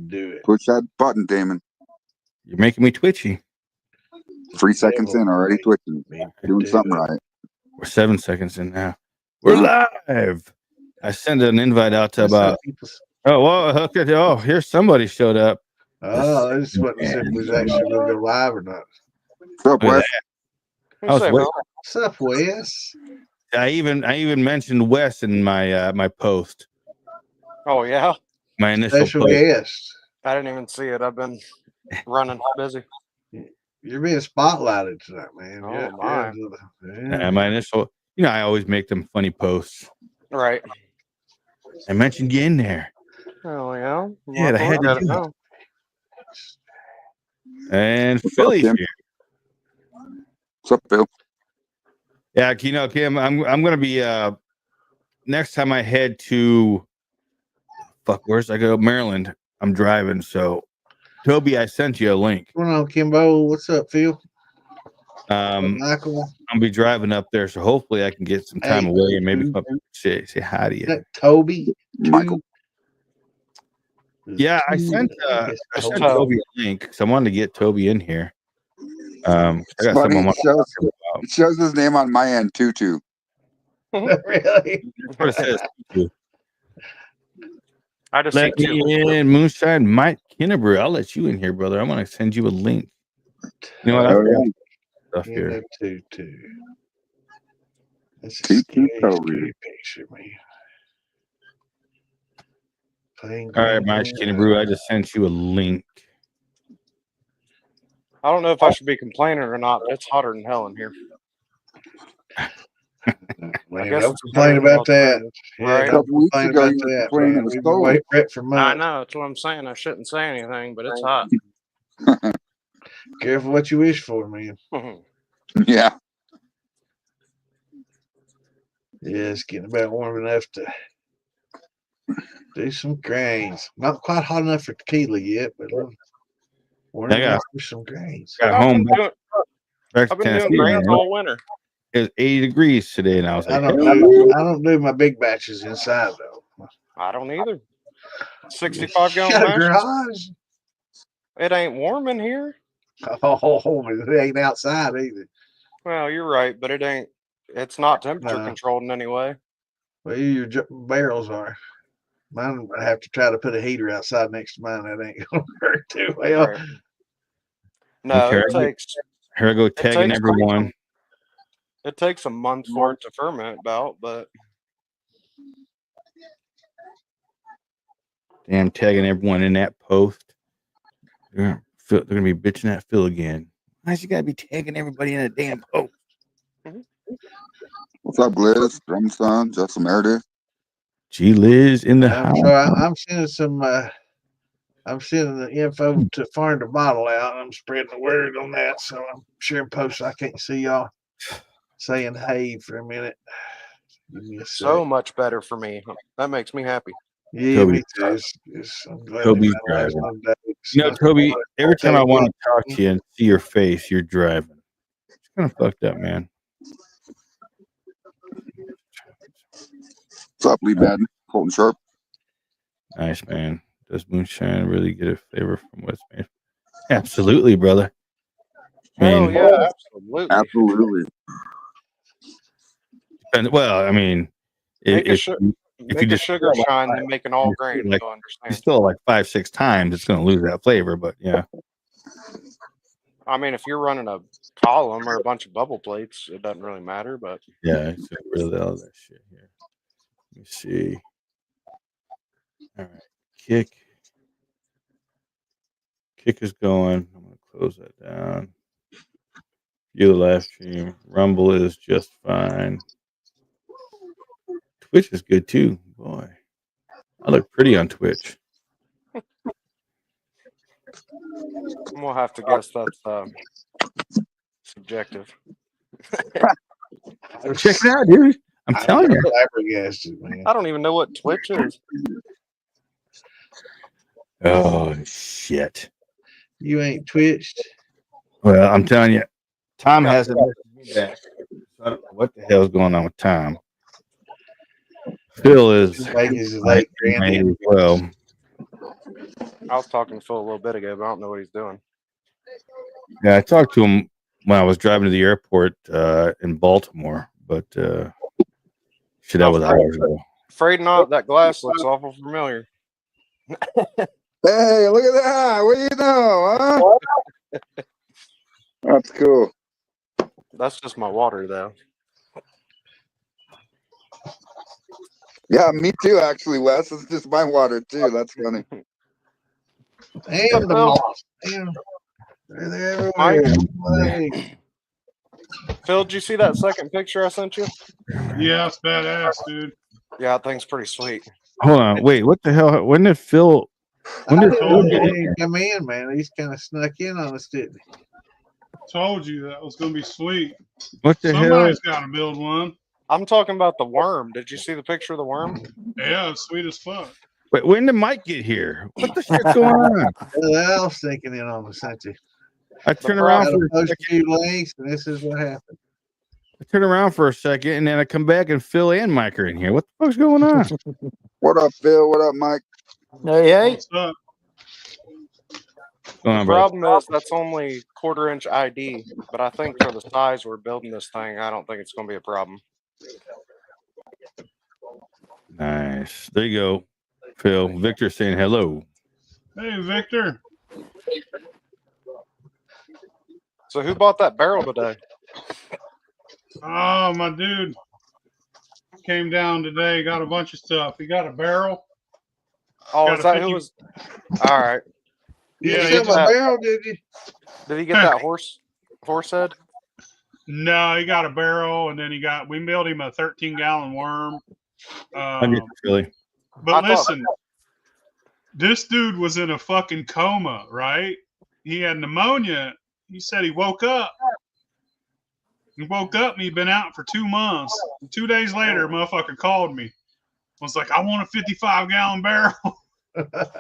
do it. Push that button, Damon. You're making me twitchy. 3 seconds in already twitching. Doing something right. We're 7 seconds in now. We're live. I sent an invite out to about. Oh, well, okay. Oh, here's somebody showed up. Oh, I just wasn't sure if we was actually going to go live or not. What's up, Wes? What's up, Wes? I even mentioned Wes in my my post. Oh yeah, my initial special post. guest. I didn't even see it. I've been running busy. You're being spotlighted tonight, man. Oh my! Yeah, my initial. You know, I always make them funny posts. Right. I mentioned you in there. Oh yeah. Yeah, I had to do it. And Philly's here. What's up, Phil? Yeah, you know, Kim, I'm gonna be next time I head to where's I go? Maryland. I'm driving, so Toby, I sent you a link. What's going on, Kimbo? What's up, Phil? Michael. I'll be driving up there, so hopefully I can get some time away and maybe come say hi to you. Toby, Michael. Yeah, I sent Toby a link because I wanted to get Toby in here. I got funny, it shows his name on my end, Tutu. Really? That's what it says. Tutu. I just let me in, Moonshine Mike Kinnebrew. I'll let you in here, brother. I'm gonna send you a link. You know what? I've got stuff here. Tutu. That's a scary picture, man. All right, Mike Kinnebrew. I just sent you a link. I don't know if I should be complaining or not, but it's hotter than hell in here. Man, don't complain about that. Right? A couple weeks ago, you were complaining it was cold. I know. That's what I'm saying. I shouldn't say anything, but it's hot. Careful what you wish for, man. Yeah. Yeah, it's getting about warm enough to do some grains. Not quite hot enough for tequila yet, but warm enough for some grains. Got home. I've been doing grains all winter. It's 80 degrees today, and I was like, I don't do my big batches inside though. I don't either. 65 gallon batches. It ain't warm in here. Oh, it ain't outside either. Well, you're right, but it ain't. It's not temperature controlled in any way. Well, your barrels are. Mine would have to try to put a heater outside next to mine. That ain't gonna work too well. Right. No, it takes. Here I go tagging everyone. It takes a month for it to ferment, but. Damn, tagging everyone in that post. They're gonna be bitching at Phil again. Why you gotta be tagging everybody in a damn post? What's up, Liz? Drum Son, Justin Meredith. G Liz in the house. So I'm sending some. I'm sending the info to Farm to Bottle out. And I'm spreading the word on that, so I'm sharing posts. I can't see y'all saying hey for a minute. So much better for me. That makes me happy. Yeah, me too. Toby's driving. You know, Toby, every time I want to talk to you and see your face, you're driving. It's kind of fucked up, man. What's up, Lee Madden? Colton Sharp. Nice, man. Does Moonshine really get a favor from what's made? Absolutely, brother. Oh, yeah, absolutely. Absolutely. And, well, I mean, if you just sugar shine, then make an all grain. Like, you still like 5-6 times, it's going to lose that flavor. But yeah, I mean, if you're running a column or a bunch of bubble plates, it doesn't really matter. But yeah, it's really all that shit here. Let me see. All right, kick is going. I'm going to close that down. View the live stream. Rumble is just fine. Twitch is good too. Boy, I look pretty on Twitch. We'll have to guess that's subjective. Check it out, dude. I'm telling you. I don't even know what Twitch is. Oh, shit. You ain't twitched? Well, I'm telling you, Tom hasn't messaged me back. I don't know what the hell's going on with Tom. Phil is like well. I was talking to Phil a little bit ago, but I don't know what he's doing. Yeah, I talked to him when I was driving to the airport in Baltimore, but shit, that was hours ago. Afraid not. That glass looks awful familiar. Hey, look at that. What do you know, huh? That's cool. That's just my water, though. Yeah, me too, actually, Wes. It's just my water, too. That's funny. And the moss. Damn. They're everywhere. Phil, did you see that second picture I sent you? Yeah, it's badass, dude. Yeah, that thing's pretty sweet. Hold on, wait, what the hell? When did Phil? When did Phil He get in? didn't come in, man. He's kind of snuck in on us, didn't he? Told you that was gonna be sweet. What the hell? Somebody's got to build one. I'm talking about the worm. Did you see the picture of the worm? Yeah, it's sweet as fuck. Wait, when did Mike get here? What the shit's going on? I was thinking in on the Sunday. I turn around Got for to a post second. a few links, and this is what happened. I turn around for a second, and then I come back, and Phil and Mike are in here. What the fuck's going on? What up, Phil? What up, Mike? Hey, What's up? What's going The on, bro? problem is that's only 1/4-inch ID, but I think for the size we're building this thing, I don't think it's going to be a problem. Nice. There you go, Phil. Victor saying hello. Hey, Victor. So who bought that barrel today? Oh, my dude came down today. Got a bunch of stuff. He got a barrel. Oh, Got is a that 50 who was? All right. You Yeah, didn't he sell my got- barrel, did you? Did he get that horse head? No, he got a barrel, and then we built him a 13-gallon worm. Philly. But I thought- listen, this dude was in a fucking coma, right? He had pneumonia. He said he woke up. He woke up and he'd been out for 2 months. 2 days later, a motherfucker called me. Was like, I want a 55-gallon barrel.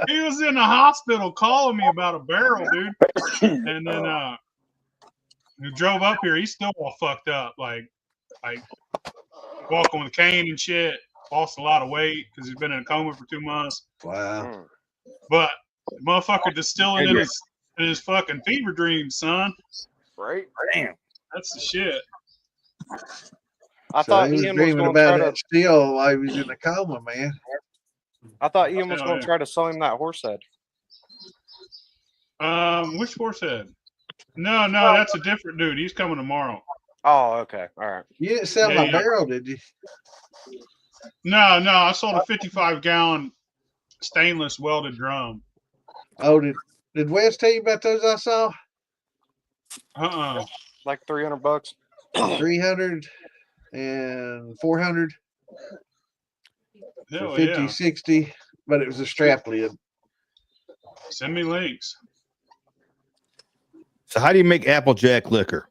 He was in the hospital calling me about a barrel, dude. And then he drove up here. He's still all fucked up, like walking with a cane and shit. Lost a lot of weight because he's been in a coma for 2 months. Wow. But the motherfucker distilling in his fucking fever dreams, son. Right. Damn. That's the shit. I So thought he was Ian was dreaming going to about try that to. steel while he was in a coma, man. I thought Ian was Hell going yeah. to try to sell him that horse head. Which horse head? No, that's a different dude. He's coming tomorrow. Oh, okay. All right. You didn't sell Yeah, my yeah. barrel, did you? No, I sold a 55-gallon stainless welded drum. Oh, did Wes tell you about those I saw? Like $300. 300 and 400 for Hell 50, yeah. 60, but it was a strap lid. Send me links. So how do you make Applejack liquor?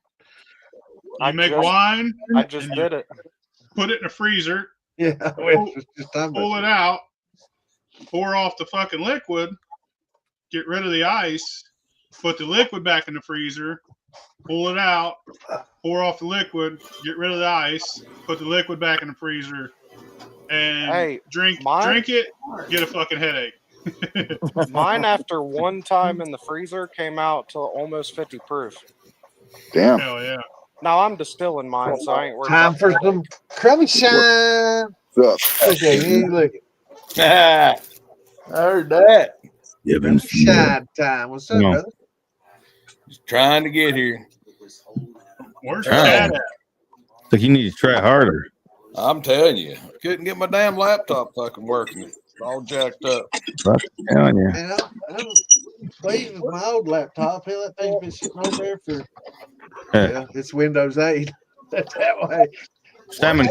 You make wine, I just did it. put it in a freezer, Yeah, Wes was just talking pull about it out, pour off the fucking liquid, get rid of the ice, put the liquid back in the freezer, pull it out, pour off the liquid, get rid of the ice, put the liquid back in the freezer, and Hey, drink mine- it, get a fucking headache. Mine, after one time in the freezer, came out to almost 50 proof. Damn. Hell yeah. Now I'm distilling mine, so I ain't worried time about for the some crummy shine. What's up? Look at you, look I heard that. Giving shine time. What's up, No. brother? Just trying to get here. Where's Oh. Chad at? Like you need to try harder. I'm telling you, I couldn't get my damn laptop fucking working. It's all jacked up. I'm telling you. Man, I'm pleased with my old laptop. Hell, that thing's been sitting over there for, yeah, it's Windows 8. That's that way. Simon,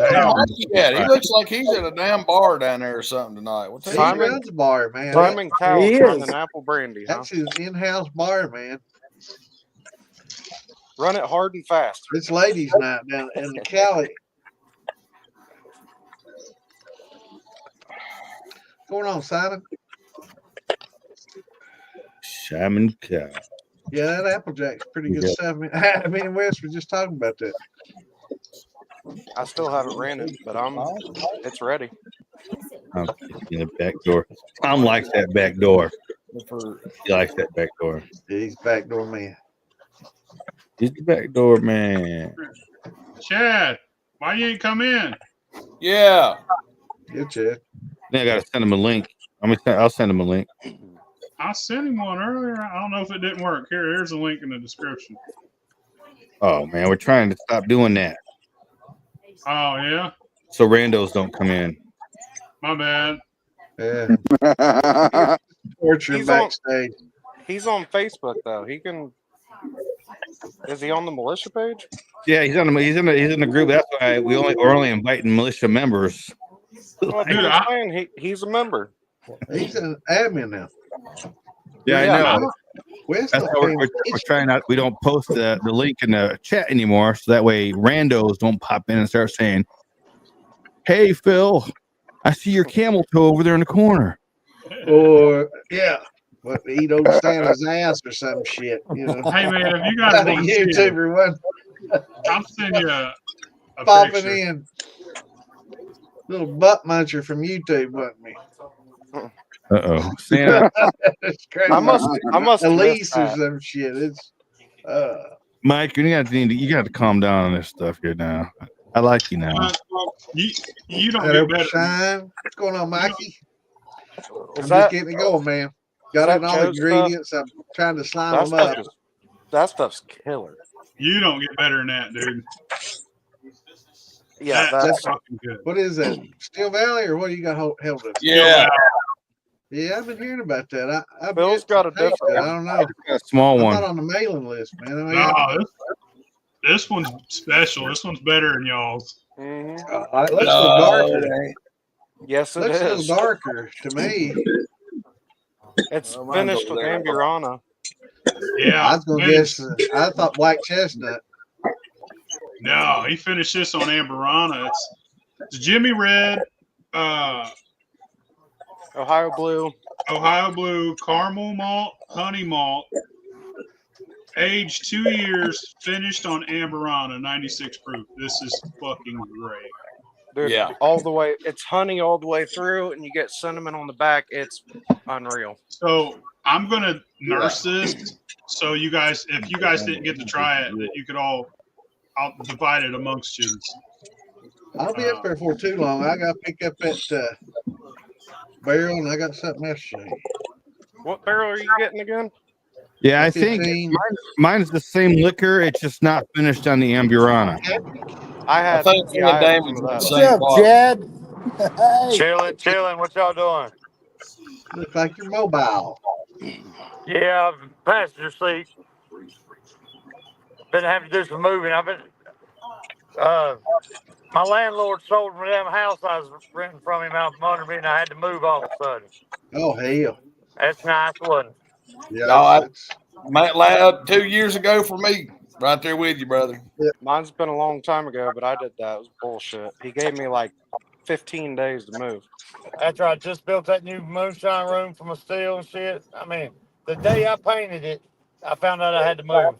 Yeah, he looks like he's at a damn bar down there or something tonight. What's He that? Simon- runs a bar, man. Simon Cowell He running is. apple brandy, huh? That's his in-house bar, man. Run it hard and fast. It's ladies' night down in Cali. What's going on, Simon? Simon Cow. Yeah, that Applejack's pretty good Yeah. stuff. Me and Wes were just talking about that. I still haven't ran it, but it's ready. I'm in the back door. Tom likes that back door. For He likes that back door. He's backdoor man. He's the back door man. Chad, why you ain't come in? yeah. Good Chad. Then I gotta send him a link. I'll send him a link. I sent him one earlier. I don't know if it didn't work. Here's a link in the description. Oh man, we're trying to stop doing that Oh yeah, so randos don't come in. my bad. Yeah. Torturing He's on- backstage. He's on Facebook though. He can. Is he on the militia page? Yeah, he's in the group. That's why we're only inviting militia members. Well, Dude, dude, I'm saying he's a member. He's an admin now. Yeah, Yeah, I know. Where's That's why we're trying out. We don't post the link in the chat anymore, so that way randos don't pop in and start saying, "Hey, Phil, I see your camel toe over there in the corner." Or yeah, what eat old Santa's ass or some shit. You know, Hey man, if you guys got a want to see it, YouTuber one I'll send you a popping picture. in. Little butt muncher from YouTube, wasn't me? Uh-oh. Santa, It's crazy. I must have Elise missed or that. some shit. It's Mike, you got to calm down on this stuff here now. I like you now. You don't that get open better. shine. What's going on, Mikey? I'm Is just that getting it going, man. Got that it in all the Joe stuff? ingredients. I'm trying to slime that them up. stuff? That stuff's killer. You don't get better than that, dude. Yeah, That's that's fucking good. What is that? Steel Valley or what do you got held up? Yeah. Yeah, I've been hearing about that. I've Bill's yet to got a taste different it. I one. don't know. A small I'm one. not on the mailing list, man. I mean, No, this one's special. This one's better than y'all's. Mhm. it looks a No, little darker. it ain't. Yes, it Looks a is. little darker to me. It's Oh, mine's finished over with there. Amburana. Yeah. I was gonna guess. I thought white chestnut. No, he finished this on Amburana. It's Jimmy Red, Ohio Blue. Ohio Blue, caramel malt, honey malt, aged 2 years, finished on Amburana, 96 proof. This is fucking great. Dude, Yeah. all the way. It's honey all the way through, and you get cinnamon on the back. It's unreal. So I'm gonna nurse this. So you guys, if you guys didn't get to try it, that you could I'll divide it amongst you. I'll be up there for too long. I got to pick up that barrel, and I got something else to show you. What barrel are you getting again? Yeah, I think 15. mine's the same liquor. It's just not finished on the Amburana. I I had. think Yeah, I had Damon's some of in the that. same box. Chad? Hey. Chilling. What y'all doing? Look like you're mobile. Yeah, passenger seat. Been having to do some moving. My landlord sold me that house I was renting from him out from under me, and I had to move all of a sudden. Oh hell! That's nice, wasn't it? Yeah, No, it's- Might last 2 years ago for me. Right there with you, brother. Mine's been a long time ago, but I did that. It was bullshit. He gave me like 15 days to move. After I just built that new moonshine room from a steel and shit. I mean, the day I painted it, I found out I had to move.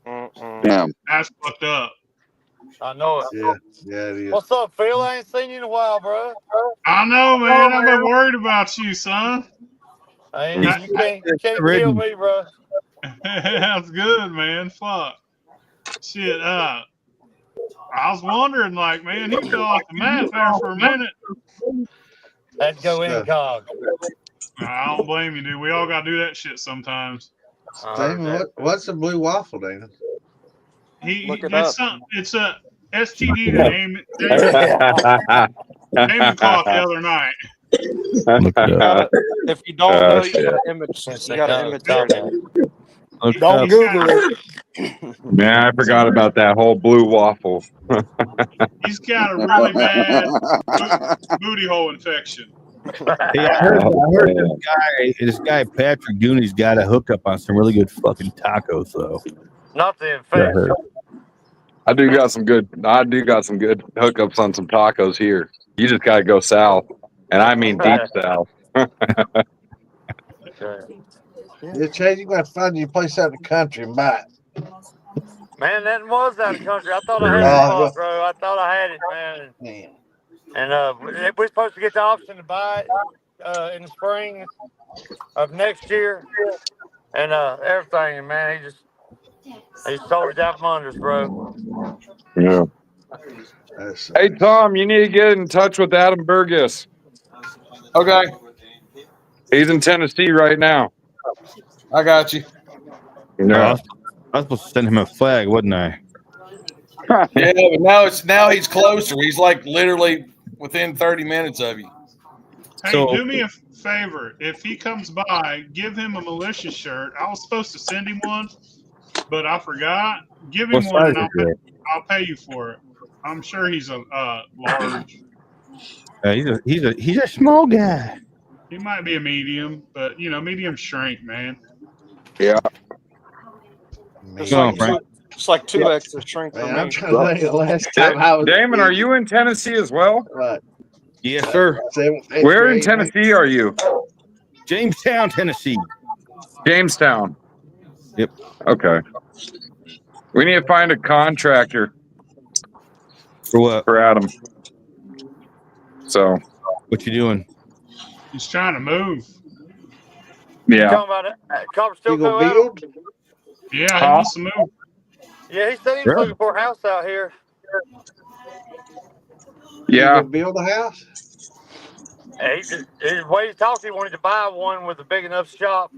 Mm-mm. Damn. That's fucked up. I know it. yeah, it is. What's up, Phil? I ain't seen you in a while, bro. I know, man. I've been worried about you, son. You can't kill me, bro. That's good, man. Fuck. Shit. I was wondering, like, man, he fell off the map there for a minute. Had to go incog. I don't blame you, dude. We all gotta do that shit sometimes. Damon, what's a blue waffle, Damon? Look it It's up. it's a STD that Damon caught the other night. If you don't know, you gotta image. You gotta image it. Don't Google it. Man, I forgot about that whole blue waffle. He's got a really bad booty hole infection. Hey, I heard this guy Patrick Dooney's got a hookup on some really good fucking tacos though. Not the infection. I do got some good hookups on some tacos here. You just gotta go south, and I mean deep south. Yeah, Chad, you got to find your place out in the country and buy it. Man, that was out of country. I thought I had it, bro. I thought I had it, man. Man. And we're supposed to get the option to buy it in the spring of next year, and everything. And man, he sold it out from under us, bro. Yeah. Hey, Tom, you need to get in touch with Adam Burgess. Okay, He's in Tennessee right now. I got you. I was supposed to send him a flag, wasn't I? Yeah, but now he's closer. He's like literally within 30 minutes of you. Hey, So- do me a favor. If he comes by, give him a militia shirt. I was supposed to send him one, but I forgot. Give him What one, size and is it? I'll pay you for it. I'm sure he's a large. He's a small guy. He might be a medium, but medium shrink, man. Yeah. It's Come on, like Frank. it's like 2 extra shrink for Man, me. I'm trying to think of the last time I was. Damon, are you in Tennessee as well? What? Yes, sir. Where in Tennessee are you? Jamestown, Tennessee. Jamestown. Yep. Okay. We need to find a contractor For what? for Adam. So, What you doing? He's trying to move. yeah. Talking about it. Copper still You gonna go out. build? Yeah, he Huh? wants to move. Yeah, he said he was Sure. looking for a house out here. You Yeah. gonna build a house? And the way he talked, he wanted to buy one with a big enough shop.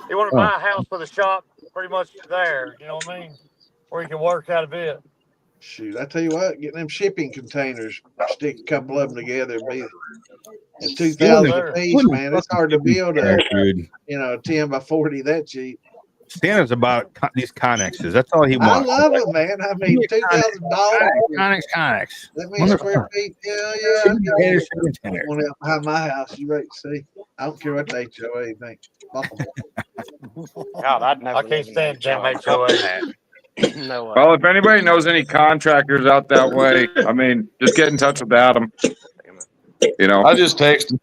He wanted to buy a house with a shop pretty much there. You know what I mean? Where he can work out a bit. Shoot, I tell you what, getting them shipping containers, stick a couple of them together, be at $2,000 a piece, man. It's hard to build a Dude. 10 by 40 that cheap. Stan's about these connexes. That's all he I wants. love them, man. I mean, $2,000. Connex. That many square feet. Yeah. I Connex. get one out behind my house. You ready to see? I don't care what the HOA think. Fuck 'em. God, I'd never. I can't live in stand damn that. HOA. No way. Well, if anybody knows any contractors out that way, I mean, just get in touch with Adam. You know, I just texted.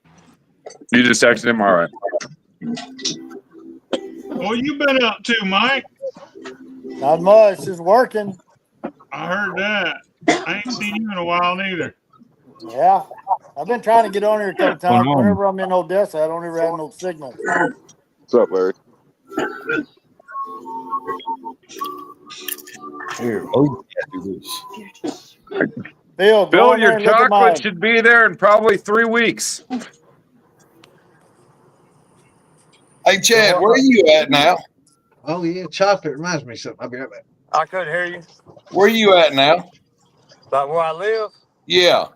you just texted him. All right. What you been up to, Mike? Not much, just working. I heard that. I ain't seen you in a while neither. Yeah. I've been trying to get on here a couple times. on? Whenever I'm in Odessa, I don't ever have no signal. What's up, Larry? Here. Oh, Bill, go Bill, in there your and look at mine. chocolate should be there in probably 3 weeks. Hey, Chad, where are you at now? Oh, yeah. Chocolate reminds me of something. I'll be right back. I couldn't hear you. Where are you at now? About where I live, Yeah.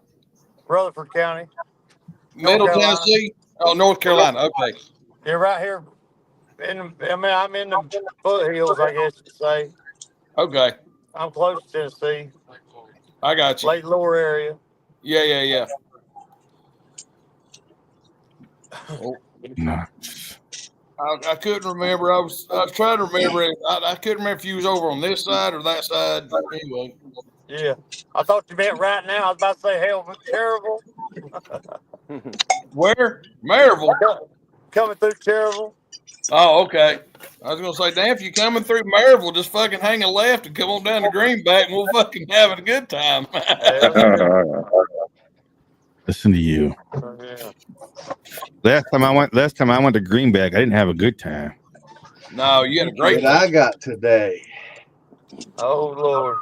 Rutherford County. Middle Carolina. Tennessee? Oh, North Carolina. Okay. Yeah, right here. I'm in the foothills, I guess you'd say. Okay. I'm close to Tennessee, I got you. late lower area. Yeah. no. I couldn't remember. I was trying to remember it. I couldn't remember if you was over on this side or that side. Anyway. Yeah. I thought you meant right now. I was about to say, hell, terrible. Where? Maryville. Coming through terrible. Oh, okay. I was gonna say, damn, if you coming through Maryville, just fucking hang a left and come on down to Greenback, and we'll fucking have a good time. Listen to you. Yeah. Last time I went to Greenback, I didn't have a good time. No, you had a great What I time. got today. Oh, Lord.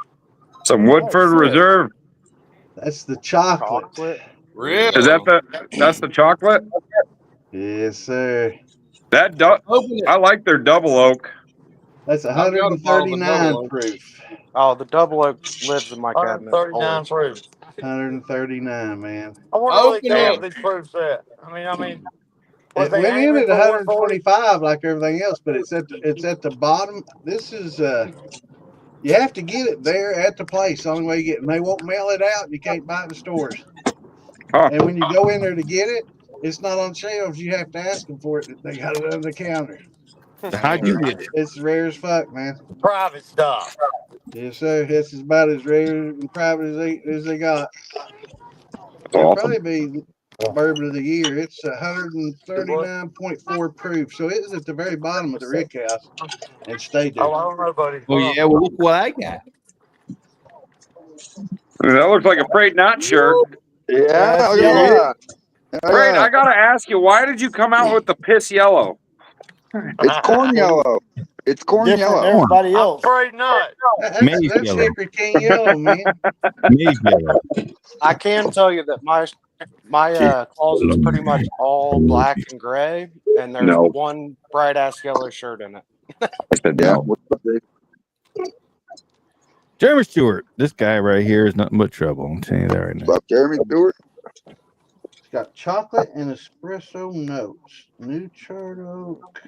Some Woodford Reserve. That's the chocolate. Chocolate. Really? Is that's the chocolate? Yes, sir. That Open it. I like their double oak. That's got a bottle of 139 double. proof. Oh, the double oak lives in my cabinet. 139 proof. 139, man. I wonder where they Open come it. up with these proofs at. I mean, It they went in aiming at for 140? 125 like everything else, but it's at the bottom. This is you have to get it there at the place. The only way you get it. And they won't mail it out. You can't buy it in the stores. Huh. And when you go in there to get it, it's not on shelves. You have to ask them for it. They got it under the counter. How'd you get it? It's rare as fuck, man. Private stuff. Yes, sir. This is about as rare and private as they got. That's It'll awesome. probably be bourbon of the year. It's 139.4 proof, so it is at the very bottom of the rick house and stayed there. Oh, I don't know, buddy. Oh yeah, well look what I got. That looks like a Freight Knot shirt. Yeah, That's look at yellow. that. Oh, Brain, yeah. I gotta ask you, why did you come out with the piss yellow? It's corn yellow. It's corn Different than yellow. everybody I'm else. afraid not. Maize That's yellow. hickory cane yellow, man. Maize yellow. I can tell you that my closet's pretty much all black and gray, and there's No. one bright ass yellow shirt in it. I said Yeah. no. Jeremy Stewart. This guy right here is nothing but trouble. I'm telling you that right now. What's up, Jeremy Stewart? It's got chocolate and espresso notes. New charred oak.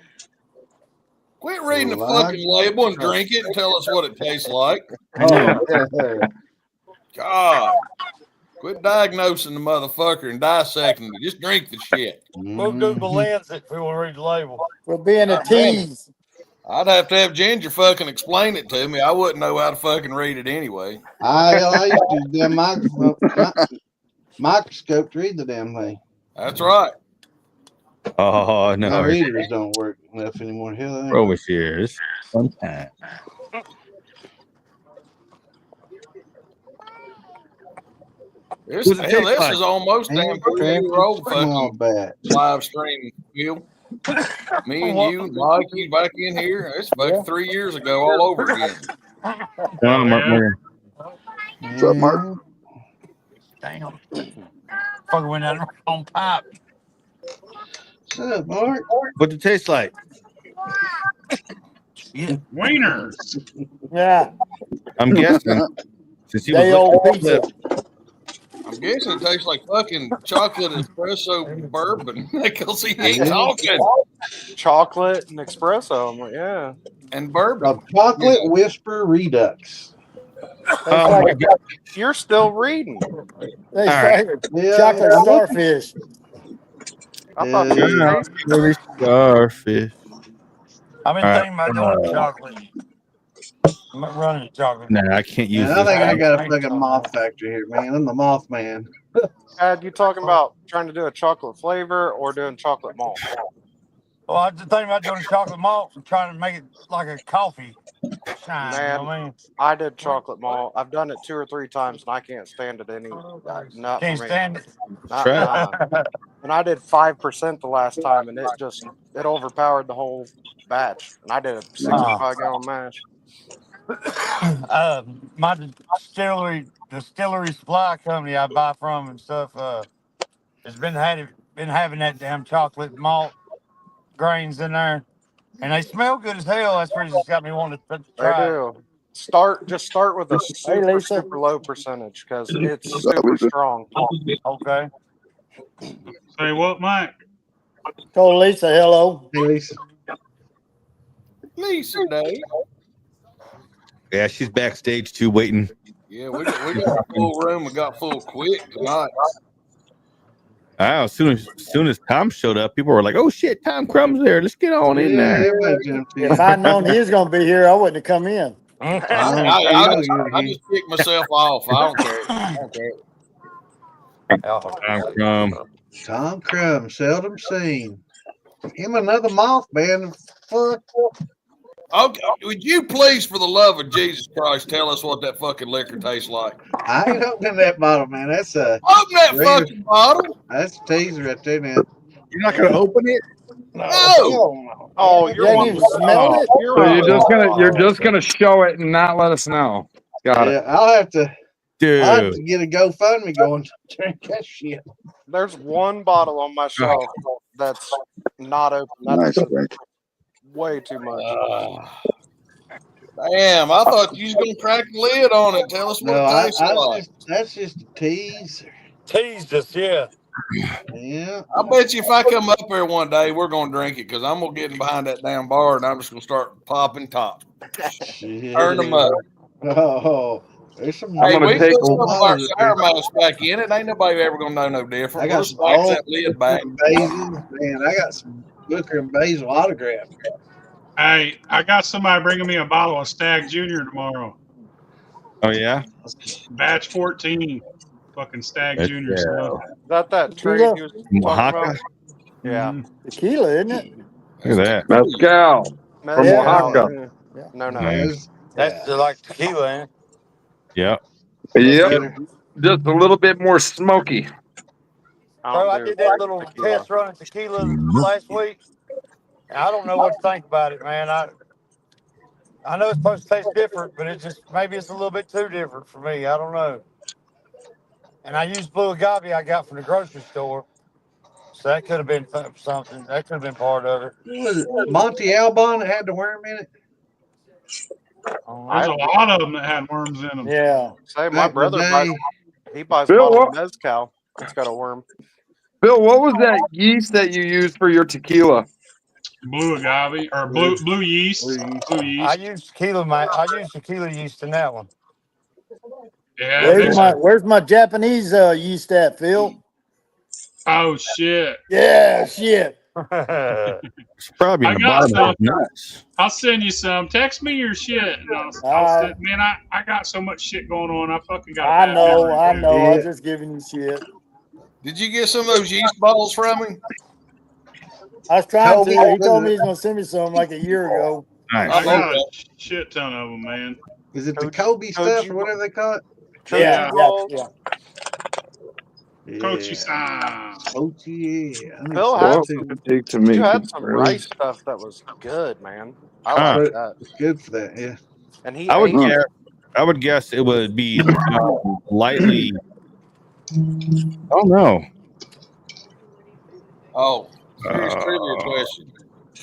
Quit reading the Large fucking label and truck. drink it and tell us what it tastes like. Oh, God. Quit diagnosing the motherfucker and dissecting it. Just drink the shit. We'll Google Lens it if we want to read the label. We're being a tease. I'd have to have Ginger fucking explain it to me. I wouldn't know how to fucking read it anyway. I used to do damn microscope to read the damn thing. That's right. Oh My no. readers don't work enough anymore. Hell, they ain't. Over here. It's fun time. This Who's it taste is like? almost damn 3-year-old Small fucking batch. live stream, Phil. Me and you, Mike, you back in here. It's fucking 3 years ago all over again. What's up, Mark? Damn. Fucking went down the wrong pipe. What's up, Mark? What's it taste like? Wiener. Yeah. I'm guessing. Since he Day was old looking pizza. at the- I'm guessing it tastes like fucking chocolate espresso bourbon because he ain't talking. Chocolate and espresso. I'm like, yeah. And bourbon. A chocolate whisper redux. Tastes Oh like my God. You're still reading. tastes right. like Yeah. chocolate starfish. I thought you Yeah. were tasting. Maybe starfish. I've been All right. thinking about doing chocolate. I'm not running chocolate. Nah, I can't use Man, I this. think I got a Thanks, fucking Tom. moth factory here, man. I'm the moth man. Dad, you talking about trying to do a chocolate flavor or doing chocolate malt? Well, I was just thinking about doing chocolate malt and trying to make it like a coffee shine. You know what I mean? I did chocolate malt. I've done it 2 or 3 times, and I can't stand it any. Not Can't for me. stand it. Nah. And I did 5% the last time, and it overpowered the whole batch. And I did a 65-gallon mash. My distillery supply company I buy from and stuff has been having that damn chocolate malt grains in there, and they smell good as hell. That's what just got me wanting to They try it. do. Just start with a Lisa. super low percentage because it's super strong. Okay. Say what, Mike? Told Lisa hello. Hey, Lisa. Lisa Day. Yeah, she's backstage too, waiting. Yeah, we got a full room. We got full quick tonight. As soon as Tom showed up, people were like, "Oh shit, Tom Crumb's there. Let's get on in Yeah, there." everybody jumped in. If I'd known he was going to be here, I wouldn't have come in. I just kicked myself off. I don't care. Tom Crumb. Tom Crumb, seldom seen. Him another moth man. Fuck. Okay, would you please, for the love of Jesus Christ, tell us what that fucking liquor tastes like? I ain't opening that bottle, man. That's a Open that Raider. fucking bottle. that's a teaser right there, man. You're not gonna open it? No. Oh, You you're haven't even smelled it? So you're just gonna show it and not let us know. Got it. Yeah, I'll have to Dude. get a GoFundMe going to drink that shit. There's one bottle on my shelf that's not open. That's Nice, Frank. way too much. Damn, I thought you was gonna crack the lid on it. Tell us what No, it tastes like. that's just a tease. Teased us, yeah. Yeah. I bet you if I come up there one day, we're gonna drink it because I'm gonna get in behind that damn bar and I'm just gonna start popping tops. Turn them up. Oh, there's some. Hey, gonna we take put some of our bottles sour mouse back in it. Ain't nobody ever gonna know no different. I got We'll some wax old that lid back. Basil. Man, I got some Booker and Basil autograph. Hey, I got somebody bringing me a bottle of Stag Junior tomorrow. Oh yeah? Batch 14. Fucking Stag Heck Junior yeah. stuff. Is that trade Tequila? you was talking Oaxaca? about? Yeah. Mhm. Tequila, isn't it? Look at that. Mezcal. From Oaxaca. No. Nice. That's like tequila, ain't it? Yeah. Yep. Better. just a little bit more smoky. Bro, I did that little test run of tequila last week. And I don't know what to think about it, man. I know it's supposed to taste different, but maybe it's a little bit too different for me. I don't know. And I used blue agave I got from the grocery store. So that could have been something. That could have been part of it. Was it Monte Albon that had the worm in it? There's a lot of them that had worms in them. Yeah. Say my brother buys Bill, bottled what? mezcal. It's got a worm. Bill, what was that yeast that you used for your tequila? Blue agave or blue yeast. Blue yeast. I used tequila yeast in that one. Yeah. Where's my Japanese yeast at, Phil? Oh shit. Yeah, shit. It's probably in I the got bottom some. of his nuts. I'll send you some. Text me your shit. And man, I got so much shit going on. I fucking got. I know. I Yeah. was just giving you shit. Did you get some of those yeast bottles from him? I was trying Kobe, to. He was told it- me he's gonna send me some like a year ago. Nice. I got a shit ton of them, man. Is it the Kobe stuff or whatever they call it? Yeah. Kochi-san. Kochi, yeah. Bill Well, had you had some rice stuff that was good, man. I like that. It's good for that, yeah. And he I would ate guess. I would guess it would be lightly. Oh no. Oh, serious trivia question.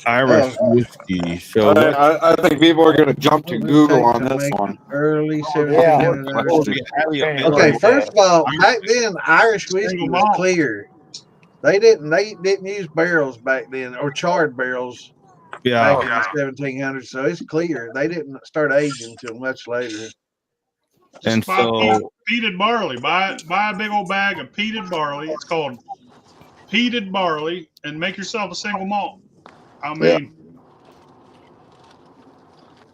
Irish whiskey. So what? I think people are going to jump to Google on this one. Early Yeah. 1700s. Okay, first of all, back then Irish whiskey was clear. They didn't use barrels back then or charred barrels Yeah. back in the 1700s, so it's clear. They didn't start aging until much later. And Buy so peated barley. Buy a big old bag of peated barley. It's called peated barley, and make yourself a single malt. I mean,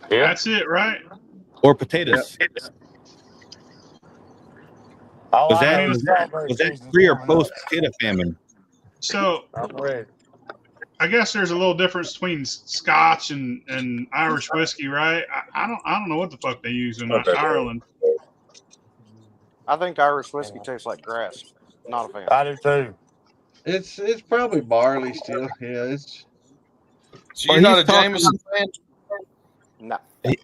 that's it, right? or potatoes. Was that pre or post potato famine? So I guess there's a little difference between Scotch and Irish whiskey, right? I don't know what the fuck they use in Ireland. I think Irish whiskey tastes like grass. Not a fan. I do too. It's probably barley still. Yeah, it's. So you're not a Jameson fan? No.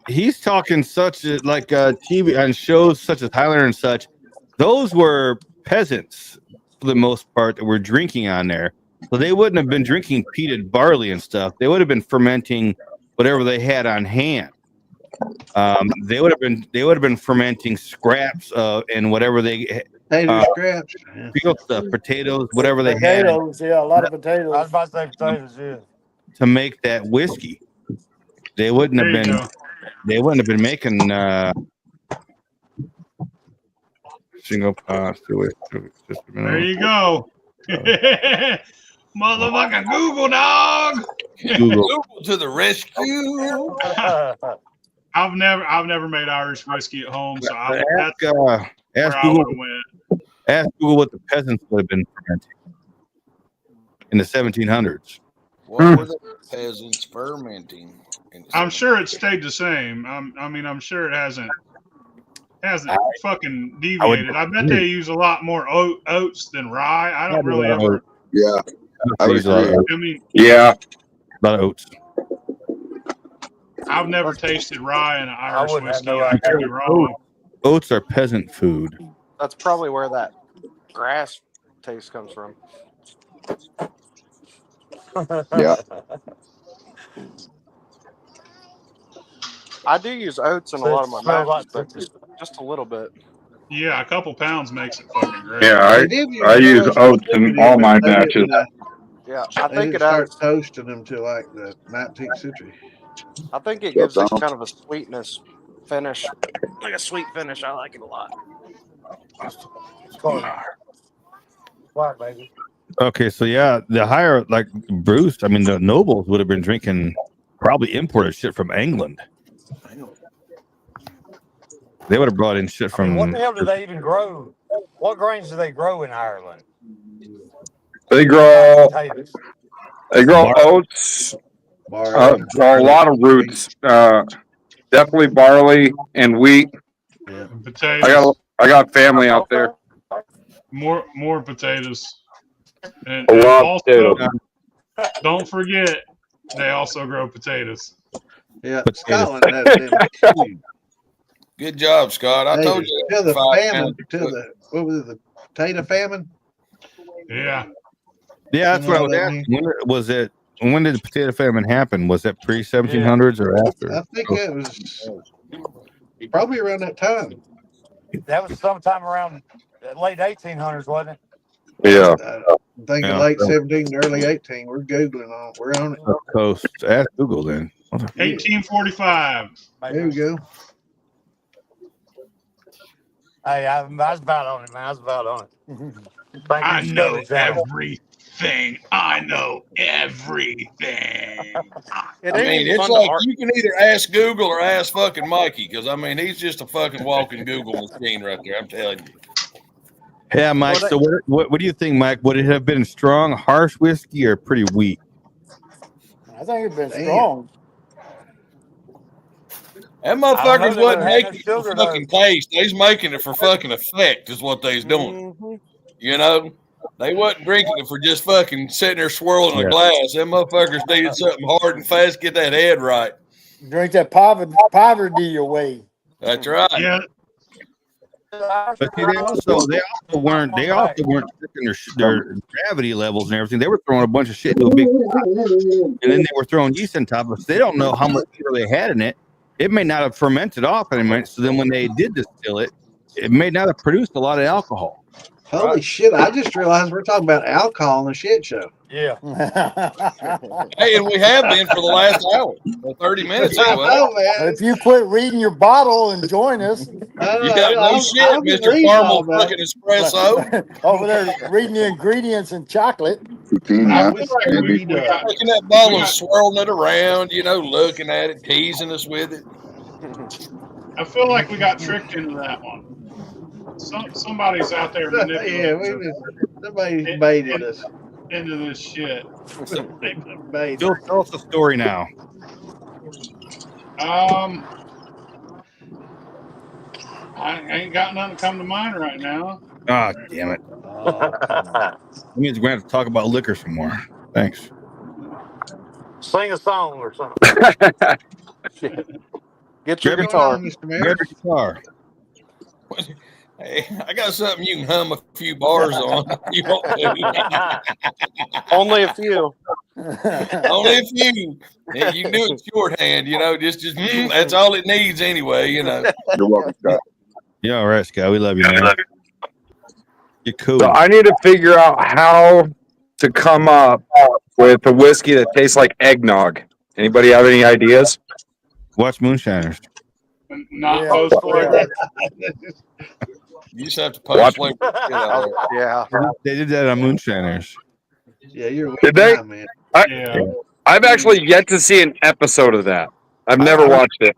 He's talking such like TV on shows such as Highlander and such. Those were peasants for the most part that were drinking on there. So they wouldn't have been drinking peated barley and stuff. They would have been fermenting whatever they had on hand. They would have been fermenting scraps and whatever they scraps, field stuff, potatoes, whatever they Potatoes, had. yeah, a lot of potatoes. I was about to say potatoes, yeah. To make that whiskey. They wouldn't have been. They wouldn't have been making single pass. There you go. Motherfucking Google, dog. Google to the rescue. I've never made Irish whiskey at home, so ask Google. Ask Google what the peasants would have been fermenting in the 1700s. What were the peasants fermenting? I'm sure it stayed the same. I'm sure it hasn't fucking deviated. I bet they use a lot more oats than rye. I don't really ever. Yeah. I would agree. I mean, Yeah. A lot of oats. I've never tasted rye in an Irish wouldn't have whiskey. no I could be wrong. Oats are peasant food. That's probably where that grass taste comes from. Yeah. I do use oats in a lot of my matches, but just a little bit. Yeah, a couple pounds makes it fucking great. Yeah, I use oats in all my batches. Yeah, I They think didn't it start adds. toasting them till like the 19th century. I think it gives it kind of a sweetness finish, like a sweet finish. I like it a lot. What, baby? Okay, so yeah, the higher like Bruce, I mean the nobles would have been drinking probably imported shit from England. They would have brought in shit from. What the hell do they even grow? What grains do they grow in Ireland? They grow Potatoes. oats, a lot of roots, definitely barley and wheat. Potatoes. I got family out there. More potatoes. And A lot of also, potatoes. don't forget, they also grow potatoes. Yeah, Potatoes. Scotland does them. Good job, Scott. I Hey, told you. till the 5 famine, pounds. till the what was it, the potato famine? Yeah. Yeah, that's You what I know was what I asking. When did the potato famine happen? Was that pre 1700s or after? I think it was probably around that time. That was sometime around the late 1800s, wasn't it? Yeah. I think Yeah. late 17, early 18. We're googling on. We're on it. Coast. Ask Google then. 1845. There we go. Hey, I was about on it, man. I was about on it. Thank I you, know Channel. everything. I know everything. It I ain't mean, even it's fun to like argue. you can either ask Google or ask fucking Mikey, because I mean, he's just a fucking walking Google machine right there. I'm telling you. Yeah, Mike. Well, So what do you think, Mike? Would it have been strong, harsh whiskey or pretty weak? I think it's been Damn. strong. That I don't know, motherfuckers they wasn't would've had no making it for sugar, though. fucking taste. They's making it for fucking effect, is what they's doing. Mhm. You know, they wasn't drinking it for just fucking sitting there swirling Yeah. a glass. Them motherfuckers needed something hard and fast, get that head right. Drink that poverty away. That's right. Yeah. But see, they also weren't sticking their gravity levels and everything. They were throwing a bunch of shit into a big pot, and then they were throwing yeast on top of it. So they don't know how much sugar they had in it. It may not have fermented off anymore. So then when they did distill it, it may not have produced a lot of alcohol. Holy shit! I just realized we're talking about alcohol on the shit show. Yeah. Hey, and we have been for the last hour, or 30 minutes I anyway. know, man. If you quit reading your bottle and join us Yeah, no shit, I've been Mr. reading all Caramel that. fucking espresso. over there reading the ingredients in chocolate. Poutine, I yeah. feel like we got Taking that bottle and swirling it around, you know, looking at it, teasing us with it. I feel like we got tricked into that one. Somebody's out there Yeah, manipulating somebody baited us. into this shit. Baited. Tell us the story now. I ain't got nothing come to mind right now. Ah, damn it. That means we're going to have to talk about liquor some more. Thanks. Sing a song or something. Get your Grab guitar. Mr. Grab Mayor. your guitar. Hey, I got something you can hum a few bars on if you want to. Only a few. Only a few. Yeah, you can do it shorthand, you know, just that's all it needs anyway, you know. You're welcome, Scott. Yeah, all right, Scott. We love you, man. You're cool. So I need to figure out how to come up with a whiskey that tastes like eggnog. Anybody have any ideas? Watch Moonshiners. Not Yeah. post flavor. You just have to post Watch- flavor the shit out of it. Yeah. They did that on Moonshiners. Yeah, you're Did they? right, man. Yeah. I've actually yet to see an episode of that. I've never watched it.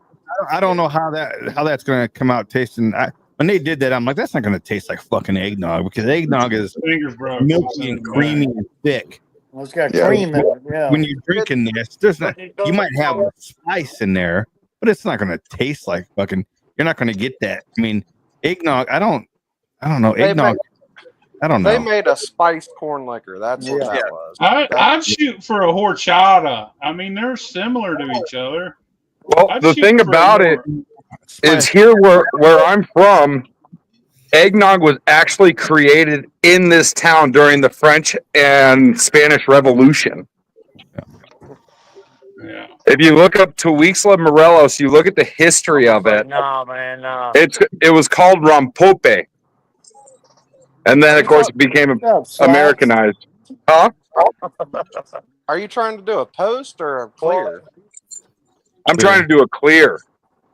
I don't know how that's going to come out tasting. When they did that, I'm like, that's not going to taste like fucking eggnog, because eggnog is Fingers broke. milky and creamy and thick. Well, it's got Yeah. cream in it. Yeah. When you're drinking this, you might have a spice in there, but it's not going to taste like fucking. You're not going to get that. I mean, eggnog. I don't know. Eggnog. I don't know. They made a spiced corn liquor. That's what Yeah. that was. I'd shoot for a horchata. I mean, they're similar to each other. Well, I'd the shoot thing for a about it more- is here where I'm from, eggnog was actually created in this town during the French and Spanish Revolution. Yeah. If you look up Tuixtla Morelos, you look at the history of it. No, man, no. It was called Rompope, and then of course it became Americanized. Huh? Are you trying to do a post or a clear? I'm trying to do a clear.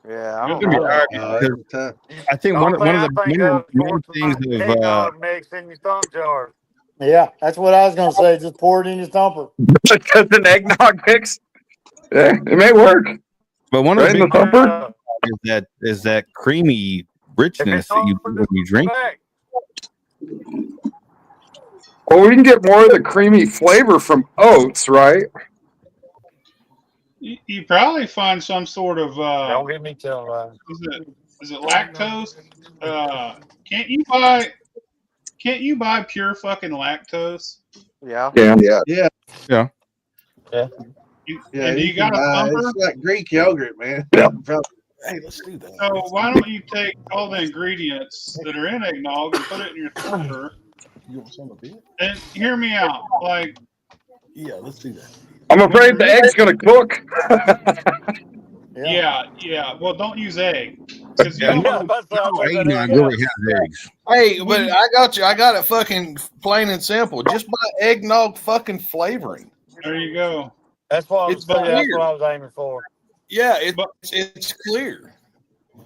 Yeah, I It's don't gonna be know. hard Every because time. I think one of the main things of eggnog mix in your thumb jar. Yeah, that's what I was gonna say. Just pour it in your thumper. Just an eggnog mix. Yeah, it may work. but one of Right the in the big thumper. is that creamy richness that you when you drink. Well, we can get more of the creamy flavor from oats, right? You probably find some sort of Don't get me till is it is it lactose? Can't you buy pure fucking lactose? Yeah. Yeah. Yeah. Yeah, And you you can got a buy. thumper? It's like Greek yogurt, man. Yeah. Hey, let's do that. So why don't you take all the ingredients that are in eggnog and put it in your thumper? You want some of it? And hear me out. Like, Yeah, let's do that. I'm afraid the egg's gonna cook. yeah. Well, don't use egg because you Yeah, don't know. eggnog really has eggs. Hey, but I got you. I got it fucking plain and simple. Just buy eggnog fucking flavoring. There you go. That's what It's that's clear. what I was aiming for. Yeah, it's clear.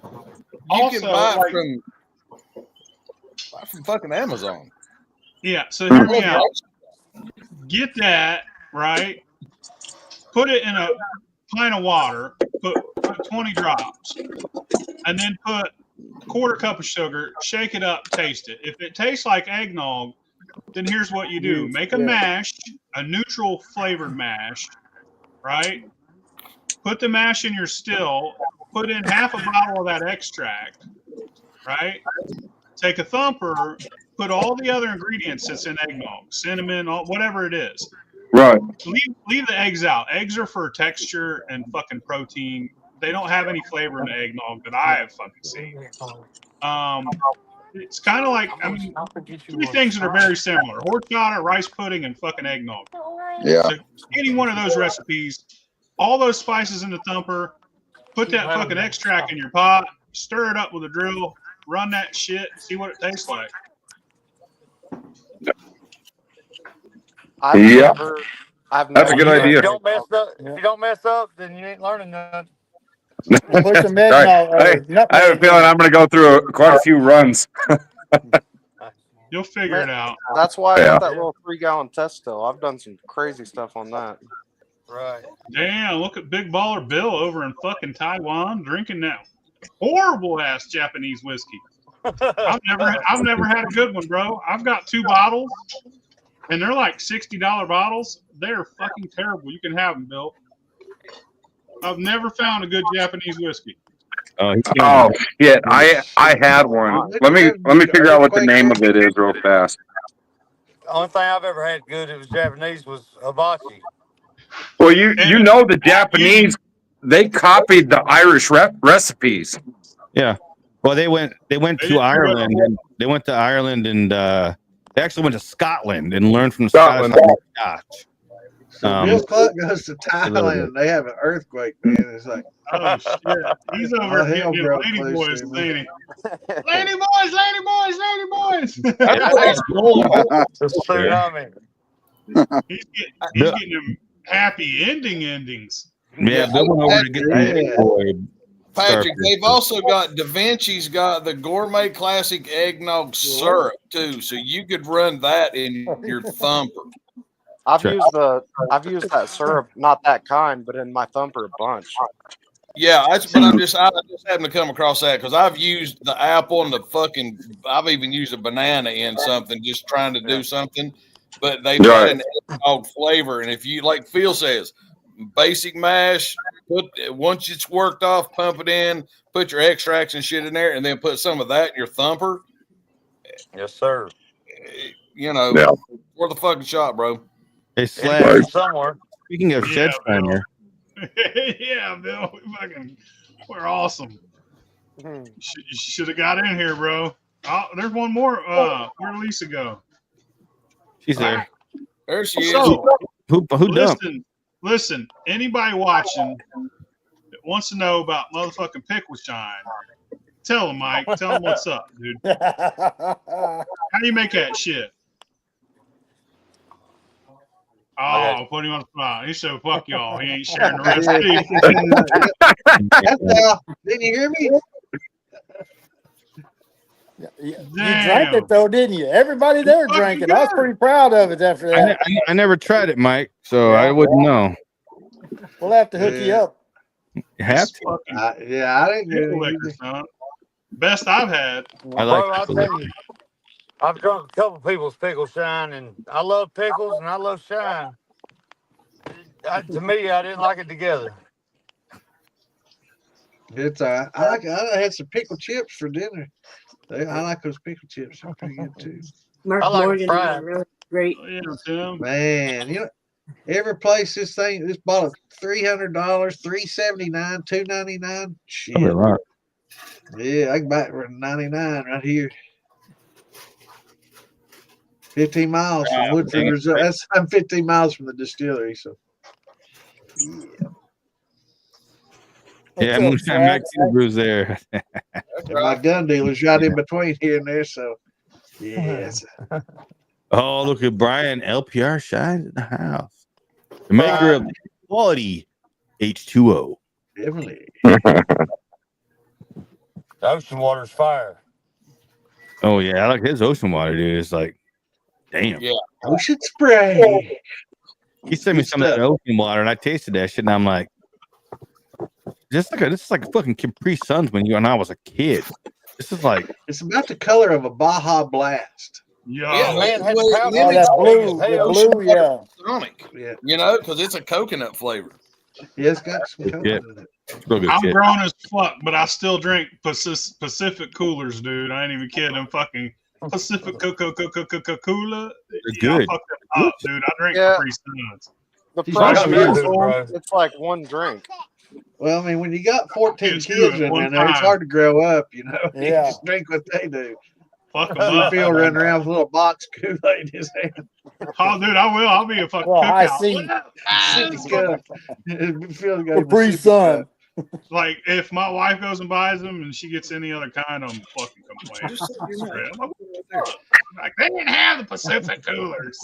You Also, can buy like- it from fucking Amazon. Yeah. So hear me out. Get that right. Put it in a pint of water. Put 20 drops, and then put a quarter cup of sugar. Shake it up. Taste it. If it tastes like eggnog, then here's what you do: make a mash, a neutral flavored mash, right? Put the mash in your still. Put in half a bottle of that extract, right? Take a thumper. Put all the other ingredients that's in eggnog, cinnamon, whatever it is. Right. Leave the eggs out. Eggs are for texture and fucking protein. They don't have any flavor in the eggnog that I have fucking seen. It's kind of like, I mean, three things that are very similar: horchata, rice pudding, and fucking eggnog. Yeah. So any one of those recipes, all those spices in the thumper, put that fucking extract in your pot, stir it up with a drill, run that shit, see what it tastes like. I've Yeah. never. I've That's a never good done idea. If you don't mess up, eggnog. if you don't mess up, then you ain't learning nothing. Put some Right. eggnog. I have a Nutmeg feeling in it. I'm gonna go through quite a few runs. You'll figure it out. That's why I Yeah. got that little 3-gallon test still. I've done some crazy stuff on that. Right. Damn, look at Big Baller Bill over in fucking Taiwan drinking that horrible ass Japanese whiskey. I've never had a good one, bro. I've got 2 bottles, and they're like $60 bottles. They're fucking terrible. You can have them, Bill. I've never found a good Japanese whiskey. Oh, Oh shit! I had one. Let me figure out what the name of it is real fast. The only thing I've ever had good that was Japanese was hibachi. Well, you know the Japanese, they copied the Irish recipes. yeah. Well, they went They to didn't Ireland. And they went to Ireland and they actually went to Scotland and learned from Scotland. Scotch. So Bill Clark goes to Thailand and they have an earthquake, man. It's like, Oh shit, he's over all hell getting broke lady loose boys, there, ain't he? Lady boys, lady boys, lady boys. That's what he's doing. The tsunami. He's getting them happy endings. Yeah, Bill went over to get the Yeah. big boy. Patrick, Starfish. they've also got Da Vinci's got the gourmet classic eggnog syrup too, so you could run that in your thumper. I've Sure. used that syrup, not that kind, but in my thumper a bunch. Yeah, I just happened to come across that because I've used the apple and I've even used a banana in something, just trying to do something. But they've got Right. an eggnog flavor, and if you, like Phil says, basic mash, once it's worked off, pump it in, put your extracts and shit in there, and then put some of that in your thumper. Yes, sir. You know, Yeah. worth the fucking shot, bro. Hey, It's Slash, somewhere. speaking of Yeah, ShitShow, Yeah, Bill, we're awesome. Hmm. You should have got in here, bro. Oh, there's one more. Where'd Lisa go? she's there. There she is. So, Who dumped? listen. Anybody watching that wants to know about motherfucking Pickle Shine, tell them, Mike. Tell them what's up, dude. How do you make that shit? Oh, put him on the spot. He said, "Fuck y'all." He ain't sharing the recipe. That's all. Didn't you hear me? You drank it though, didn't you? Everybody there Fucking drank it. I was good. pretty proud of it after that. I never tried it, Mike, so I wouldn't know. We'll have to hook you Yeah. up. You have to. Fucking Yeah, I didn't get pickle it. liquor, son. Best I've had. I Bro, like I'll tell you, I've drunk a couple people's pickle shine, and I love pickles and I love shine. To me, I didn't like it together. It's I had some pickle chips for dinner. I like those pickle chips. They're pretty good too. Mark I like Morgan fried. is really great. Oh, yeah, Tim. Man, every place this bottle $300, $379, $299. Shit. Probably a lot. Yeah, I can buy it for $99 right here. 15 miles from Woodford Reserve. I'm 15 miles from the distillery, so Yeah, Moonshine Militia was there. and my gun dealer's right in between here and there. So yes. Oh, look at Brian. LPR shines in the house. The maker of quality H2O. Definitely. The ocean water's fire. Oh yeah, I like his ocean water, dude. It's like, damn. Yeah. Ocean spray. He sent me some of that ocean water, and I tasted that shit, and I'm like, this is like a fucking Capri Suns when I was a kid. This is like, it's about the color of a Baja Blast. Yeah, man, had well, powder. then Oh, it's that blue, yeah. Sonic, Yeah, because it's a coconut flavor. yeah, it's got some color Yeah. in it. it's real good I'm shit. grown as fuck, but I still drink Pacific coolers, dude. I ain't even kidding. I'm fucking Pacific Coca-Cola. good. I fucked them up, dude. I drink Yeah. Capri Suns. The He's price right, is bro. it's like one drink. Well, I mean, when you got 14 Kids do kids it in one there, it's time. hard to grow up, you know. You Yeah. just drink what they do. Fuck them You up. feel running around with a little box of Kool-Aid in his hand. Oh, dude, I will. I'll be a fucking Well, I cookout. see. Sippy cup. It feels like a Capri sippy Sun. cup. Like, if my wife goes and buys them and she gets any other kind, I'm fucking complaining. I'm like, they didn't have the Pacific coolers.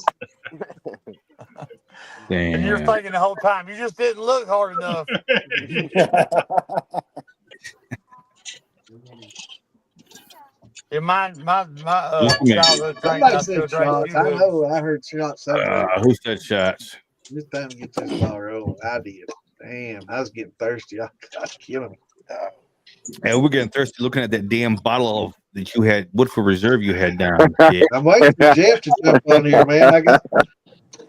And you're Damn. thinking the whole time, you just didn't look hard enough. Yeah, my childhood drink, Somebody I still said drink. shots. I know. I heard shots somewhere. Who said shots? It's time to get this ball rolling. I did. Damn, I was getting thirsty. I was killing me. And we're getting thirsty looking at that damn bottle that you had, Woodford Reserve you had down. Yeah. I'm waiting for Jeff to jump on here, man.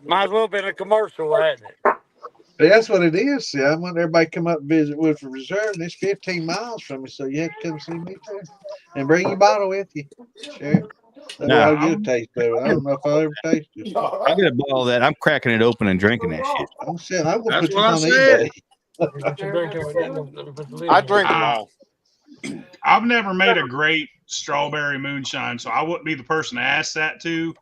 Might as well have been a commercial, hadn't it? That's what it is. See, I want everybody to come up and visit Woodford Reserve, and it's 15 miles from me, so you have to come see me too. And bring your bottle with you. Sure. That way I'll get a taste of it. I don't know if I'll ever taste it. I get a bottle of that. I'm cracking it open and drinking that shit. I'm saying I'm gonna That's put what this I on said. eBay. I drink them all. I've never made a great strawberry moonshine, so I wouldn't be the person to ask that to.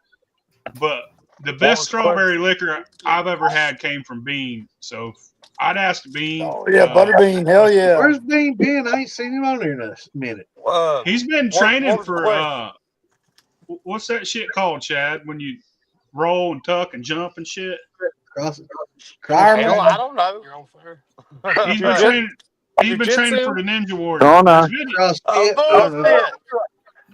But the best strawberry liquor I've ever had came from Bean. So I'd ask Bean. Oh, yeah, Butterbean. Hell yeah. Where's Bean been? I ain't seen him on there in a minute. He's been What- training what was the for question? what's that shit called, Chad? When you roll and tuck and jump and shit. Cross. Hell, I don't know. He's been training. He's been training Jiu-jitsu? for the Ninja Warrior. Oh, no. Cross. Oh, bullshit.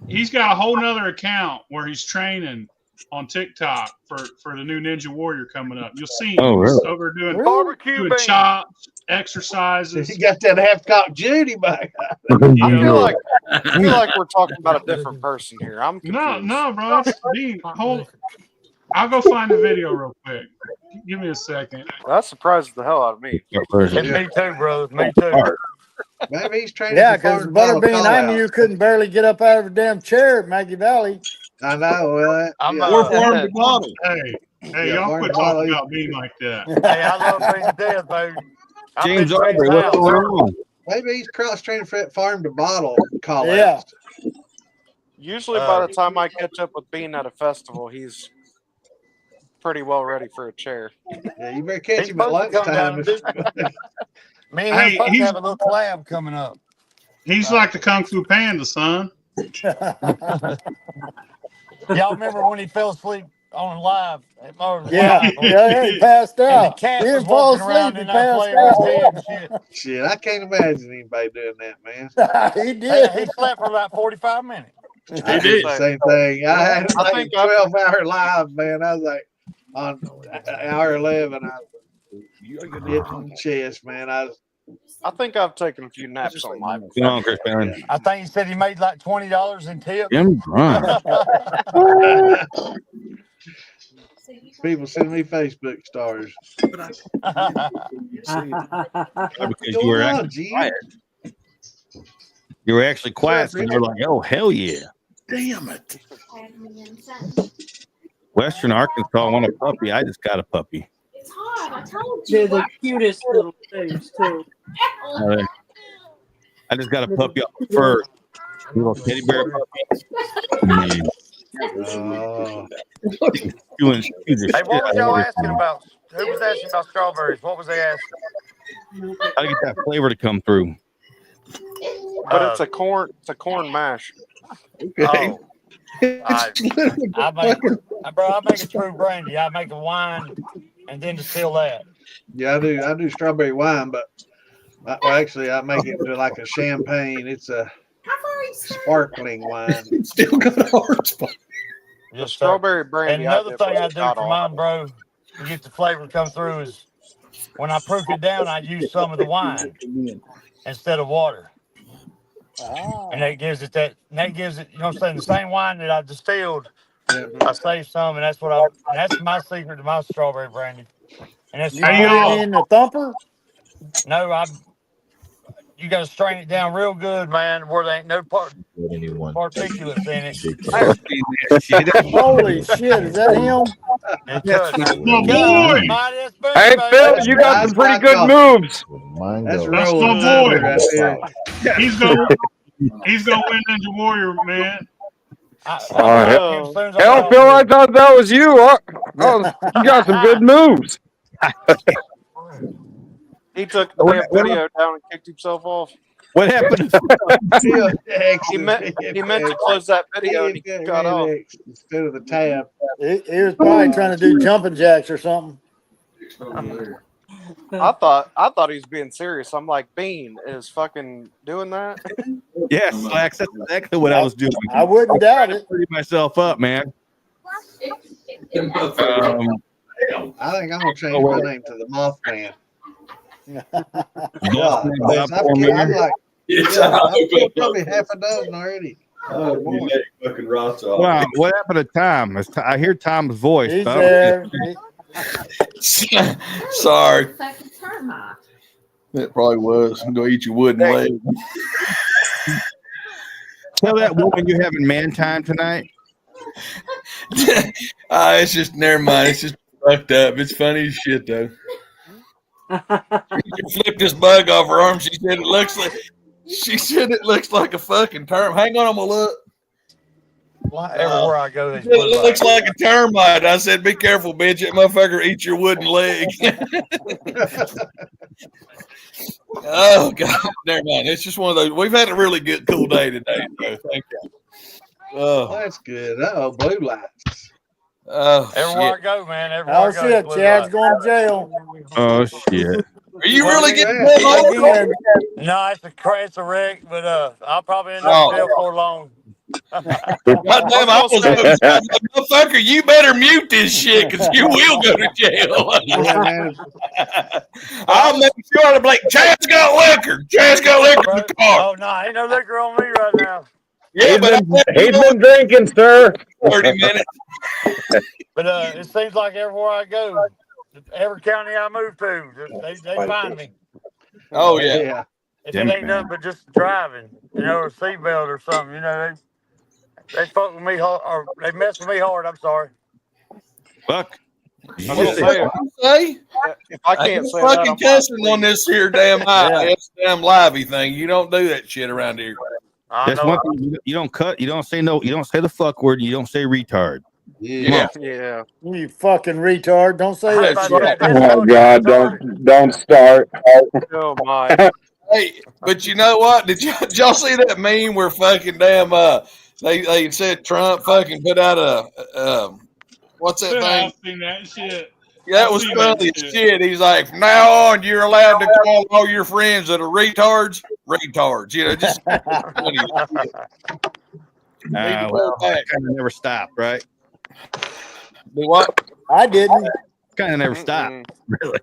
He's got a whole nother account where he's training on TikTok for the new Ninja Warrior coming up. You'll see him Oh, really? over doing Barbecue beans. chops, exercises. He got that half-cocked Judy back. I feel like we're talking about a different person here. I'm confused. No, bro. Bean, I'll go find the video real quick. Give me a second. That surprises the hell out of me. And me too, brother. Me too. Maybe he's training. Yeah, for because Farm Bottle Butterbean, I Call-Out. knew you couldn't barely get up out of a damn chair at Maggie Valley. I know. Well, I'm yeah. Or farm to bottle. Hey, Yeah, y'all Farm quit Bottle. talking about Bean like that. Hey, I love being to death, baby. I've been James training Aubrey, what's now. going on? Maybe he's cross training for that Farm to Bottle call Yeah. out. Usually, by the time I catch up with Bean at a festival, he's pretty well ready for a chair. Yeah, you better catch He's him at supposed to come down lunchtime. and do- Me and Hey, him supposed to he's- have a little collab coming up. He's like the Kung Fu Panda, son. Y'all remember when he fell asleep on live at Marvin's Yeah, Live? yeah, he passed And the out. He cat was didn't fall walking around asleep, he in there passed playing with his out. head and shit. Shit, I can't imagine anybody doing that, man. He Hey, did. he slept for about 45 minutes. I did the same thing. I had I like a think I've- 12-hour live, man. I was like on hour 11. I was hitting the chest, man. I think I've taken a few naps on live. Come on, Chris Palin. I think he said he made like $20 in tips. I'm drunk. People send me Facebook stars. Because you were acting quiet. You were actually quiet, so you're like, "Oh hell yeah!" Damn it. Western Arkansas want a puppy. I just got a puppy. It's hard. I told you. They're the cutest little things too. I just got a puppy off the fur. A little teddy bear puppy. Man. Hey, what was y'all asking about? Who was asking about strawberries? What was they asking? How to get that flavor to come through? But it's a corn mash. Okay. Oh, I make a true brandy. I make a wine and then distill that. Yeah, I do strawberry wine, but actually I make it into like a champagne. It's a sparkling wine. Still got a hard spot. Just Strawberry brandy. And another thing I do for mine, bro, to get the flavor to come through is when I proof it down, I use some of the wine instead of water. And that gives it, you know what I'm saying, the same wine that I distilled, I save some, and that's my secret to my strawberry brandy. And that's You put it in the thumper? No, you got to strain it down real good, man, where there ain't no particulates in it. Holy shit, is that him? Hey, Phil, you got some pretty good moves. That's That's rolling my thunder boy. right there. He's gonna win Ninja Warrior, man. Hell, Phil, I thought that was you. You got some good moves. He took the video down and kicked himself off. What happened? He meant to close that video and he got off. Instead of the tab. He was probably trying to do jumping jacks or something. I thought he was being serious. I'm like, Bean is fucking doing that. Yes, Slacks, that's exactly what I was doing. I wouldn't doubt it. Pretty myself up, man. I think I'm gonna change my name to the Mothman. I'm like, I've probably half a dozen already. Fucking rocks off. Wow, what happened to Tom? I hear Tom's voice. He's there. Sorry. It probably was. I'm gonna eat your wooden leg. Tell that woman you're having man time tonight. It's just never mind. It's just fucked up. It's funny as shit though. She flipped this bug off her arm. She said it looks like a fucking term. Hang on, I'm gonna look. Everywhere I go, It looks like a termite. I said, "Be careful, bitch! That motherfucker eat your wooden leg." Oh God, never mind. It's just one of those. We've had a really good, cool day today. So thank you. Oh, that's good. Oh, blue lights. Oh, everywhere shit. I go, man. Oh shit, Chad's going to jail. Oh shit. Are you really getting pulled over? No, it's a wreck, but I'll probably end up in jail for long. Goddamn, motherfucker, you better mute this shit because you will go to jail. I'll make sure to like, Chad's got liquor. Chad's got liquor in the car. Oh no, ain't no liquor on me right now. Yeah, He's been drinking, sir. 30 minutes. But it seems like everywhere I go, every county I move to, they find me. Oh yeah. If it ain't nothing but just driving, or a seatbelt or something, they fuck with me hard, or they mess with me hard. I'm sorry. Fuck. Say? If I can't say fucking that, cussing on this here damn damn livey thing. You don't do that shit around here. That's one thing. You don't cut. You don't say no. You don't say the fuck word. You don't say retard. Yeah. You fucking retard! Don't say that shit. Oh God! Don't start. Oh my. Hey, but you know what? Did y'all see that meme where fucking damn they said Trump fucking put out a what's that thing? I've seen that shit. Yeah, that was funny as shit. He's like, from now on, you're allowed to call all your friends that are retards. Just funny. Well, kind of never stopped, right? Do what? I didn't. Kind of never stopped, really.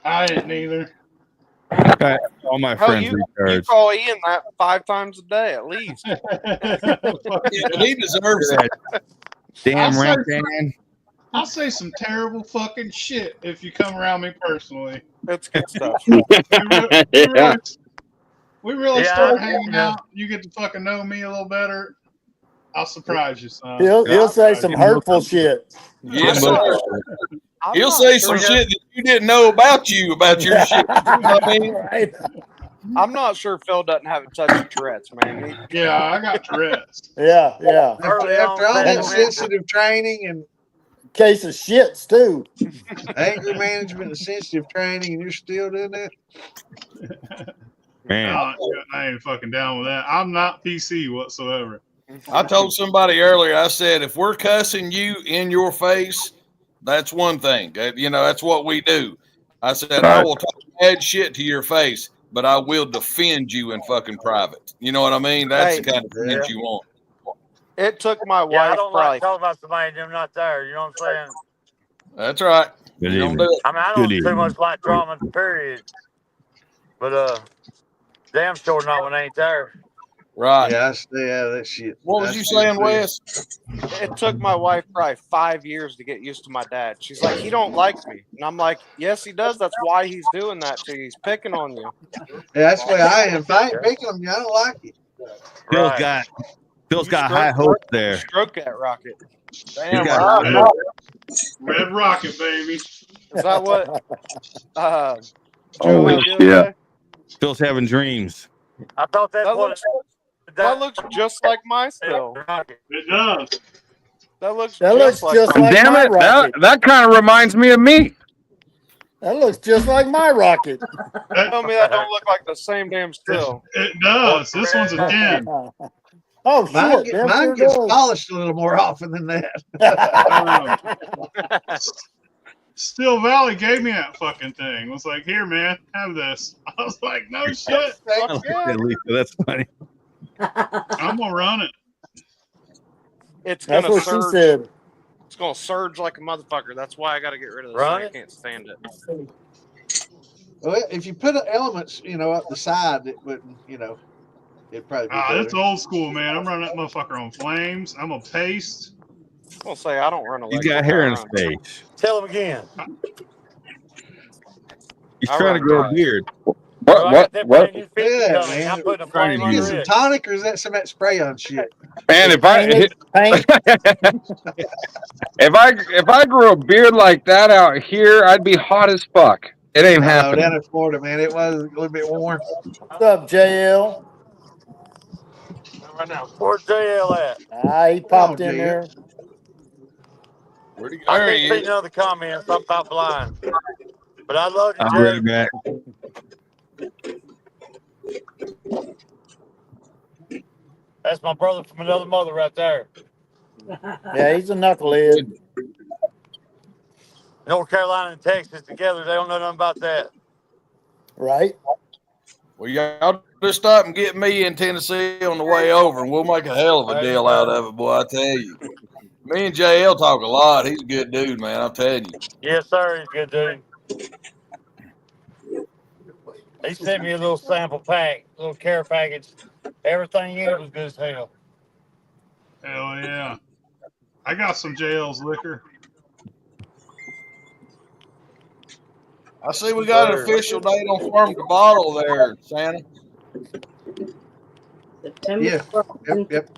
I didn't either. All my friends you retards. call Ian that 5 times a day at least. He deserves it. Damn Rancan. I'll say some terrible fucking shit if you come around me personally. That's good stuff. we really Yeah, start hanging yeah. out, you get to fucking know me a little better, I'll surprise you, son. He'll say some hurtful shit. Yes, I'm sir. I'm He'll not say sure. some shit that you didn't know about your shit. You know what I mean? Right. I'm not sure Phil doesn't have a touch of Tourette's, man. Yeah, I got Tourette's. Yeah, yeah. Early After on, all that sexual sensitive training and Case of shits too. anger management and sensitive training, and you're still doing that? Man, I ain't fucking down with that. I'm not PC whatsoever. I told somebody earlier, I said, if we're cussing you in your face, that's one thing. You know, that's what we do. I said, I Right. will talk bad shit to your face, but I will defend you in fucking private. You know what I mean? That's Hey, the kind of defense you want. It took my Yeah, I wife don't probably. like talking about somebody and them not there. You know what I'm saying? That's right. good You don't evening. do it. I mean, I Good don't too evening. much like drama, period. But damn sure not when I ain't there. Right. Yeah, I stay out of that shit. What was you saying, Wes? It took my wife probably 5 years to get used to my dad. She's like, he don't like me, and I'm like, yes, he does. That's why he's doing that to you. He's picking on you. Yeah, that's the way I am. If I ain't picking them, I don't like it. Phil's Right. got high hopes there. Stroke that rocket. Damn got right. high hopes. Red Rocket, baby. Is that what? Joe Holy had the other shit. day? Phil's having dreams. I thought that's That what looks, that looks just like my still. It does. That looks That just looks like just mine. like Damn my it, rocket. that kind of reminds me of me. That looks just like my rocket. Tell me that don't look like the same damn still. It does. This one's a 10. Oh Mine, shit! Damn mine sure gets does. polished a little more often than that. Still Valley gave me that fucking thing. Was like, here, man, have this. I was like, no shit. I like that, Lisa. That's funny. I'm gonna run it. It's That's gonna what she surge. said. It's gonna surge like a motherfucker. That's why I got to get rid of this. Right. Thing. I can't stand it. Well, if you put elements, up the side, it wouldn't, it'd probably be better. That's old school, man. I'm running that motherfucker on flames. I'm gonna paste. I'll say I don't run He's electric. got hair I in his run. face. Tell him again. He's I trying to run grow a dry. beard. Bro, I got What? that What? brand new 50 Look at that, coming. man. I'm putting a Trying to flame You use get under some it. tonic, or is that some of that spray on shit? Man, if Paint if I grew a beard like that out here, I'd be hot as fuck. It ain't No, happening. down in Florida, man, it was a little bit warm. What's up, JL? Right now. Where's JL at? He popped in JL. there. Where'd he go? I There can't he see is. none of the comments. I'm about blind. But I love you, I'll be Jay. right back. That's my brother from another mother right there. Yeah, he's a knucklehead. North Carolina and Texas together. They don't know nothing about that. Right? Well, y'all just stop and get me in Tennessee on the way over, and we'll make a hell of a deal out of it, boy. I tell you. Me and JL talk a lot. He's a good dude, man. I'm telling you. Yes, sir. He's a good dude. He sent me a little sample pack, a little care package. Everything in it was good as hell. Hell yeah. I got some JL's liquor. I see we got an official date on Farm to Bottle there, Santa. September Yeah. 12th. Yep.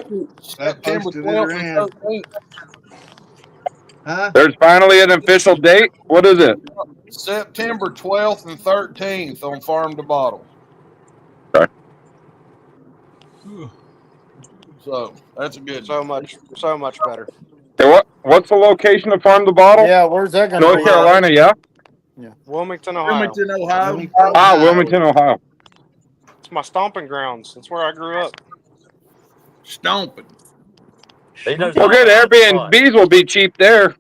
September posted it 12th and around. 13th. Huh? There's finally an official date. What is it? September 12th and 13th on Farm to Bottle. So that's a good. So much better. Hey, what's the location of Farm to Bottle? Yeah, where's that going to North be? Carolina, yeah? Wilmington, Ohio. Wilmington, Ohio. Wilmington, Ohio. It's my stomping grounds. That's where I grew up. Stomping. He knows Well, good. Airbnbs will be cheap there.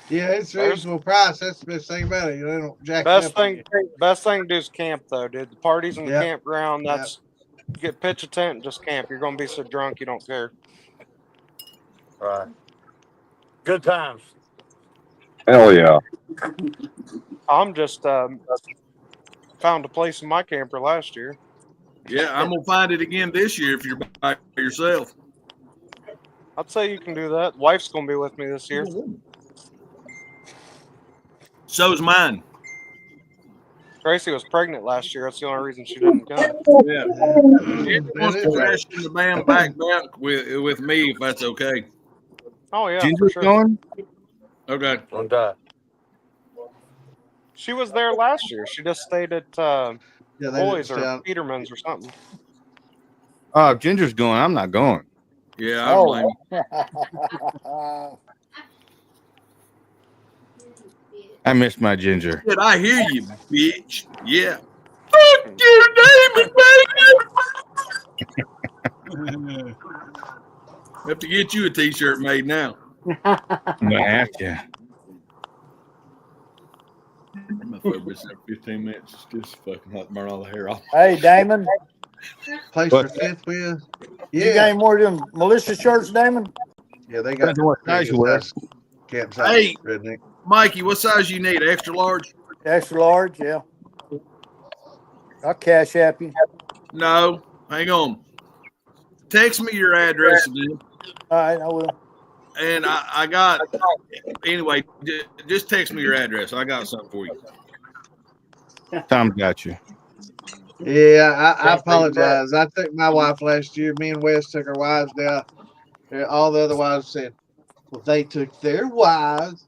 Yeah, it's reasonable price. That's the best thing about it. They don't jack Best up. thing to do is camp, though, dude. The parties in the campground. That's get pitch a tent and just camp. You're gonna be so drunk you don't care. Right. Good times. Hell yeah. I'm just found a place in my camper last year. Yeah, I'm gonna find it again this year if you're by yourself. I'd say you can do that. Wife's gonna be with me this year. So's mine. Tracy was pregnant last year. That's the only reason she didn't come. Yeah. She wants to crash in the band back with me if that's okay. Oh yeah, Ginger's for sure. going? Okay. One time. She was there last year. She just stayed at Boys or Peterman's or something. Oh, if Ginger's going, I'm not going. Yeah, I don't blame Oh. I miss my Ginger. you. I hear you, bitch. Yeah. Fuck you, David, baby. Have to get you a t-shirt made now. I'm gonna have to. My foot was 15 minutes. Just fucking hot, burn all the hair off. Hey, Damon. Place for fifth wheel. You got any more of them militia shirts, Damon? Yeah, they got size you wear. campsite. Hey, redneck. Mikey, what size you need? Extra large? Extra large, yeah. I'll cash app you. No. Hang on. Text me your address again. All right, I will. And I got, anyway, just text me your address. I got something for you. Tom got you. Yeah, I apologize. I took my wife last year. Me and Wes took our wives down. All the other wives said, well, they took their wives.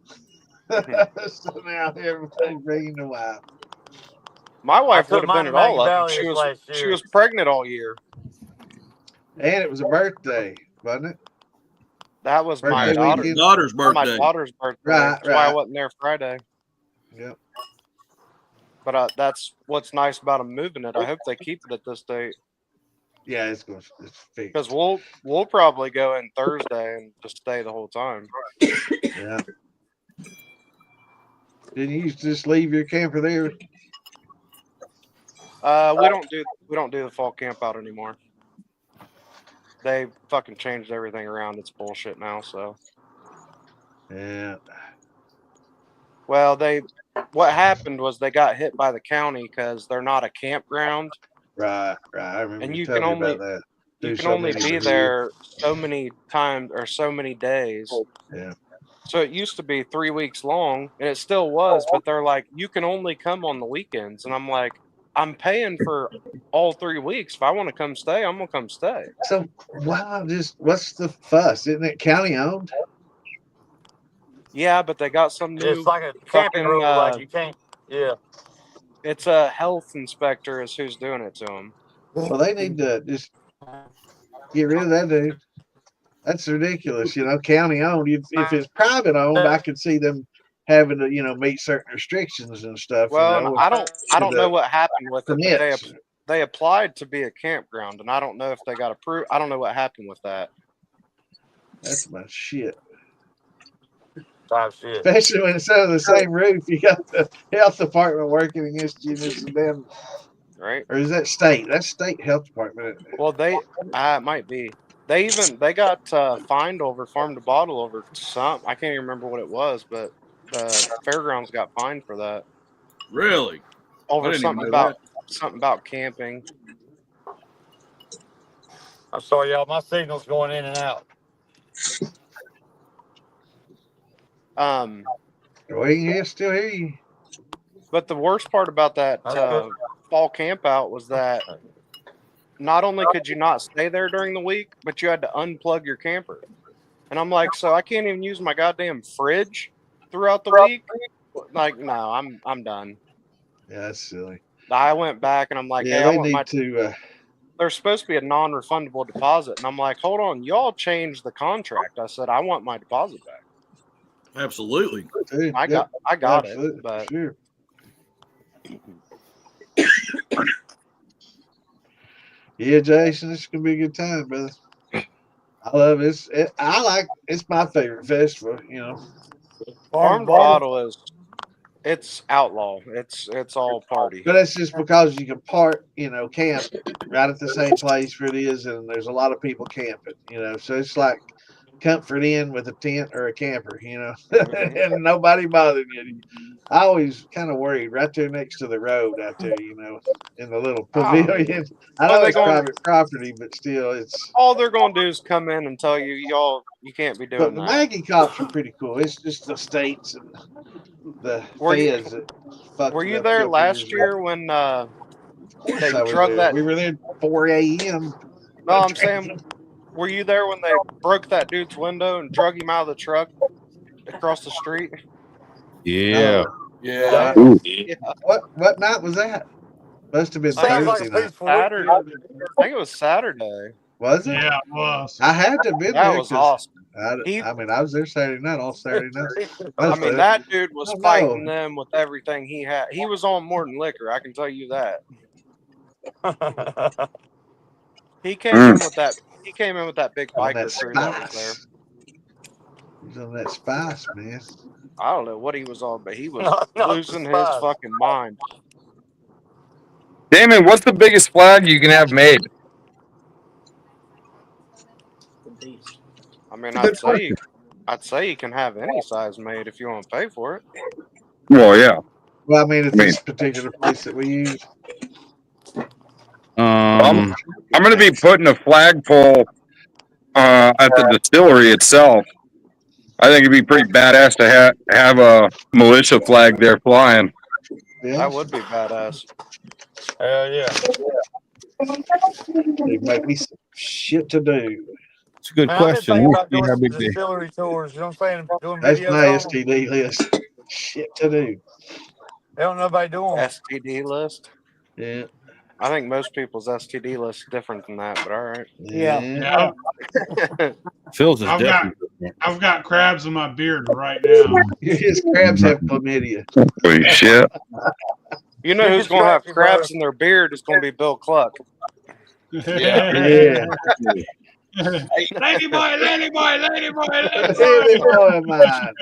So now everybody's bringing the wife. My wife I would took have mine been to at all of them. Magnolia last She year. was pregnant all year. And it was a birthday, wasn't it? That was my Birthday daughter. weekend? Daughter's birthday. My daughter's birthday. Right, That's why I right. wasn't there Friday. Yep. But that's what's nice about them moving it. I hope they keep it at this date. Yeah, it's fixed. Because we'll probably go in Thursday and just stay the whole time. Yeah. Didn't you just leave your camper there? We don't do the fall camp out anymore. They fucking changed everything around. It's bullshit now. So Yeah. well, what happened was they got hit by the county because they're not a campground. Right. I remember And you you telling can me only about that. you Do can so only many be days. there so many times or so many days. Yeah. So it used to be 3 weeks long, and it still was. But they're like, you can only come on the weekends, and I'm like, I'm paying for all 3 weeks. If I want to come stay, I'm gonna come stay. So what's the fuss? Isn't it county owned? Yeah, but they got some new. It's like a camping rule. Like you can't. Yeah. It's a health inspector is who's doing it to them. Well, they need to just get rid of that dude. That's ridiculous. County owned. If it's private owned, I could see them having to, meet certain restrictions and stuff. Well, I don't know what happened with it. But permits. they applied to be a campground, and I don't know if they got approved. I don't know what happened with that. That's my shit. Shit. Especially when it's under the same roof. You got the health department working against you. This and them. Right? Or is that state? That's state health department. Well, it might be. They got fined over farm to bottle over some. I can't even remember what it was, but the fairgrounds got fined for that. Really? Over something about camping. I'm sorry, y'all. My signal's going in and out. We can still hear you. But the worst part about that fall camp out was that not only could you not stay there during the week, but you had to unplug your camper. And I'm like, so I can't even use my goddamn fridge throughout the week? Like, no, I'm done. Yeah, that's silly. I went back and I'm like, yeah, hey, they need to. There's supposed to be a non-refundable deposit, and I'm like, hold on, y'all changed the contract. I said, I want my deposit back. Absolutely. Dude, I got it, absolutely, but sure. Yeah, Jason, this is gonna be a good time, brother. I love it. It's my favorite festival. Farm to Bottle it's outlaw. It's all party. But that's just because you can camp right at the same place where it is, and there's a lot of people camping. So it's like comfort in with a tent or a camper, Mhm. and nobody bothering you. I always kind of worried right there next to the road out there, in the little pavilion. I Well, know they it's gonna private property, but still, it's. all they're gonna do is come in and tell you you can't be But doing the that. Maggie cops are pretty cool. It's just the states and the Were you feds that fucked were it you up a there couple years last ago. year when Of course they I was drug there. that? We were there at 4 a.m. No, I'm saying, were you there when they broke that dude's window and drug him out of the truck across the street? Yeah. No. Yeah. Ooh. Yeah, What night was that? Must have been Sounds like a Thursday night. peaceful Saturday. weekend. I think it was Saturday. Was it? Yeah, it was. I had to have been That there was because awesome. I He, mean, I was there Saturday night, all Saturday night. I Most mean, of it. that dude was Oh, fighting no. them with everything he had. He was on more than liquor. I can tell you that. He came in with that. He came in with that big On biker that crew that was there. spice. He was on that spice, man. I don't know what he was on, but he was Not the losing his spice. fucking mind. Damon, what's the biggest flag you can have made? I mean, Good question. I'd say you can have any size made if you want to pay for it. Well, yeah. Well, I mean, at this particular place that we use. I'm going to be putting a flagpole at the distillery itself. I think it'd be pretty badass to have a militia flag there flying. Yeah. That would be badass. Hell yeah. They might be some shit to do. It's a good Man, I've been question. thinking We'll about see doing how some big they. distillery tours. You know what I'm saying? Doing That's videos my on them. STD list. Shit to do. They don't know nobody doing them. STD list. Yeah. I think most people's STD list is different than that, but all right. Yeah. Yeah, Phil's is I've got- definitely different. I've got crabs in my beard right now. His crabs have chlamydia. Holy shit. You know who's going to have crabs in their beard is going to be Bill Cluck. Yeah. Lady boy, lady boy, lady boy, lady Hey, boy. boy of mine.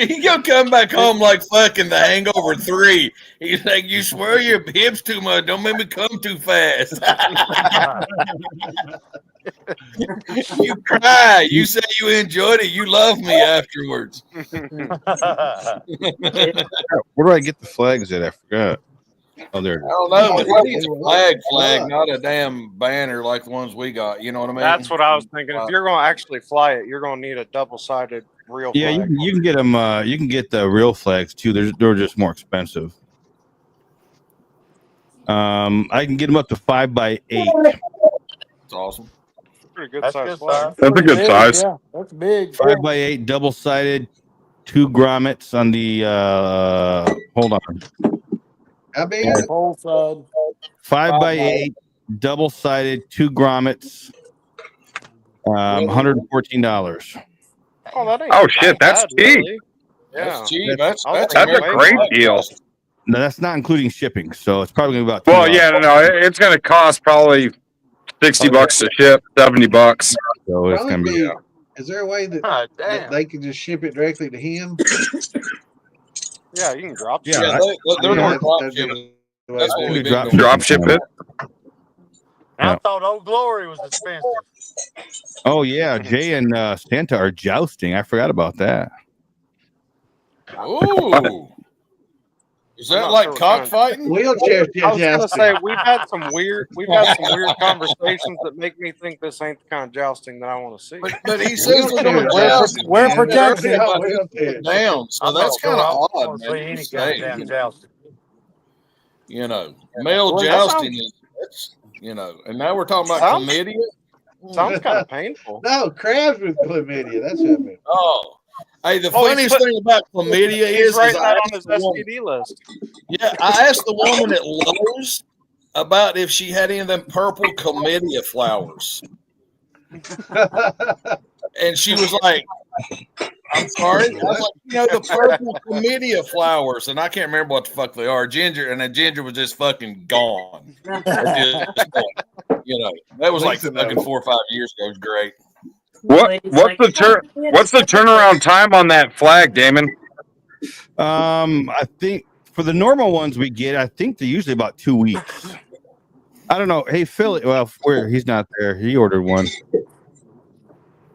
He gonna come back home like fucking The Hangover 3. He's like, "You swear your hips too much. Don't make me come too fast." You cry. You say you enjoyed it. You love me afterwards. Where do I get the flags at? I forgot. Oh, there it I is. don't know, but he needs a flag, not a damn banner like the ones we got. You know what I mean? That's what I was thinking. If you're going to actually fly it, you're going to need a double-sided real Yeah, flag. you can get them. You can get the real flags too. They're just more expensive. I can get them up to 5x8. That's awesome. Pretty good That's size good flag. size. That's a good Big, size. Yeah, that's big. 5x8 double-sided, 2 grommets on the. Hold on. How big is it? Whole side. 5x8 double-sided, 2 grommets. $114. Oh, that ain't Oh, shit, that's bad, cheap. really. Yeah. That's cheap. That's That's a great deal. No, that's not including shipping, so it's probably gonna be about. Well, $2. yeah, no, it's going to cost probably $60 to ship, $70. So it's gonna be. Is there a way that, God that damn. they can just ship it directly to him? Yeah, you can drop Yeah, ship. Yeah, they're Yeah, not drop that'd be shipping. the way That's to what do we've it. been Drop doing. Drop ship it. I thought Old Glory was expensive. Oh yeah, Jay and Santa are jousting. I forgot about that. Ooh. Is I'm that not like sure what kind. cockfighting? Wheelchair I was gonna jousting. say we've had some weird conversations that make me think this ain't the kind of jousting that I want to see. But he says we're going to Wheelchair joust. Wear man. protection. They're Yeah, about to wheelchair. put down, so I'm that's not kind of sure I odd, want to man. see any Just kind of saying, damn jousting. you know, male Well, that jousting sounds- is, that's, you know, and now we're talking about Sounds- chlamydia. Sounds kind of painful. No, crabs with chlamydia. That's what I meant. Oh, hey, the Oh, he's funniest put- thing about chlamydia He's is writing I that on asked his the woman- STD list. yeah, I asked the woman at Lowe's about if she had any of them purple chlamydia flowers, and she was like, "I'm sorry." I was like, the purple chlamydia flowers, and I can't remember what the fuck they are. Ginger, and then Ginger was just fucking gone. Just gone. That was like Lisa fucking knows. 4 or 5 years ago. It was great. What's the turnaround time on that flag, Damon? I think for the normal ones we get, I think they're usually about 2 weeks. I don't know. Hey Phil, well, he's not there. He ordered one.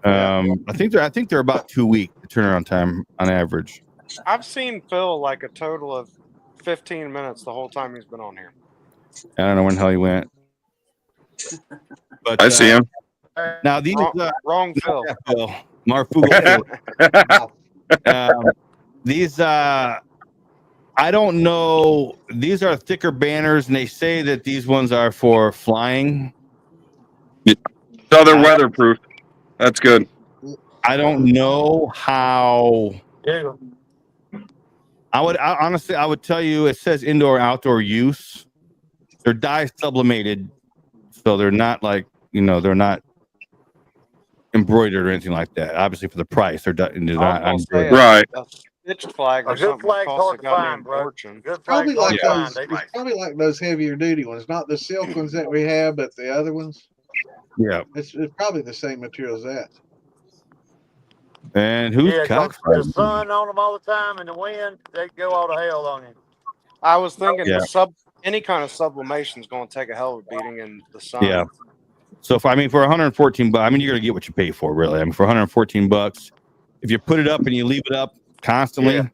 I think they're about 2 week turnaround time on average. I've seen Phil like a total of 15 minutes the whole time he's been on here. I don't know when the hell he went. But I see him. Now these wrong Phil. Phil. Marfugo. These I don't know. These are thicker banners, and they say that these ones are for flying. So they're weatherproof. That's good. I don't know how. Yeah. Honestly, I would tell you. It says indoor and outdoor use. They're dye sublimated, so they're not like they're not embroidered or anything like that. Obviously, for the price, they're not embroidered. Right. A stitched flag or A good something flag's costs hard a to find, goddamn bro. fortune. Good Probably flag's like hard to those. find. It's probably like those heavier duty ones, not the silk ones that we have, but the other ones. Yeah. It's probably the same material as that. And who's the sun on them all the time and the wind, they go all to hell on you. I was thinking Yeah. any kind of sublimation is going to take a hell of a beating in the sun. Yeah. So for $114, you're gonna get what you pay for, really. I mean, for $114, if you put it up and you leave it up constantly,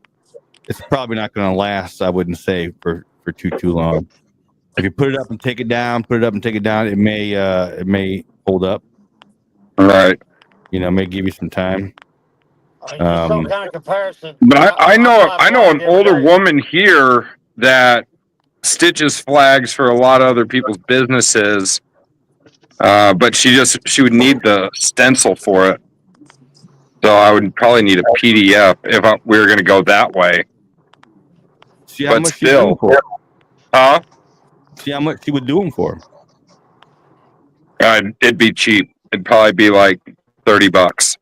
it's probably not gonna last. I wouldn't say for too long. If you put it up and take it down, it may hold up. Right. May give you some time. Some kind of comparison. But I know an older woman here that stitches flags for a lot of other people's businesses. But she would need the stencil for it. So I would probably need a PDF if we were going to go that way. See how much still, see how much she would do them for? It'd be cheap. It'd probably be like $30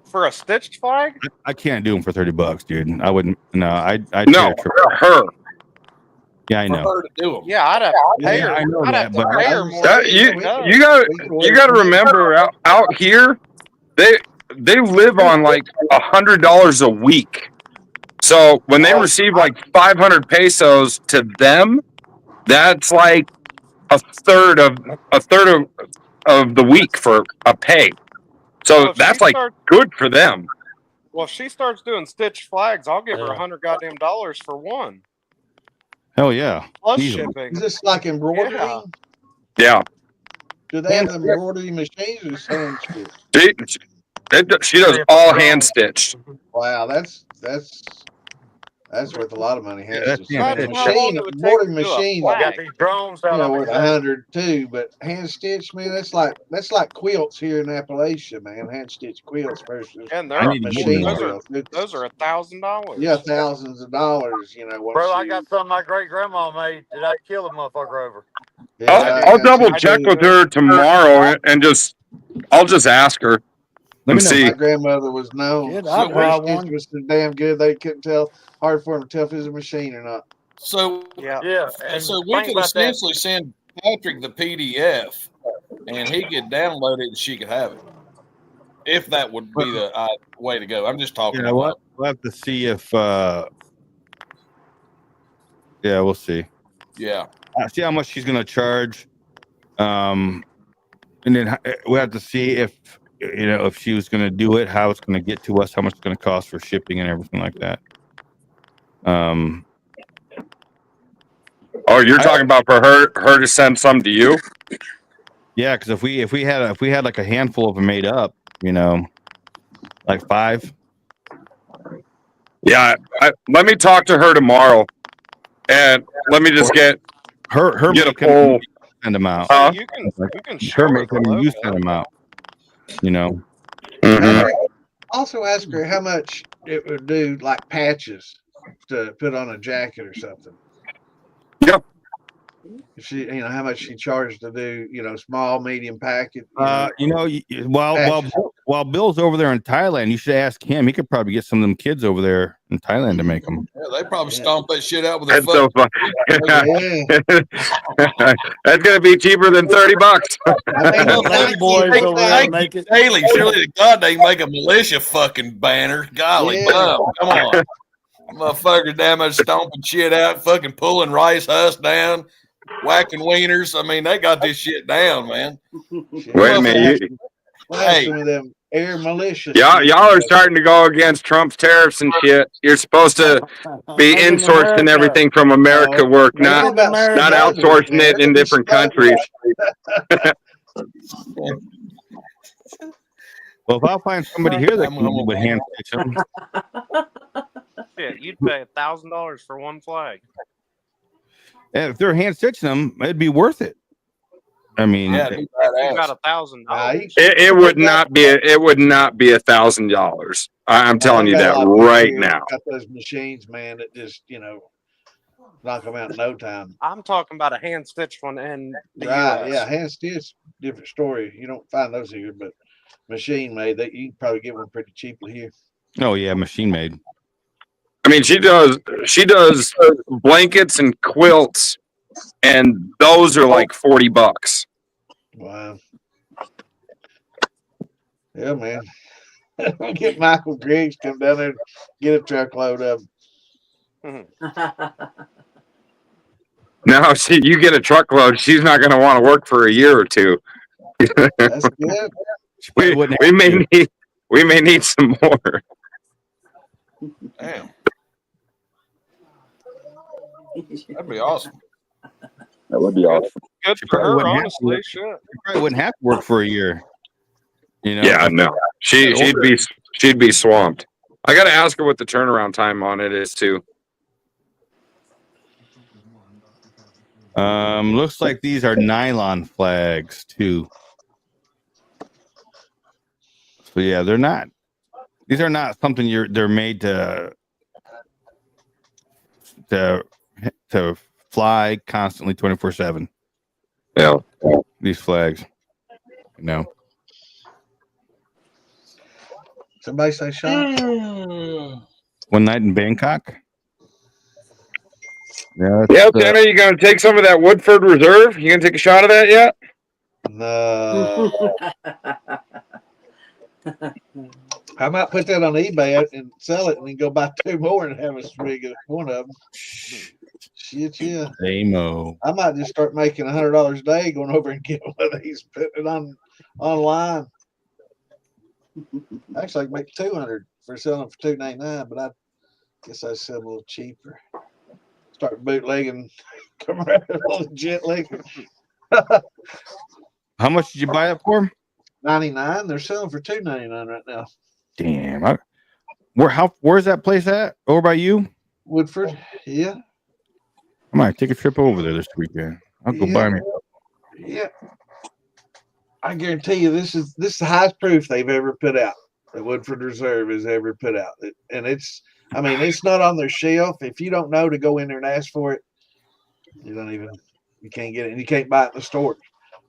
for a stitched flag. I can't do them for $30, dude. I wouldn't. No, I'd no her. Yeah, I know. For her to do them. Yeah, I'd have to pay her. I know I'd that, have to but pay her more. You got to remember out here, they live on like $100 a week. So when they receive like 500 pesos to them, that's like a third of the week for a pay. So that's like good for them. Well, if she starts doing stitched flags, I'll give her $100 goddamn dollars for one. Hell yeah. Plus Easily. shipping. Is this like embroidery? Yeah. Do they have embroidery machines or hand stitched? She does all hand stitched. Wow, that's worth a lot of money. Hand stitched. Embroidery machine. Got these drones out worth $100 too, but hand stitched, man, that's like quilts here in Appalachia, man. Hand stitched quilts versus and they're machine quilts. Those are $1,000. Yeah, thousands of dollars. Bro, I got some my great grandma made that I'd kill a motherfucker over. Yeah, I'll double check with her tomorrow and I'll just ask her. Let me see. My grandmother was known. Yeah, I'd buy one. Was so damn good they couldn't tell. Hard for them to tell if it was a machine or not. So yeah. And so we could essentially send Patrick the PDF, and he could download it, and she could have it. If that would be the way to go. I'm just talking. You know what? We'll have to see if. Yeah, we'll see. Yeah. See how much she's gonna charge, and then we'll have to see if she was gonna do it, how it's gonna get to us, how much it's gonna cost for shipping and everything like that. Oh, you're talking about for her to send some to you? Yeah, because if we had like a handful of them made up, like 5. Yeah, let me talk to her tomorrow, and let me just get her get a full send them out. You can her making them, you send them out. Mm-hmm. Also, ask her how much it would do, like patches, to put on a jacket or something. Yep. If she, how much she charged to do, small, medium packet. While Bill's over there in Thailand, you should ask him. He could probably get some of them kids over there in Thailand to make them. Yeah, they probably stomp that shit out with their That's so fun. That's gonna be cheaper than $30. Lady boys over there make it. Haley, surely to God they make a militia fucking banner. Golly, bum, come on. Motherfuckers damn it stomping shit out, fucking pulling rice husk down, whacking wieners. I mean, they got this shit down, man. Wait a minute. Hey. Some of them air militia. Y'all are starting to go against Trump's tariffs and shit. You're supposed to be Make it in insourcing America. everything from America work, Make not it in America. not outsourcing it in different countries. Well, if I'll find somebody here that can with hand stitch them, Shit, you'd pay $1,000 for one flag. and if they're hand stitching them, it'd be worth it. I mean, Yeah, If you got $1,000, it would not be $1,000. I'm telling you that right now. Got those machines, man, that just knock them out in no time. I'm talking about a hand stitched one in the Right? US. Yeah, hand stitched, different story. You don't find those here, but machine made, that you can probably get one pretty cheaply here. oh yeah, machine made. I mean, she does blankets and quilts, and those are like $40. Wow. Yeah, man. Get Michael Griggs come down there and get a truckload of them. Now, see, you get a truckload, she's not going to want to work for a year or two. That's good. we may need some more. Damn. That'd be awesome. That would be awesome. Good for her, honestly. Shit. She probably wouldn't have to work for a year. You know? Yeah, no. She'd be swamped. I got to ask her what the turnaround time on it is too. Looks like these are nylon flags too. So yeah, they're not. These are not something they're made to fly constantly 24/7. Yeah. These flags. No. Somebody say shot. One night in Bangkok. Yeah. Yeah, Tanner, you gonna take some of that Woodford Reserve? You gonna take a shot of that yet? No. I might put that on eBay and sell it and then go buy 2 more and have a swig of one of them. Shit, yeah. Amo. I might just start making $100 a day going over and getting one of these, putting it online. Actually, I can make 200 for selling for $2.99, but I guess I sell them a little cheaper. Start bootlegging, come around legit liquor. How much did you buy it for? $99. They're selling for $2.99 right now. Damn. Where's that place at? Over by you? Woodford. Yeah. I might take a trip over there this weekend. I'll go buy me. Yeah. I guarantee you this is the highest proof they've ever put out. That Woodford Reserve has ever put out. And it's not on their shelf. If you don't know to go in there and ask for it, you can't get it, and you can't buy it in the store.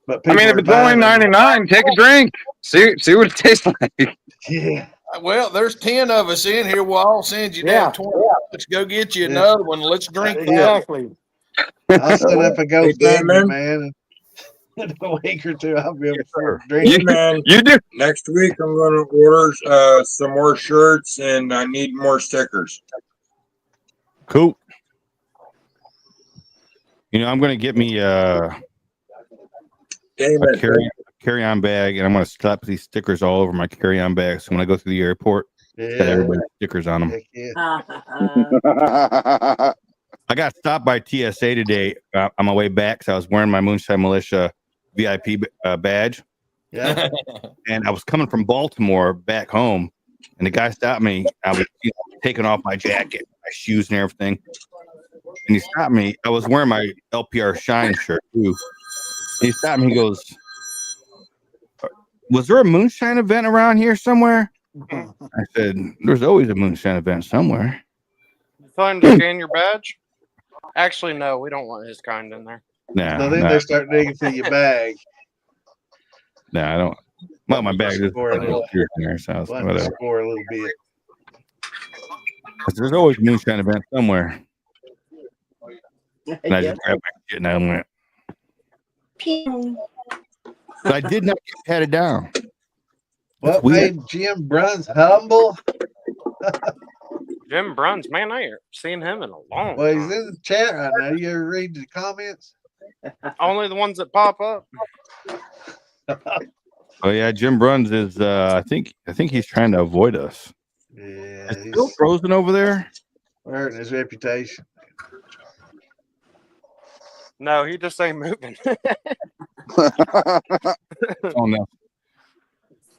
But I mean, if it's only 99, take a drink. See what it tastes like. Yeah. Well, there's 10 of us in here. We'll all send you down 20. Let's go get you another one. Let's drink. Exactly. I'll set up a GoFundMe, man. In a week or two, I'll be able to drink. Man, you do. Next week, I'm going to order some more shirts, and I need more stickers. Cool. I'm going to get me a carry-on bag, and I'm going to slap these stickers all over my carry-on bag. So when I go through the airport, got everybody's stickers on them. I got stopped by TSA today on my way back because I was wearing my Moonshine Militia VIP badge. Yeah. And I was coming from Baltimore back home, and the guy stopped me. I was taking off my jacket, my shoes, and everything. And he stopped me. I was wearing my LPR Shine shirt too. He stopped me. He goes, "Was there a moonshine event around here somewhere?" I said, "There's always a moonshine event somewhere." Tell him to scan your badge. Actually, no, we don't want his kind in there. No, then they start digging through your bag. No, I don't. Well, my bag is score a little bit. There's always a moonshine event somewhere. And I just grabbed my shit and I went. But I did not get patted down. What made Jim Bruns humble? Jim Bruns, man, I ain't seen him in a long Well, time. he's in the chat right now. You ever read the comments? Only the ones that pop up. Oh yeah, Jim Bruns is. I think he's trying to avoid us. Yeah, Is he still frozen over there? Hurting his reputation. No, he just ain't moving. Oh no.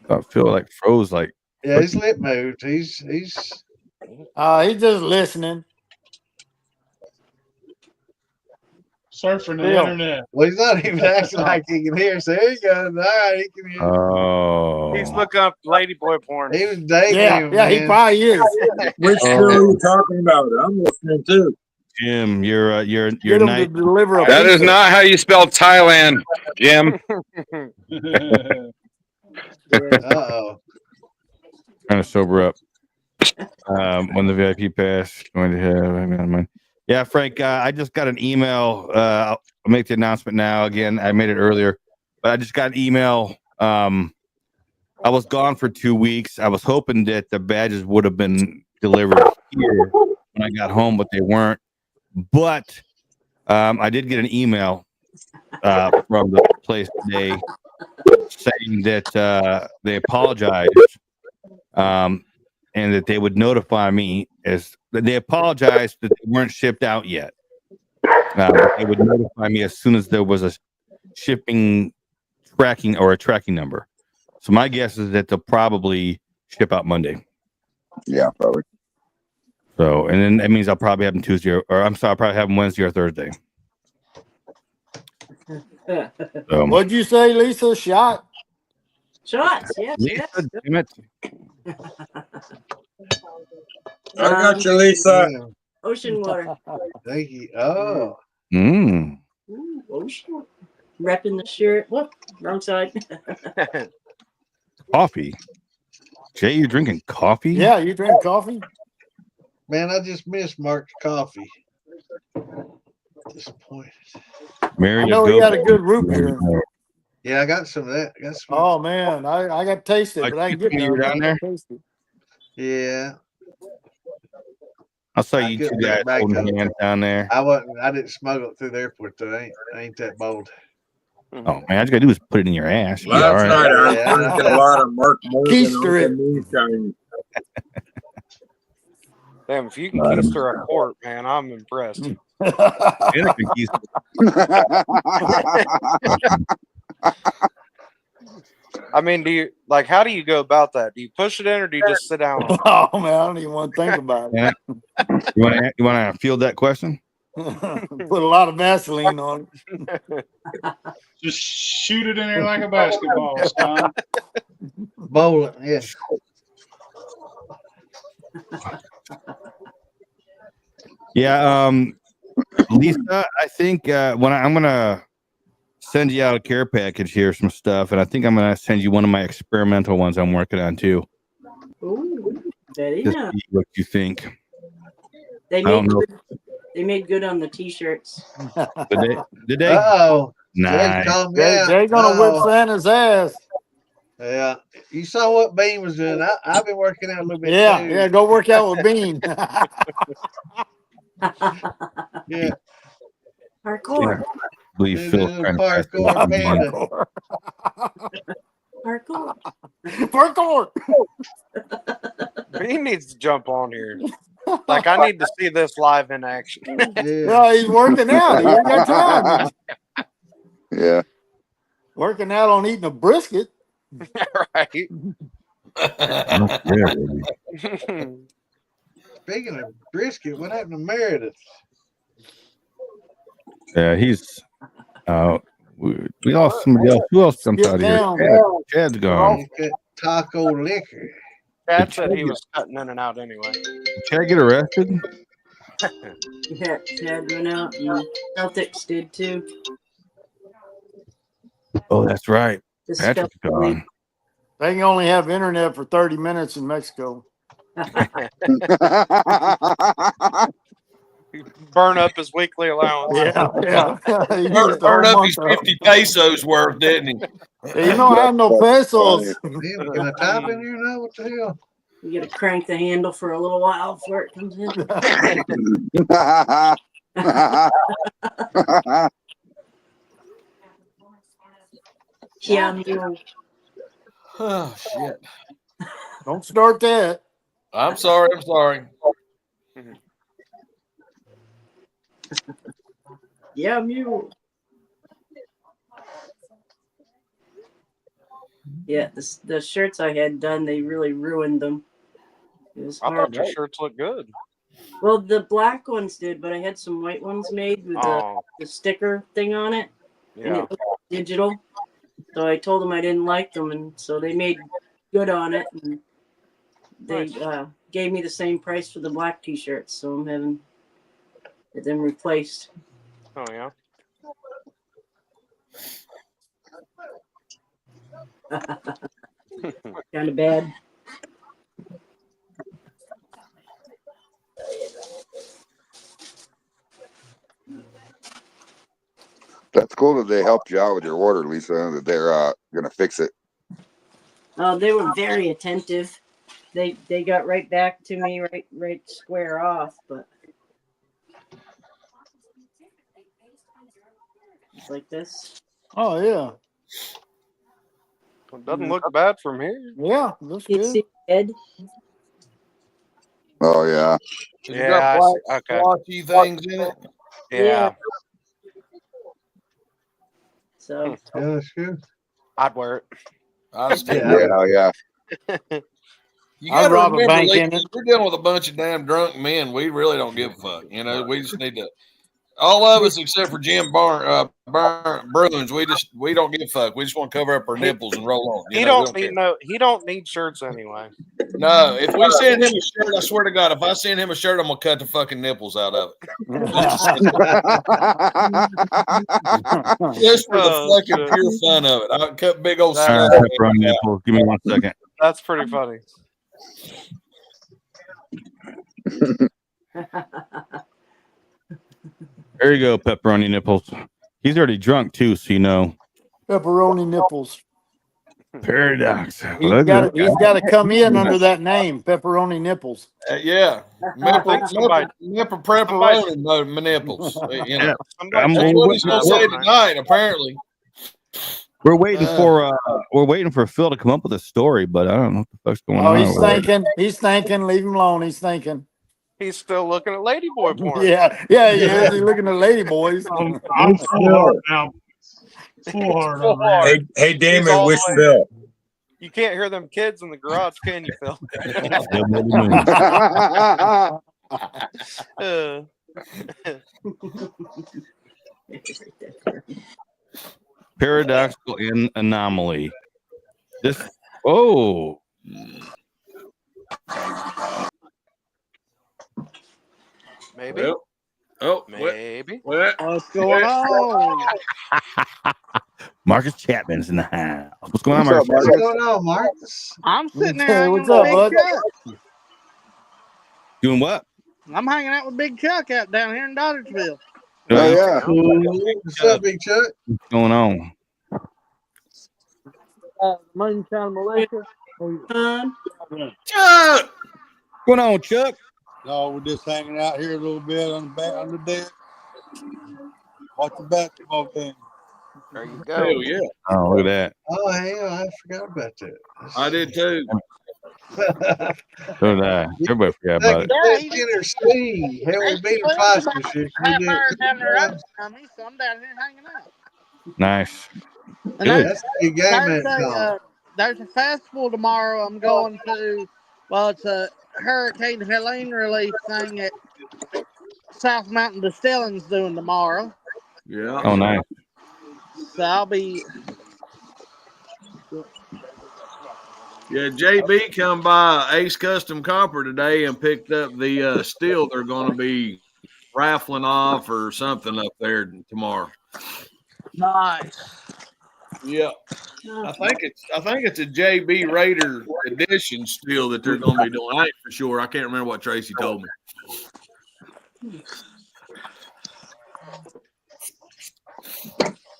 I feel like froze. Like Yeah, his lip moved. He's just listening. Surfing the internet. Well, he's not even acting like he can hear. So there you go. All right, he can hear. Oh. He's looking up ladyboy porn. He was daydreaming. Yeah, he probably is. Which show are you talking about? I'm listening too. Jim, you're Get him to night. deliver a That is pizza. not how you spell Thailand, Jim. Uh-oh. Trying to sober up. When the VIP pass going to have. Yeah, Frank. I just got an email. I'll make the announcement now. Again, I made it earlier, but I just got an email. I was gone for 2 weeks. I was hoping that the badges would have been delivered here when I got home, but they weren't. But I did get an email from the place today saying that they apologized and that they would notify me as they apologized that they weren't shipped out yet. But they would notify me as soon as there was a shipping tracking or a tracking number. So my guess is that they'll probably ship out Monday. Yeah, probably. So, and then that means I'll probably have them Tuesday, or I'm sorry, I'll probably have them Wednesday or Thursday. What'd you say, Lisa? Shot? Shots, yes, yes. Damn it. I got you, Lisa. Ocean water. Thank you. Oh. Mm. Ooh, ocean. Repping the shirt. Whoop, wrong side. Coffee. Jay, you're drinking coffee? Yeah, you drink coffee? Man, I just missed Mark's coffee. Disappointed. Mary, I know he had a good root beer. Yeah, I got some of that. I got some. Oh man, I got to taste it, but I didn't get you were down there? Yeah. I saw you two guys holding hands down there. I didn't smuggle it through the airport though. I ain't that bold. Oh man, all you gotta do is put it in your ass. Last All night right. I drank a lot of Mark Morgan Keister it. Moonshine. Damn, if you can keister a quart, man, I'm impressed. I mean, how do you go about that? Do you push it in or do you just sit down on it? Oh man, I don't even want to think about it. You want to field that question? Put a lot of Vaseline on it. Just shoot it in there like a basketball, son. Bowl it, yeah. Yeah, Lisa, I think when I'm gonna send you out a care package here, some stuff, and I think I'm gonna send you one of my experimental ones I'm working on too. Ooh, very Just nice. see what you think. They made good on the t-shirts. Did they? Oh, Nice. They're gonna whip Santa's ass. Yeah, you saw what Bean was doing. I've been working out a little bit. Yeah, too. yeah, go work out with Bean. Yeah. Parkour. Believe Phil Parkour panda. Parkour. He needs to jump on here. Like, I need to see this live in action. Yeah, he's working out. He ain't got time. Yeah. Working out on eating a brisket. Right. Speaking of brisket, what happened to Meredith? Yeah, he's. We lost somebody else. Who else jumped out of here? Chad's gone. Taco liquor. Chad said he was cutting in and out anyway. Did Chad get arrested? Yeah, Chad went out and Celtics did too. Oh, that's right. Just Patrick's gone. They can only have internet for 30 minutes in Mexico. Burn up his weekly allowance. Yeah. Burn up his 50 pesos worth, didn't he? You don't have no pesos. Man, can I type in here now? What the hell? You got to crank the handle for a little while before it comes in. Yeah, mule. Oh shit! Don't start that. I'm sorry. I'm sorry. Yeah, mule. Yeah, the shirts I had done, they really ruined them. It was I hard. thought your shirts looked good. Well, the black ones did, but I had some white ones made with the sticker thing on it, and Yeah. it looked digital. So I told them I didn't like them, and so they made good on it, and they gave me the same price for the black T-shirts. So I'm having them replaced. Oh yeah. Kind of bad. That's cool that they helped you out with your order, Lisa, that they're gonna fix it. They were very attentive. They got right back to me right square off, but it's like this. Oh yeah. It doesn't look bad from here. Yeah, looks You good. see head? Oh yeah. Has it got black splotchy things in it? Yeah. So Yeah, that's good. I'd wear it. I'd still Yeah. You I'd got to rob a remember, bank Lee, in it. we're dealing with a bunch of damn drunk men. We really don't give a fuck. You know, we just need to. All of us except for Jim Bruins, we don't give a fuck. We just want to cover up our nipples and roll on. He don't need shirts anyway. No, if we send him a shirt, I swear to God, if I send him a shirt, I'm gonna cut the fucking nipples out of it. Just for the fucking pure fun of it. I'll cut big old All stuff. right, pepperoni nipples. Give me 1 second. That's pretty funny. There you go, pepperoni nipples. He's already drunk too, so you know. Pepperoni nipples. Paradox. He's got to come in under that name, pepperoni nipples. Yeah, nipple pepperoni my nipples. You know, that's what he's gonna say tonight. Apparently, we're waiting for Phil to come up with a story, but I don't know what the fuck's going on. He's thinking. Leave him alone. He's thinking. He's still looking at ladyboy porn. Yeah, he is. He's looking at ladyboys. I'm full hard now. Full hard. Hey, Damon, wish Phil. You can't hear them kids in the garage, can you, Phil? Paradoxical anomaly. This. Oh. Maybe. Oh, maybe. What's going on? Marcus Chapman's in the house. What's going on, Marcus? What's going on, Marcus? I'm sitting there. What's up, bud? Doing what? I'm hanging out with Big Chuck out down here in Dodgersville. Oh yeah. What's up, Big Chuck? What's going on? Moonshine Militia. Chuck! What's going on, Chuck? No, we're just hanging out here a little bit on the deck. Watch the basketball game. There you go. Hell yeah. Oh, look at that. Oh, hell, I forgot about that. I did too. So did I. Everybody forgot about it. Let's get her see. Hell, we beat her twice this year. Half hour down the road from me, so I'm down here hanging out. Nice. And Good. That's a good game. There's a festival tomorrow I'm going to. Well, it's a Hurricane Helene relief thing at South Mountain Distilling's doing tomorrow. Yeah. Oh, nice. So I'll be. Yeah, JB come by Ace Custom Copper today and picked up the steel they're going to be raffling off or something up there tomorrow. Nice. Yeah, I think it's a JB Raider edition steel that they're going to be doing. I ain't for sure. I can't remember what Tracy told me.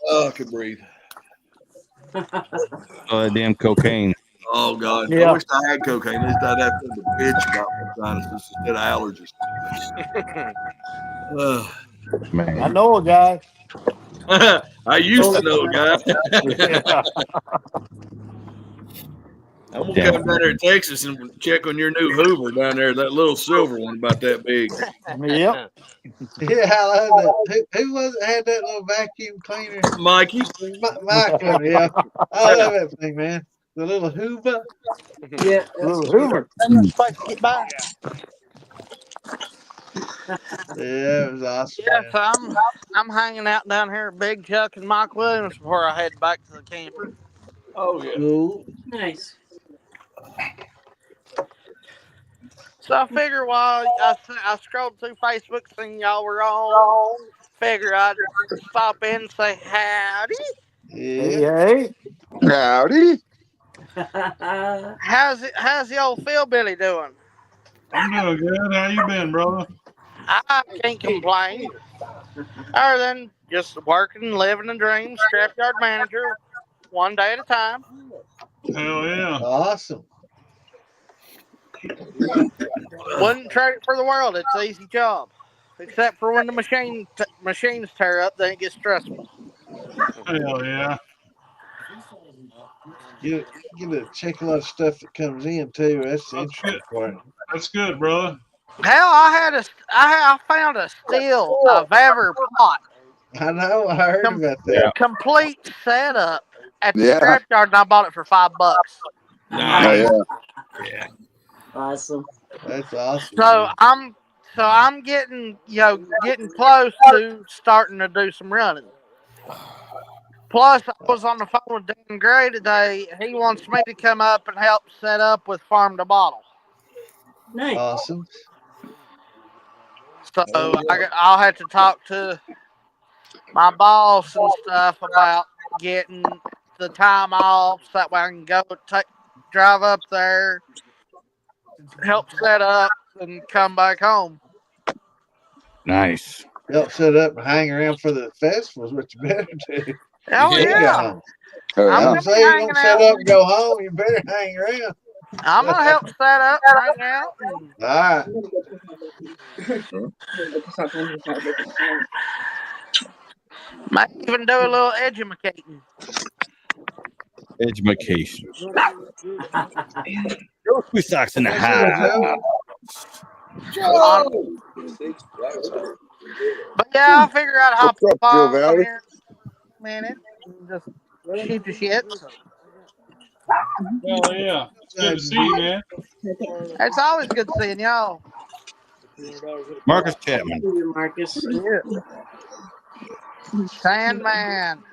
Oh, I could breathe. Oh, that damn cocaine. Oh God! Yeah. I wish I had cocaine. At least I'd have to bitch about my sinuses instead of allergies. Man. I know a guy. I used to know a guy. I'm gonna come down there to Texas and check on your new Hoover down there, that little silver one about that big. Yep. Yeah, I love that. Who was it had that little vacuum cleaner? Mikey. Michael, yeah. I love that thing, man. The little Hoover. Yeah. Little Hoover. That's supposed to get by. Yeah, it was awesome. Yeah, Man. so I'm hanging out down here at Big Chuck and Mike Williams before I head back to the camper. Oh yeah. Cool. Nice. So I figure while I scrolled through Facebook, seeing y'all were on, figure I'd stop in and say howdy. Yeah. Hey. Howdy. How's the old Philbilly doing? I'm doing good. How you been, brother? I can't complain. Other than just working, living the dream, scrapyard manager, one day at a time. Hell yeah. Awesome. Wouldn't trade it for the world. It's an easy job, except for when the machines tear up, then it gets stressful. Hell yeah. You get to check a lot of stuff that comes in too. That's the interesting part. That's good, brother. Hell, I found a steel of ever pot. I know. I heard about that. Complete setup at the Yeah. scrapyard, and I bought it for $5. Nice. Yeah. Awesome. That's awesome. So I'm getting close to starting to do some running. Plus, I was on the phone with Dan Gray today. He wants me to come up and help set up with Farm to Bottle. Nice. Awesome. So I'll have to talk to my boss and stuff about getting the time off so that way I can go drive up there, help set up, and come back home. Nice. Help set up and hang around for the festivals, what you better do. Oh, yeah. I'm gonna say you're going to set up and go home, you better hang around. I'm going to help set up, hang out. All right. Might even do a little edumacating. Education. Two socks in the house. But yeah, I'll figure out how What's to up, Joe on Valley? here in a minute. Just shoot the shit. Hell yeah. It's good to see you, man. It's always good seeing y'all. Marcus Chapman. Marcus. Yeah. Sandman.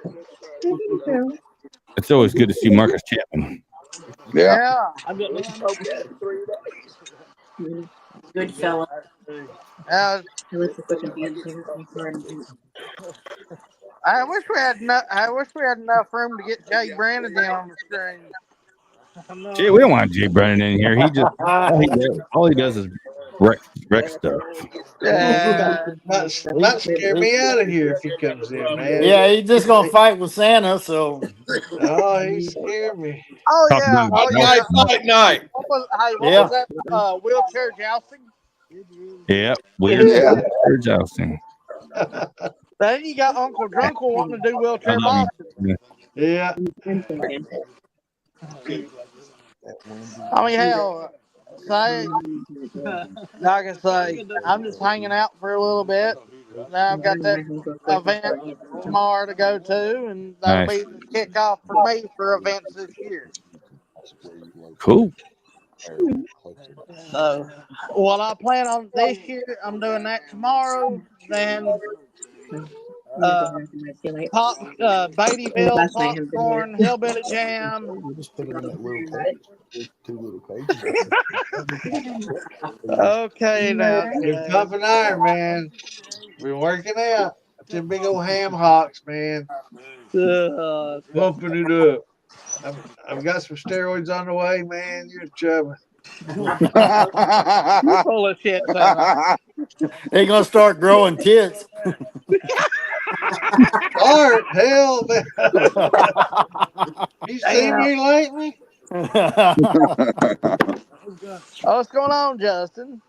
It's always good to see Marcus Chapman. Yeah. Good fella. I wish we had enough room to get Jay Brandon down on the screen. Jay, we don't want Jay Brennan in here. He just all he does is wreck stuff. Yeah, might scare me out of here if he comes in, man. Yeah, he's just gonna fight with Santa, so. Oh, he scared me. Oh yeah, Fight night. What was that? Wheelchair jousting. Yep. Weird jousting. Then you got Uncle Drunkle wanting to do wheelchair boxing. Yeah. I mean, hell, like I say, I'm just hanging out for a little bit. Now I've got that event tomorrow to go to, and that'll be the kickoff for me for events this year. Cool. So, what I plan on this year, I'm doing that tomorrow. Then, Beattyville, popcorn, hillbilly jam. Okay, now. You're pumping iron, man. We're working out. Them big old ham hocks, man. Pumping it up. I've got some steroids on the way, man. You're in trouble. You're full of shit, son. They're gonna start growing tits. Art, hell, man. You seen me lately? Oh, what's going on, Justin?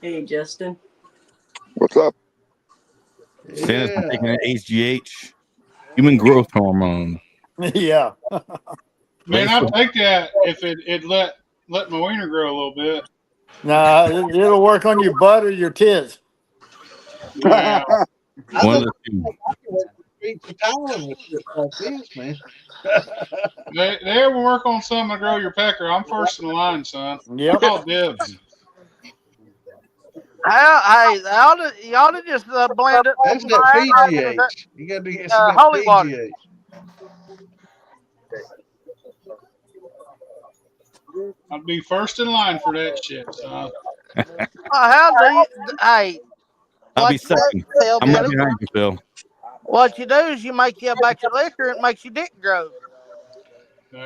Hey, Justin. What's up? Santa's been taking an HGH, human growth hormone. Yeah. Man, I'll take that if it let my wiener grow a little bit. Nah, it'll work on your butt or your tits. Yeah. One of the two. Beat the Thailand with shit like this, man. They ever work on something to grow your pecker? I'm first in the line, son. Yep. Call dibs. Hey, y'all to just blend it. That's that PGH. You got to get some of that holy water. PGH. I'd be first in line for that shit, son. How do you? Hey, I'll be what you second. do, Phil, I'm right Billy? behind you, Phil. What you do is you make you a batch of liquor and it makes your dick grow. I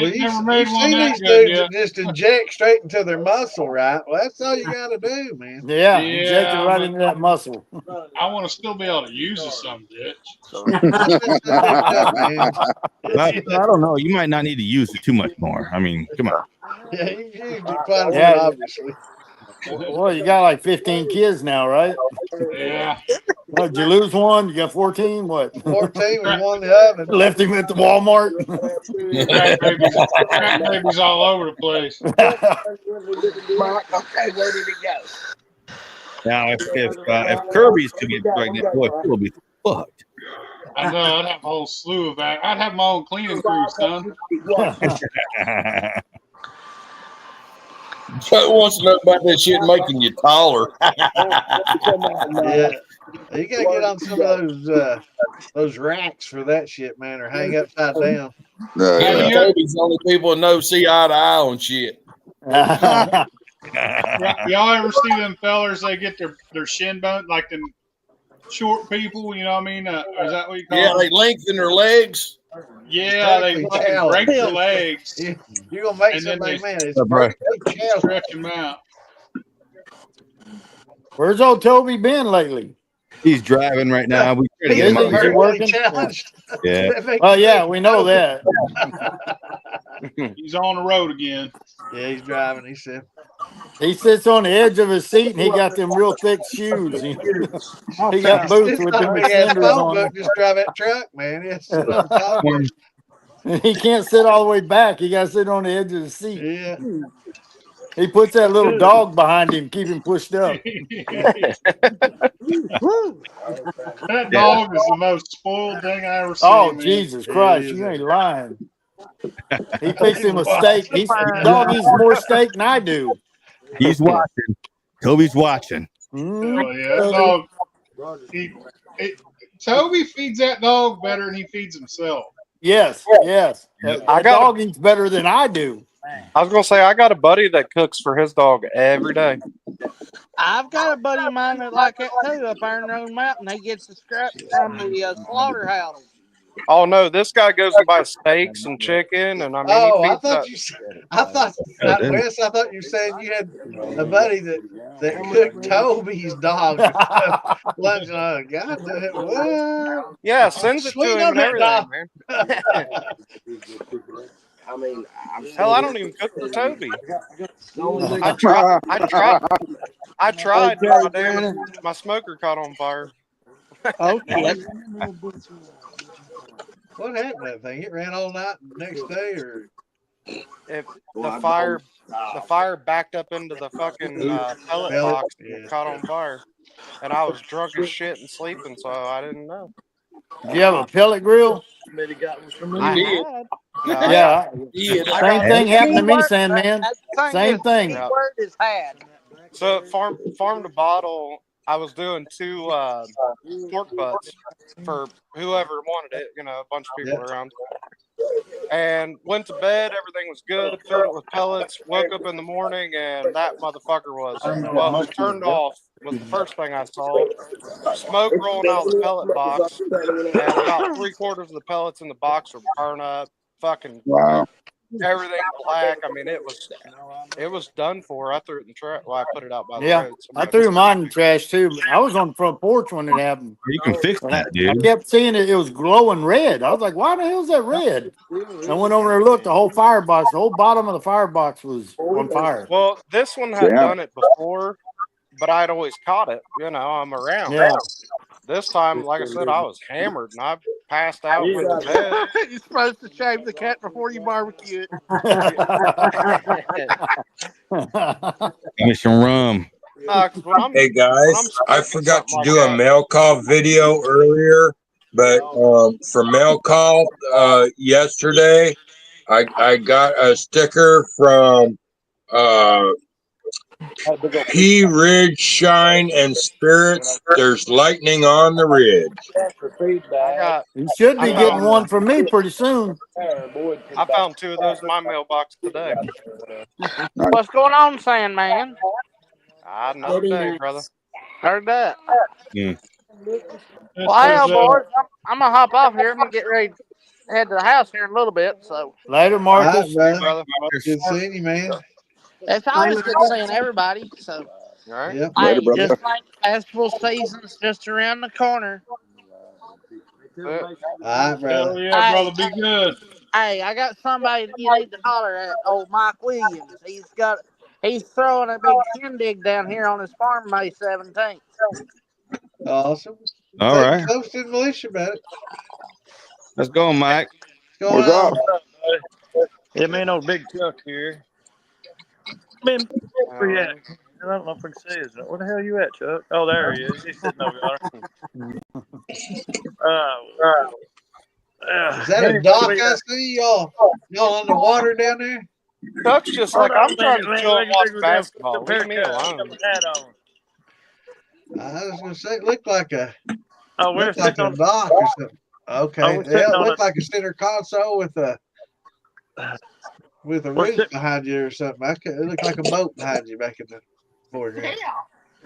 Well, ain't never made you've one seen that these good dudes yet. that just inject straight into their muscle, right? Well, that's all you got to do, man. Yeah, inject it Yeah, right but into that muscle. I want to still be able to use it some bitch. I don't know. You might not need to use it too much more. I mean, come on. Yeah, you used it quite a bit, Yeah. obviously. Well, you got like 15 kids now, right? Yeah. Oh, did you lose one? You got 14? What? 14 was one in the oven. Left him at the Walmart. Crack babies all over the place. Okay, where did it go? Now, if Kirby's to get pregnant, boy, Phil will be fucked. I know. I'd have a whole slew of that. I'd have my own cleaning crew, son. Who wants to know about that shit making you taller? Yeah. You got to get on some of those racks for that shit, man, or hang upside down. Yeah, Toby's the only people that know see eye to eye on shit. Y'all ever see them fellers? They get their shin bone, like them short people. You know what I mean? Is that what you call Yeah, them? they lengthen their legs. Yeah, they fucking break their legs. You're going to make And then somebody, they man, it's vertically challenged. stretch them out. Where's old Toby been lately? He's driving right now. We try to get him up Is he here. working? Challenged. Yeah. Oh, yeah, we know that. He's on the road again. Yeah, he's driving. He said. He sits on the edge of his seat and he got them real thick shoes. He got boots with them extenders on them. Just drive that truck, man. Yes. He can't sit all the way back. He got to sit on the edge of the seat. Yeah. He puts that little dog behind him, keep him pushed up. That dog is the most spoiled thing I ever seen. Oh, man. Jesus Christ, you ain't lying. He picks him a steak. Dog eats more steak than I do. He's watching. Toby's watching. Oh, yeah, that dog. Toby feeds that dog better than he feeds himself. Yes. That dog eats better than I do. I was gonna say I got a buddy that cooks for his dog every day. I've got a buddy of mine that like that too up there in their own mountain. He gets the scraps from the slaughterhouse. Oh no, this guy goes and buys steaks and chicken, and I mean, Oh, he I feeds thought that. you said, Wes, I thought you said you had a buddy that cooked Toby's dog. Lunch. God, what? Yeah, sends it Sweet to him on and that everything, man. Hell, I don't even cook for Toby. I tried. My smoker caught on fire. Okay. What happened to that thing? It ran all night the next day, or If the fire backed up into the fucking pellet box and caught on fire, and I was drunk as shit and sleeping, so I didn't know. Do you have a pellet grill? Yeah. Same thing happened to me, Sandman. Same thing. Yeah. Word is had. So at farm to bottle, I was doing 2 pork butts for whoever wanted it. You know, a bunch of people around. And went to bed. Everything was good. Filled it with pellets. Woke up in the morning, and that motherfucker was it was turned off. Was the first thing I saw. Smoke rolling out of the pellet box, and about 3/4 of the pellets in the box were burned up. Fucking everything black. I mean, it was done for. I threw it in the trash. Well, I put it out by the road. I threw mine in the trash too. But I was on the front porch when it happened. You can fix that, dude. I kept seeing it. It was glowing red. I was like, "Why the hell is that red?" I went over there and looked. The whole firebox, the whole bottom of the firebox was on fire. Well, this one had done it before, but I'd always caught it. You know, I'm around. Yeah. This time, like I said, I was hammered and I passed out and went to bed. You're supposed to shave the cat before you barbecue it. Give me some rum. Hey guys, I forgot to do a mail call video earlier, but for mail call yesterday, I got a sticker from P Ridge Shine and Spirits. There's lightning on the ridge. You should be getting one from me pretty soon. I found 2 of those in my mailbox today. What's going on, Sandman? Another day, brother. Heard that. Yeah. Well, hell, boys, I'm gonna hop off here. I'm gonna get ready to head to the house here in a little bit. So later, Marcus. All right, brother. Good seeing you, man. it's always good seeing everybody. So, Yep. Later, brother. just like festival season's just around the corner. All right, brother. Hell yeah, brother. Be good. Hey, I got somebody that you need to holler at. Old Mike Williams. He's throwing a big shindig down here on his farm May 17th. Awesome. All right. Moonshine Militia about it. Let's go, Mike. What's going on? Yeah, man, old Big Chuck here. Man, where you at? I don't know if I can see his. Where the hell are you at, Chuck? Oh, there he is. He's sitting over there. Is that a dock I see? Y'all on the water down there? Chuck's just like, I'm trying to chill and watch basketball. Leave me alone. I was gonna say, it looked like a we're dock or something. Okay, yeah, it looked like a center console with a roof behind you or something. It looked like a boat behind you back in the foreground.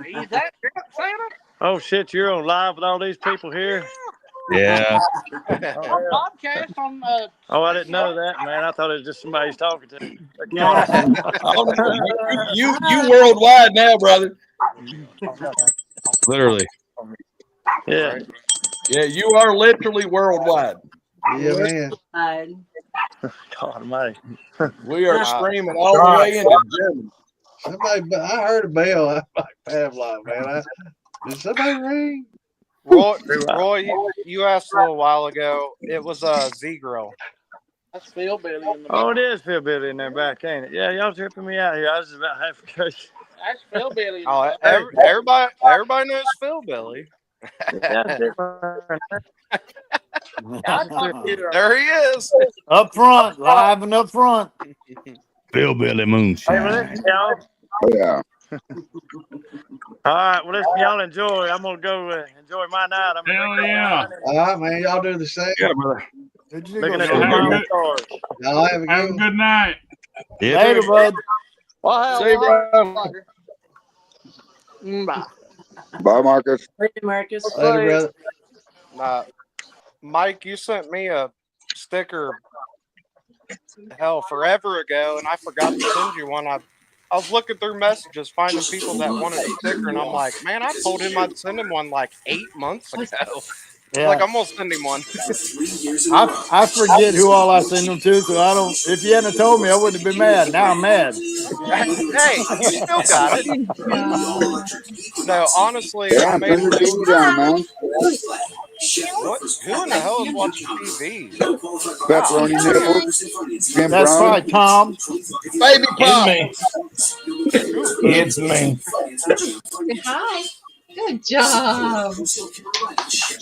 Is that Santa? Oh shit, you're on live with all these people here. Yeah. Podcast on. Oh, I didn't know that, man. I thought it was just somebody he's talking to. You worldwide now, brother. Literally. Yeah. Yeah, you are literally worldwide. Yeah, man. God almighty. We are streaming all the way into Germany. I heard a bell. I'm like Pavlov, man. Did somebody ring? Roy, you asked a little while ago. It was Z-Grill. That's Phil Billy in the Oh, it is Phil Billy in there back, ain't it? Yeah, y'all tripping me out here. I was just about half a crush. That's Phil Billy. Everybody knows Phil Billy. There he is. Up front, live and up front. Phil Billy Moonshine. Hey, y'all. Oh, yeah. All right, well, listen, y'all enjoy. I'm gonna go enjoy my night. Hell yeah. All right, man. Y'all do the same. Yeah, brother. Looking at the stars. Y'all have a good night. Yeah, later, bud. Well, See you, bro. Bye. Bye, Marcus. Later, Marcus. Later, brother. Mike, you sent me a sticker forever ago, and I forgot to send you one. I was looking through messages, finding people that wanted a sticker, and I'm like, man, I told him I'd send him one like 8 months ago. Yeah. Like, I'm gonna send him one. I forget who all I send them to, so I don't. If you hadn't told me, I wouldn't have been mad. Now I'm mad. Hey, you still got it. No, honestly, Yeah, I made turn your TV down, man. Who in the hell is watching TV? Pepperoni nipples. That's right, Tom. Baby Pop. It's me. Hi. Good job.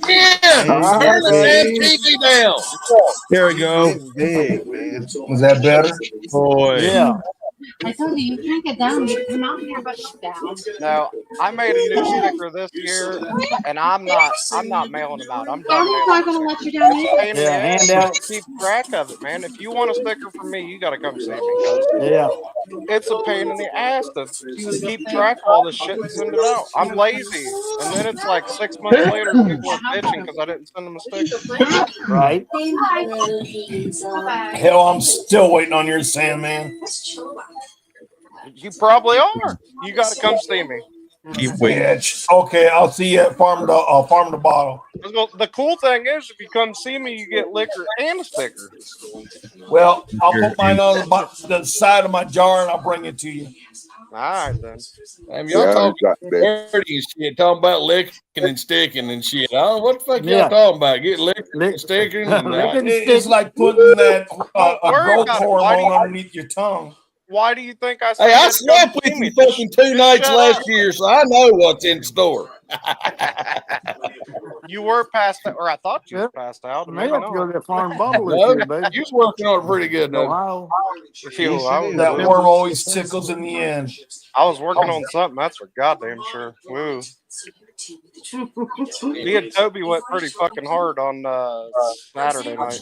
Yeah, turn the damn TV down. There we go. Big, man. Was that better? Boy. Yeah. I told you, you can't get down. You come out here, but down. No, I made a new sticker this year, and I'm not mailing them out. I'm done I'm mailing not going to let you down either. Yeah, hand out. Keep track of it, man. If you want a sticker from me, you got to come see me. Yeah. It's a pain in the ass to keep track of all this shit and send it out. I'm lazy, and then it's like 6 months later, people are bitching because I didn't send them a sticker. Right. Hell, I'm still waiting on your Sandman. You probably are. You got to come see me. Keep waiting. Bitch. Okay, I'll see you at Farm to Bottle. The cool thing is, if you come see me, you get liquor and a sticker. Well, I'll put mine on the side of my jar and I'll bring it to you. All right, then. Damn, y'all talking dirty and shit, talking about licking and sticking and shit. Oh, what the fuck y'all talking about? Get licking and sticking? It's like putting that a growth hormone underneath your tongue. Why do you think I said? Hey, I slept with you fucking 2 nights last year, so I know what's in store. You were passed out, or I thought you were passed out. May have to go to the Farm Bubble No, this year, baby. you was working on it pretty good, though. Ohio. That worm always tickles in the end. I was working on something, that's for goddamn sure. Woo. Me and Toby went pretty fucking hard on Saturday night.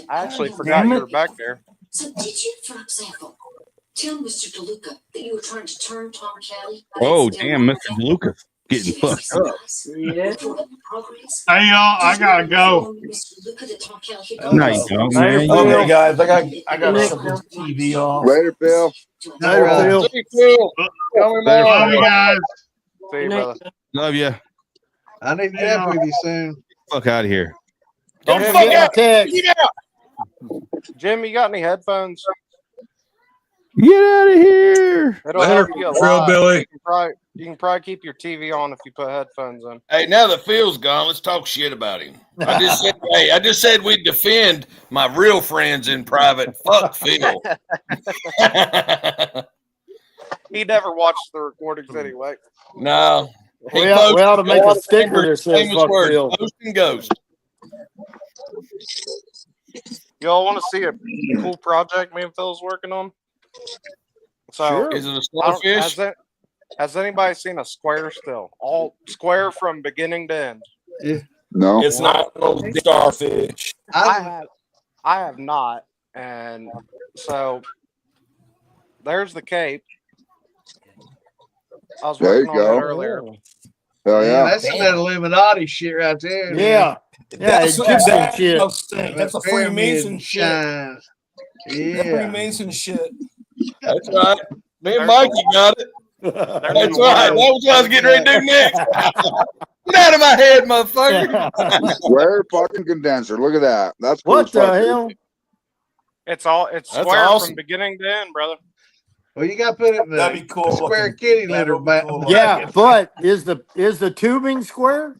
I actually forgot you were back there. So did you, for example, tell Mr. DeLuca that you were trying to turn Tom Kelly? Oh, damn, Mr. DeLuca getting fucked up. Hey, y'all, I gotta go. No, you don't, man. Okay, guys, I got to shut this TV off. Later, Phil. Later, Phil. Love you guys. See you, brother. Love you. I need to get up with you soon. Fuck out of here. Don't forget Jim, you got any headphones? Get out of here. It'll help you a lot. Billy. You can probably keep your TV on if you put headphones in. Hey, now that Phil's gone, let's talk shit about him. I just said we'd defend my real friends in private. Fuck Phil. He never watched the recordings anyway. No. We ought to make a sticker that says fuck Phil. Ghost and Ghost. Y'all want to see a cool project me and Phil's working on? So, Sure. Is it a starfish? Has anybody seen a square still? All square from beginning to end? Yeah. No. It's not no starfish. I have not. And so there's the cape. I was There you working on that go. earlier. Oh, Man, yeah. that's some of that Illuminati shit right there. man. Yeah. Yeah, That's Egyptian shit. That's a Pyramid Freemason shit. shine. That Yeah. Freemason shit. That's right. Me and Mikey got it. That's right. That was what I was getting ready to do next. Get out of my head, motherfucker. Square fucking condenser. Look at that. That's cool What as the fuck. hell? It's That's square awesome. from beginning to end, brother. Well, you got to put it in That'd be the cool square looking. kitty That litter would be back. cool Yeah, but is the tubing square?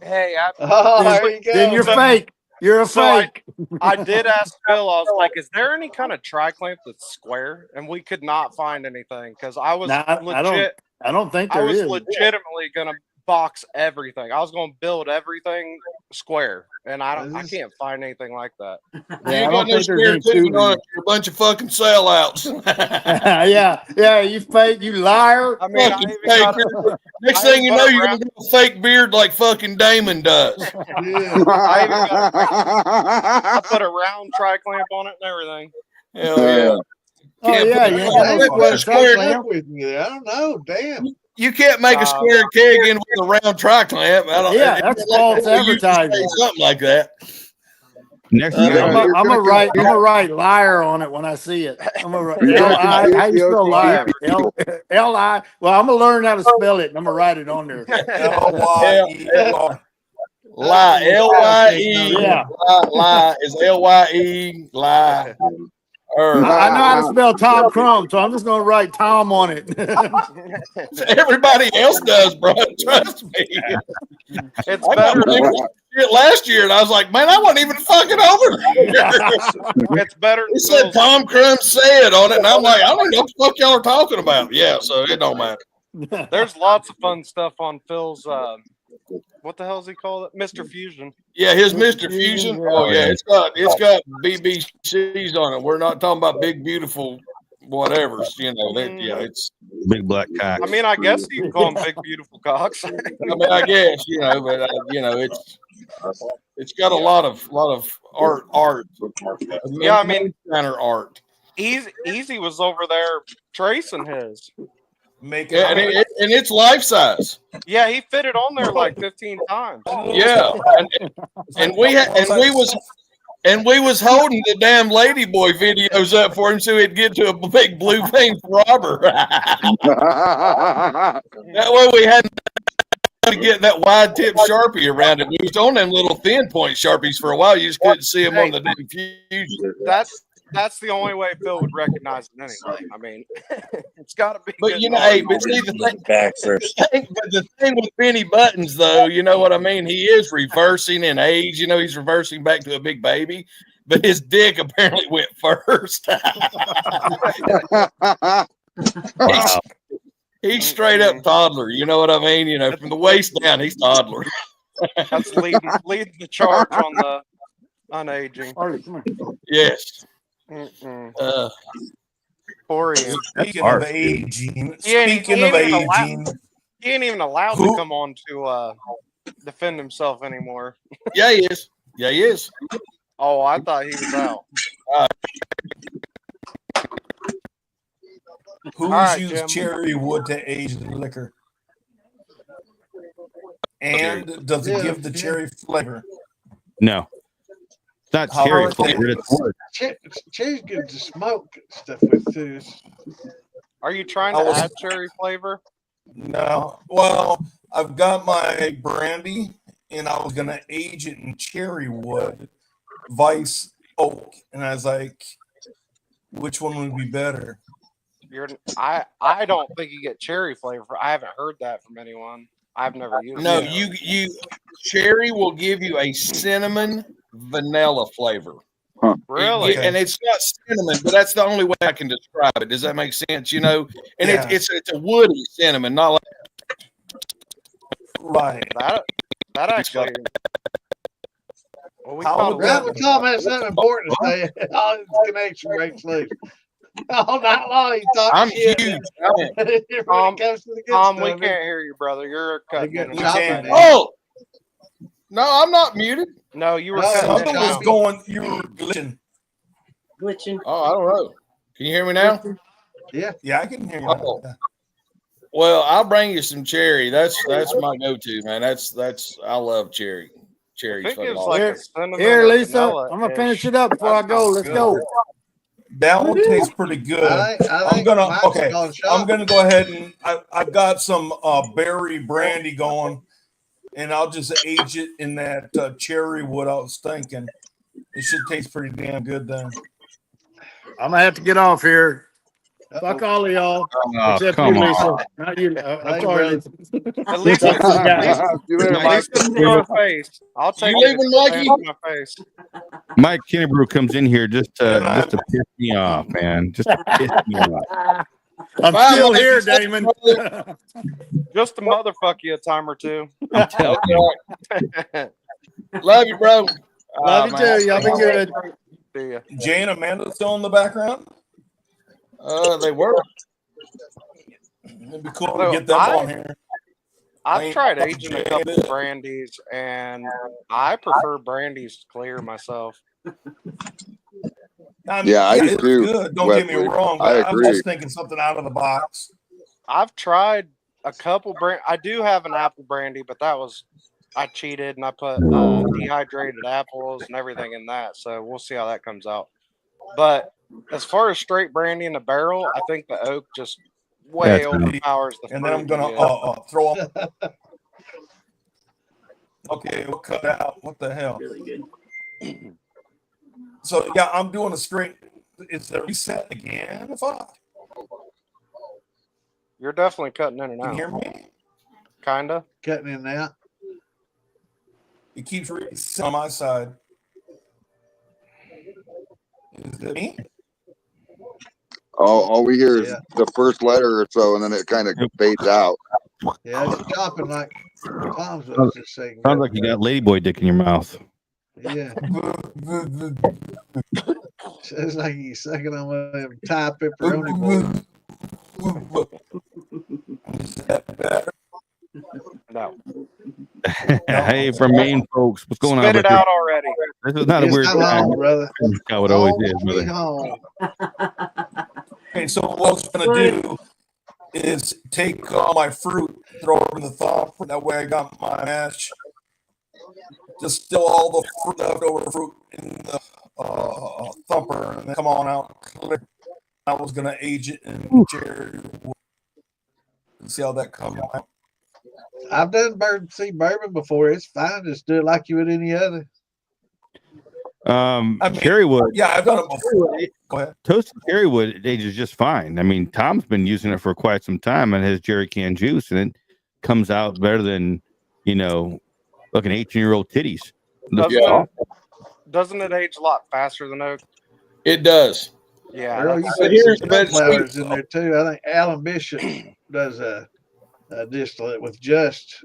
Hey, Oh, there you go. Then you're fake. You're a fake. I did ask Phil. I was like, "Is there any kind of tri-clamp that's square?" And we could not find anything because I was Nah, legit. I don't think I there was is. legitimately gonna box everything. I was gonna build everything square, and I can't find anything like that. You Yeah, I ain't don't got no think there's square any tubing tubing. on it. You're a bunch of fucking sellouts. yeah, you fake, you liar. I mean, Fucking faker. Next thing you know, you're gonna get a fake beard like fucking Damon does. Yeah. I put a round tri-clamp on it and everything. Hell yeah. Oh yeah, you ain't got no That's square what tri-clamp. up with me. I don't know. Damn. You can't make a square keg in with a round tri-clamp. I don't. Yeah, that's false advertising. Something like that. Next I'm year, gonna write liar on it when I see it. I'm gonna write L-I. How you spell liar? L-I. Well, I'm gonna learn how to spell it, and I'm gonna write it on there. L-Y-E-R. Lie. L-Y-E. Yeah. Lie is L-Y-E. Lie. I know how to spell Tom Crumb, so I'm just gonna write Tom on it. Everybody else does, bro. Trust me. It's I got better. shit last year, and I was like, man, I wasn't even fucking over there. It's better. It said Tom Cruise said on it, and I'm like, I don't know what the fuck y'all are talking about. Yeah, so it don't matter. There's lots of fun stuff on Phil's. What the hell is he called? It? Mr. Fusion. Yeah, his Mr. Fusion. Oh yeah, it's got BBCs on it. We're not talking about big beautiful whatever's. You know, yeah, it's big black cock. I mean, I guess you can call them big beautiful cocks. I mean, I guess but you know, it's got a lot of art. Yeah, I mean, art. Easy was over there tracing his. Yeah, and it's life size. Yeah, he fit it on there like 15 times. Yeah, and we And we was holding the damn Ladyboy videos up for him so he'd get to a big blue thing for Robber. That way we had to get that wide tip Sharpie around it. We was on them little thin point Sharpies for a while. You just couldn't see them on the damn fusion. That's the only way Phil would recognize it anyway. I mean, it's got to be. But good you know, knowledge. hey, but see the thing with Benny Buttons, though, you know what I mean? He is reversing in age. You know, he's reversing back to a big baby, but his dick apparently went first. Wow. He's straight up toddler. You know what I mean? You know, from the waist down, he's toddler. That's leading the charge on the unaging. Yes. Poor Ian. Speaking of aging, He ain't even allowed Who- to come on to defend himself anymore. Yeah, he is. Yeah, he is. Oh, I thought he was out. Who's right, used Jim. cherry wood to age the liquor? And does it give the cherry flavor? No. It's not How cherry are flavor. they- It's wood. Cherry's good to smoke stuff with too. Are you trying I to was- add cherry flavor? No. Well, I've got my brandy, and I was gonna age it in cherry wood, vice oak, and I was like, which one would be better? I don't think you get cherry flavor. I haven't heard that from anyone. I've never used No, it. you cherry will give you a cinnamon vanilla flavor. Really? And it's not cinnamon, but that's the only way I can describe it. Does that make sense? You know, and Yeah. it's a woody cinnamon, not like Right. That actually. Well, we How caught a would Grandma little- Tom has something important to say. All his connection breaks loose. All night long he talks I'm shit. huge. when it comes to the good Tom, stuff. we can't hear you, brother. You're cutting in and We out. can't. Oh no, I'm not muted. No, you were No, cutting in Something and was out. going. You were glitching. Glitching. Oh, I don't know. Can you hear me now? Yeah. Yeah, I can hear you. Oh. Well, I'll bring you some cherry. That's my go-to, man. That's I love cherry. Cherry's If it fucking gives awesome. like Here, a cinnamon here, or Lisa. vanilla I'm gonna finish it up before I that go. sounds Let's good. go. That one tastes pretty good. I I'm think gonna Mike's okay. calling I'm shots. gonna go ahead and I've got some berry brandy going, and I'll just age it in that cherry wood. I was thinking it should taste pretty damn good then. I'm gonna have to get off here. Fuck all of y'all, Oh, except come you, on. Lisa. Not you. I'm Thank you, sorry, brother. Lisa. At least Talk to the guy. See you later, At Mike. least it's to my face. I'll take You it. leaving, It's Mikey? to my face. Mike Kennebrew comes in here just to piss me off, man. Just to piss me off. I'm Bye, still Mike. here, Damon. Just to motherfuck you a time or two. I'm telling you. Love you, bro. Love you Man. too. Y'all be good. See ya. Jay and Amanda still in the background. They were. It'd be cool So to get them on here. I've tried Ain't aging a Jay couple did. brandies, and I prefer brandies clear myself. I mean, Yeah, I do it's too, good. Don't get me Wesley. wrong, I but I'm agree. just thinking something out of the box. I've tried a couple I do have an apple brandy, but I cheated and I put dehydrated apples and everything in that. So we'll see how that comes out. But as far as straight brandy in the barrel, I think the oak just way That's overpowers the And then I'm fruit gonna you get. throw them. Okay, we'll cut out. What the hell? Really good. So yeah, I'm doing a straight. It's the reset again. Fuck. You're definitely cutting in and Can you out. hear me? Kinda. Cutting in and out. It keeps resetting on my side. Is it me? All we hear is Yeah. the first letter or so, and then it kind of fades out. Yeah, it's chopping like Tom's was just saying. Sounds like you got ladyboy dick in your mouth. Yeah. Sounds like you sucking on one of them Thai pepperoni balls. No. Hey, from Maine folks, what's going on? Spit it Richard? out already. This is not a It's weird come time. home, brother. How it always is, Home brother. sweet home. Okay, so what I was gonna do is take all my fruit, throw it in the thaw. That way, I got my mash. Distill all the fruit, leftover fruit in the thumper and then come on out. I was gonna age it in cherry wood and see how that comes out. I've done bourbon before. It's fine. Just do it like you would any other. Cherry wood. Yeah, I've done it before. Go ahead. Toasted cherry wood it ages just fine. I mean, Tom's been using it for quite some time and has jerry can juice, and it comes out better than fucking 18-year-old titties. Doesn't it age a lot faster than oak? It does. Yeah. Earl, you put some sunflowers in there too. I think Alan Bishop does a distillate with just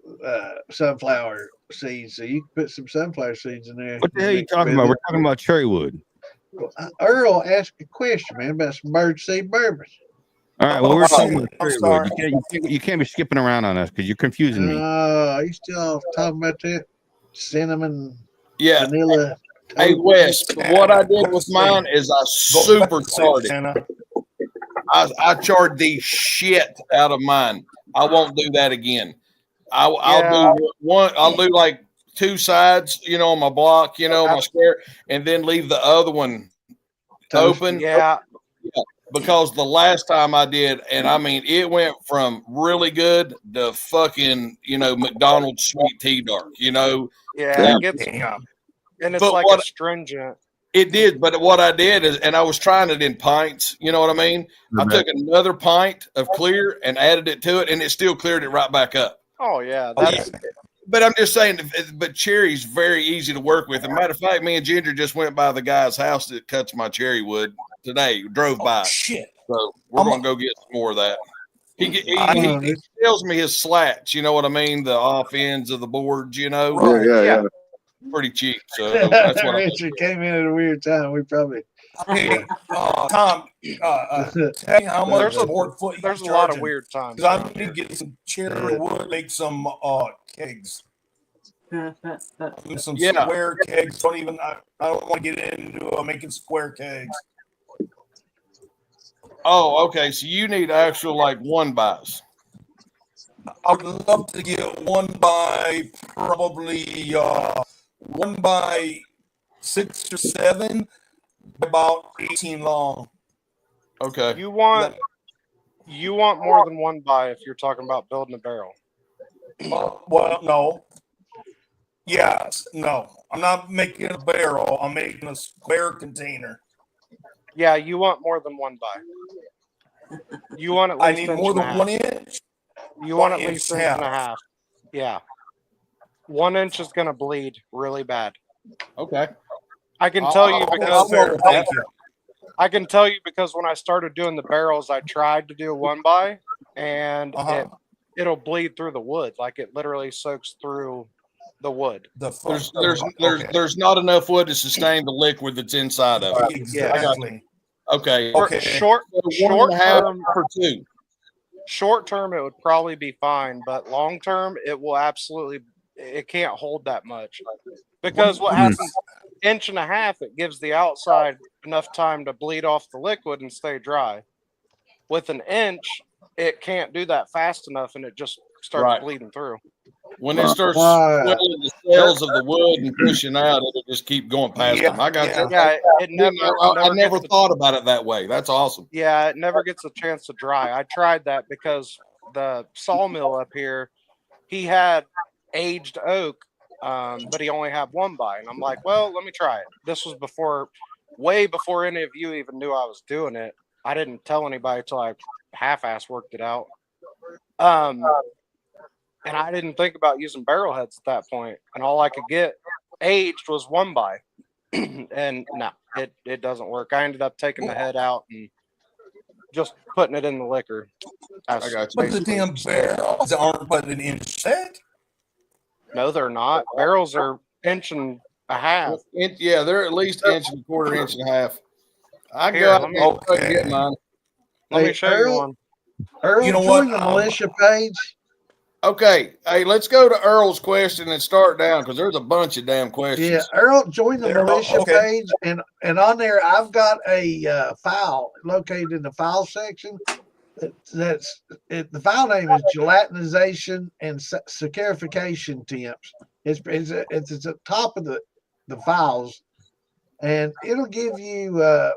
sunflower seeds, so you can put some sunflower seeds in there. What the hell are you talking about? We're talking about cherry wood. Earl asked a question, man, about some birdseed bourbon. All right, well, we're talking about cherry wood. You can't be skipping around on us because you're confusing me. Are you still talking about that cinnamon, vanilla? Hey, Wes, what I did with mine is I supercharged it. I charred the shit out of mine. I won't do that again. I'll do one. I'll do like 2 sides, on my block, my square, and then leave the other one open. Yeah. Because the last time I did, and I mean, it went from really good to fucking, McDonald's sweet tea dark, Yeah, it gets, and it's like astringent. It did, but what I did is, and I was trying it in pints, you know what I mean? I took another pint of clear and added it to it, and it still cleared it right back up. Oh, yeah. But I'm just saying, but cherry's very easy to work with. As a matter of fact, me and Ginger just went by the guy's house that cuts my cherry wood today. Drove by. Shit. So we're going to go get some more of that. He tells me his slats, you know what I mean? The off ends of the boards, Yeah. Pretty cheap. So that's what Richard came in at a weird time. We probably. Tom, tell me how much board foot there's a lot of weird times. Because I need to get some cherry wood, make some kegs. Some square kegs. I don't want to get into making square kegs. Oh, okay. So you need actual like 1-bys. I would love to get 1 by probably 1 by 6 or 7, about 18 long. Okay. You want more than 1 by if you're talking about building a barrel. Well, no. Yes, no. I'm not making a barrel. I'm making a square container. Yeah, you want more than 1 by. You want at least. I need more than 1 inch. You want at least 1.5 inches. Yeah. 1 inch is gonna bleed really bad. Okay. I can tell you because I can tell you because when I started doing the barrels, I tried to do a 1 by, and it'll bleed through the wood. Like it literally soaks through the wood. There's not enough wood to sustain the liquid that's inside of it. Exactly. Okay. Short 1.5 for 2. Short term, it would probably be fine, but long term, it will absolutely. It can't hold that much because what happens? 1.5 inches, it gives the outside enough time to bleed off the liquid and stay dry. With 1 inch, it can't do that fast enough, and it just starts bleeding through. When it starts swelling the cells of the wood and pushing out, it'll just keep going past them. I got you. Yeah, I never thought about it that way. That's awesome. Yeah, it never gets a chance to dry. I tried that because the sawmill up here, he had aged oak, but he only had 1 by, and I'm like, well, let me try it. This was way before any of you even knew I was doing it. I didn't tell anybody until I half-ass worked it out. And I didn't think about using barrel heads at that point, and all I could get aged was 1 by, and no, it doesn't work. I ended up taking the head out and just putting it in the liquor. I got you. But the damn barrels aren't but 1 inch thick. No, they're not. Barrels are 1.5 inches. Yeah, they're at least 1.25 inches, 1.5 inches. I go out and get mine. Let me show you one. Earl, you know join what? the militia page. Okay, hey, let's go to Earl's question and start down because there's a bunch of damn questions. Yeah, Earl, join the militia page, and on there I've got a file located in the file section. The file name is gelatinization and saccharification temps. It's at the top of the files, and it'll give you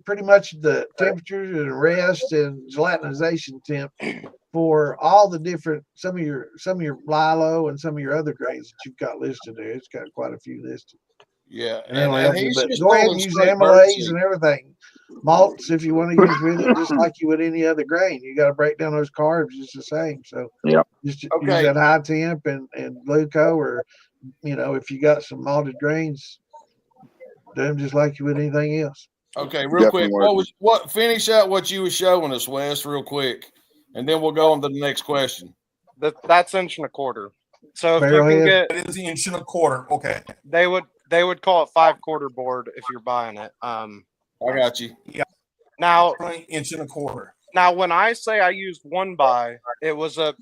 pretty much the temperature and rest and gelatinization temp for all the different some of your lilo and some of your other grains that you've got listed there. It's got quite a few listed. Yeah, And it'll and help you. he's But just go ahead pulling and use straight amylase birdseed. and everything. Malts if you want to use with it, just like you would any other grain. You got to break down those carbs just the same. So just use Okay. that high temp and gluco, or if you got some malted grains, do them just like you would anything else. Okay, real quick. Finish out what you was showing us, Wes, real quick, and then we'll go on to the next question. That's inch and a quarter. So if Barrel you can head. get, It is the inch and a quarter. Okay. they would call it 5/4 board if you're buying it. I got you. Yeah. Now inch and a quarter. Now when I say I used 1x, it was the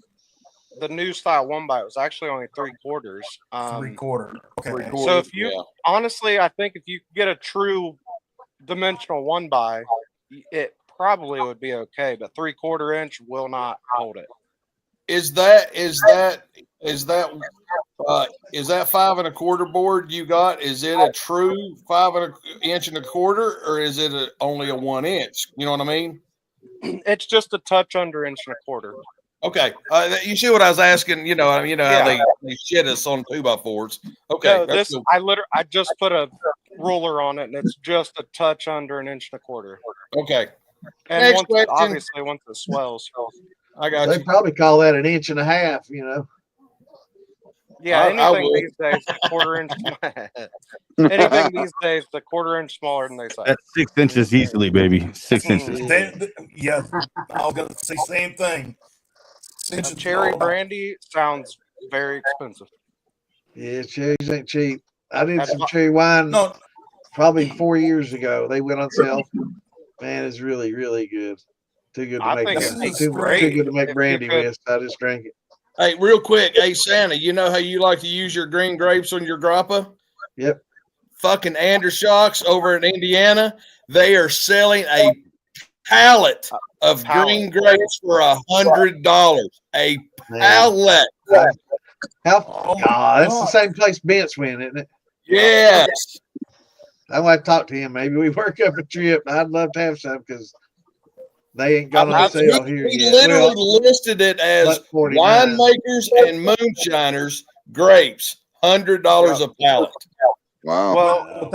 new style 1x. It was actually only 3/4. 3/4. Okay. So if you honestly, I think if you get a true dimensional 1x, it probably would be okay, but 3/4 inch will not hold it. Is that 5 1/4 board you got? Is it a true 5 inch and a quarter, or is it only a 1 inch? You know what I mean? It's just a touch under inch and a quarter. Okay, you see what I was asking? You know how Yeah. they shit us on 2x4s. Okay, No, that's cool. I just put a ruler on it, and it's just a touch under an inch and a quarter. Okay. And Next question. obviously once it swells. I got They you. probably call that an inch and a half. Yeah, I anything would. these days, a quarter inch. Anything these days, the quarter inch smaller than they say. That's 6 inches easily, baby. 6 inches. Yeah, I was gonna say same thing. Cherry brandy sounds very expensive. Yeah, cherries ain't cheap. I did some cherry wine probably 4 years ago. They went on sale. Man, it's really, really good. Too good to I make think too it's great good to make if you brandy could- with. So I just drank it. Hey, real quick. Hey, Santa, you know how you like to use your green grapes on your grappa? Yep. Fucking Andershocks over in Indiana, they are selling a pallet of green grapes for $100. A pallet. That's the same place Bent's went, isn't it? Yes. I might talk to him. Maybe we work up a trip. I'd love to have some because they ain't gone on sale here He yet. literally Well, listed it as but 49. winemakers and moonshiners grapes, $100 a pallet. Wow. Well,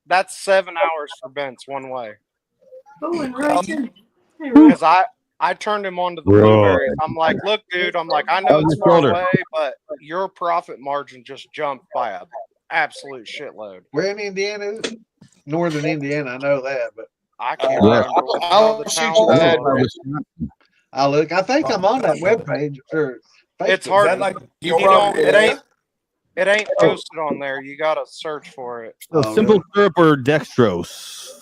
that's 7 hours for Bent's one way. Oh, and right too. Because I turned him on to the blueberries. I'm like, look, dude. I'm like, I know it's far away, but your profit margin just jumped by a absolute shitload. Where in Indiana is it? Northern Indiana, I know that, but I can't remember what the town was. I'll look. I think I'm on that webpage or Facebook. It's hard. It ain't Oh. posted on there. You gotta search for it. So simple syrup or dextrose?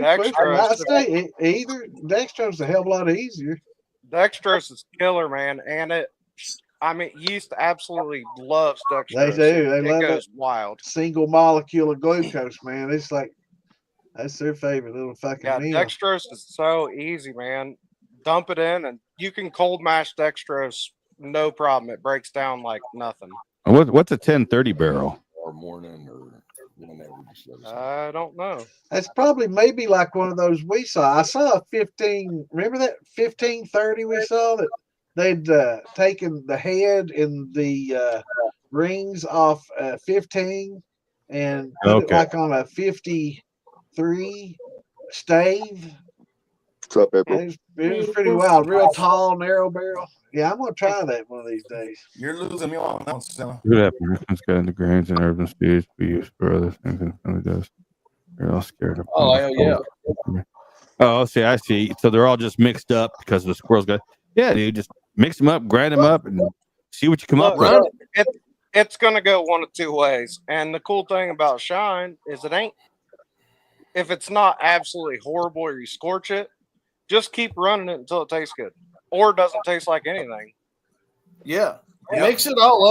I say either dextrose is a hell of a lot easier. Dextrose is killer, man, and yeast absolutely loves dextrose. They do. They love goes it. Wild. Single molecule of glucose, man. It's like that's their favorite little fucking meal. Dextrose is so easy, man. Dump it in, and you can cold mash dextrose, no problem. It breaks down like nothing. What's a 1030 barrel? Or morning or whenever. I don't know. That's probably maybe like one of those we saw. I saw a 15. Remember that 1530 we saw that they'd taken the head and the rings off 15 and put it like on a 53 stave. What's up, April? It was pretty wild. Real tall, narrow barrel. Yeah, I'm gonna try that one of these days. You're losing me on that one, Stella. Good apparitions got into grains and herbs and speeds be used for other things than it really does. They're all scared of. Oh, hell yeah. Oh, see, I see. So they're all just mixed up because the squirrels got. Yeah, dude, just mix them up, grind them up, and see what you come up with. It's gonna go one of two ways. And the cool thing about Shine is it ain't. If it's not absolutely horrible or you scorch it, just keep running it until it tastes good. Or doesn't taste like anything. Yeah. Mix it all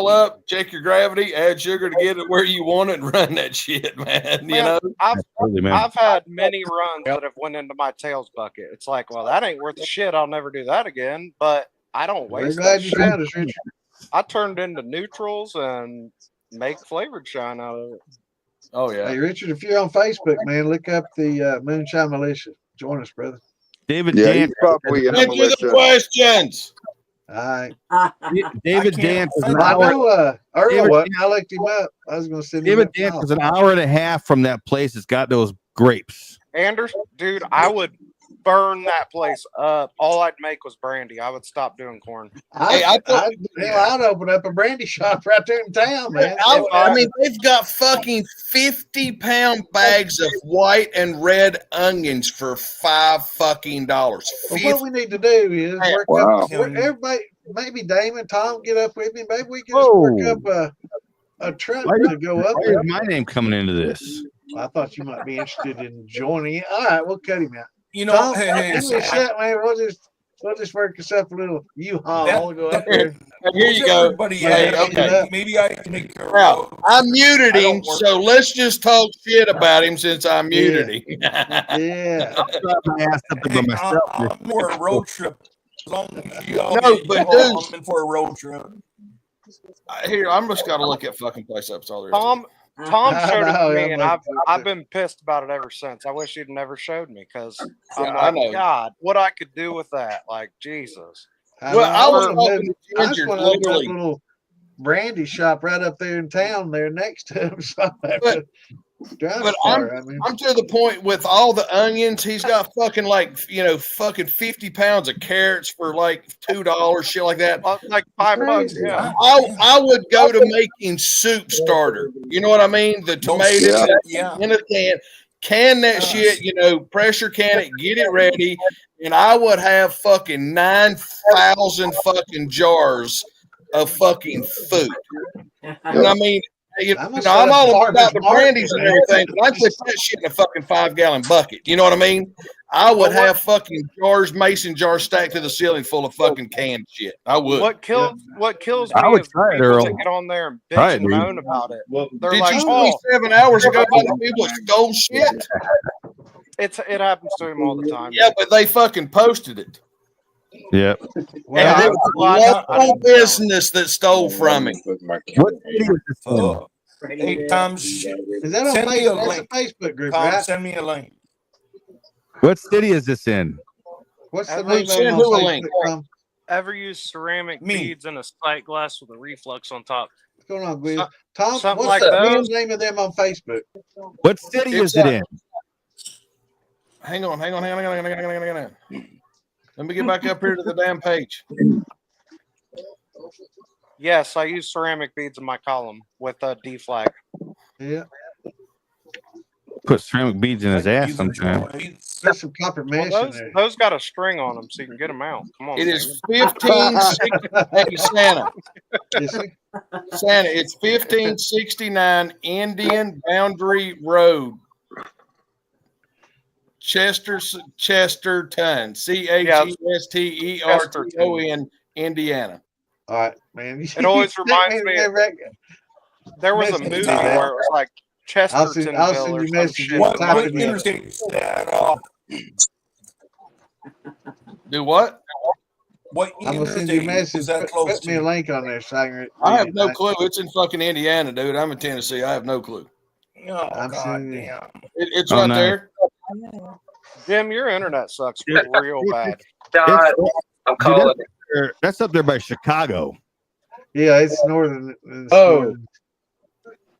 up. Check your gravity. Add sugar to get it where you want it, and run that shit, man. You know. I've had many runs that have went into my tails bucket. It's like, well, that ain't worth the shit. I'll never do that again. But I don't waste. We're glad that you shit. found us, Richard. I turned into neutrals and make flavored shine out of it. Oh yeah. Hey Richard, if you're on Facebook, man, look up the Moonshine Militia. Join us, brother. David Yeah, Dance. he's probably in a Get to the militia. questions. All right. David I can't Dance is an find I hour. know Earl David- wasn't. I looked him up. I was going to send him David up Dance now. is an hour and a half from that place. It's got those grapes. Anderson, dude, I would burn that place up. All I'd make was brandy. I would stop doing corn. I'd open up a brandy shop right there in town, man. I mean, they've got fucking 50-pound bags of white and red onions for $5 Well, what we need to do is work Wow. up. Everybody, maybe Damon, Tom, get up with me. Maybe we can just work up a truck to go up Why there. is my name coming into this? I thought you might be interested in joining it. All right, we'll cut him out. You know, Tom, hey, give me a shot, man. We'll just work us up a little U-Haul. Go up there. Here you go. Everybody, Hey, okay. Maybe I can make a Now, I muted him, so let's just talk shit about him since I muted him. Yeah. I'm more a road trip. As long as you all No, get but you all, dude- I'm in for a road trip. Here, I'm just got to look at fucking place up. That's all there is. Tom I showed it know, to me, I'm and like- I've been pissed about it ever since. I wish he'd never showed me because Yeah, I'm I know. like, God, what I could do with that? Like, Jesus. Well, I was wanna talking move- to I just Ginger, want to open up a literally. little brandy shop right up there in town, there next to him. So I have to drive But far. I mean, I'm to the point with all the onions. He's got fucking fucking 50 pounds of carrots for like $2, shit like that. Like $5, yeah. I would go to making soup starter. You know what I mean? The tomatoes in a can that shit. Pressure can it, get it ready, and I would have fucking 9,000 fucking jars of fucking food. And I mean, I'm all about the brandies and everything, but I put that shit in a fucking 5-gallon bucket. You know what I mean? I would have fucking mason jars stacked to the ceiling full of fucking canned shit. I would. What kills I me would is try it, people Earl. that get on there and bitch Try it, and dude. moan about it. They're Did like, you see oh, 7 hours ago about the people that stole shit? it happens to him all the time. Yeah, but they fucking posted it. Yep. And it was local business that stole from him. What city is this in? 8 times shit. is that on Send me a Facebook? That's a link. Facebook group, Tom, right? send me a link. What city is this in? What's the Ever name of send it on who a Facebook, link? Tom? Ever use ceramic beads in a sight glass with a reflux on top? What's going on, Gwiz? Tom, something what's like the those? name of them on Facebook? What city is it in? Hang on. Let me get back up here to the damn page. Yes, I use ceramic beads in my column with a D flag. Yeah. Put ceramic beads in his ass sometime. There's some copper mesh in there. Those got a string on them, so you can get them out. Come on. It is David. 1560. Santa. Yes, sir. Santa, it's 1569 Indian Boundary Road. Chesterton, Chesterton, Indiana. All right, man. It always reminds me. There was a Message movie me that. where it was like Chestertonville I'll send or you some messages. shit. What Type it in. interstate is that off? Do what? What I'm gonna send you a interstate message. is that close Put me a to? link on there so I can read I have it. no clue. It's in fucking Indiana, dude. I'm in Tennessee. I have no clue. Oh, I'm God sending you. damn. It's Oh, right no. there. Jim, your internet sucks real bad. I'm calling. That's up there by Chicago. Yeah, it's northern. It's Oh. northern.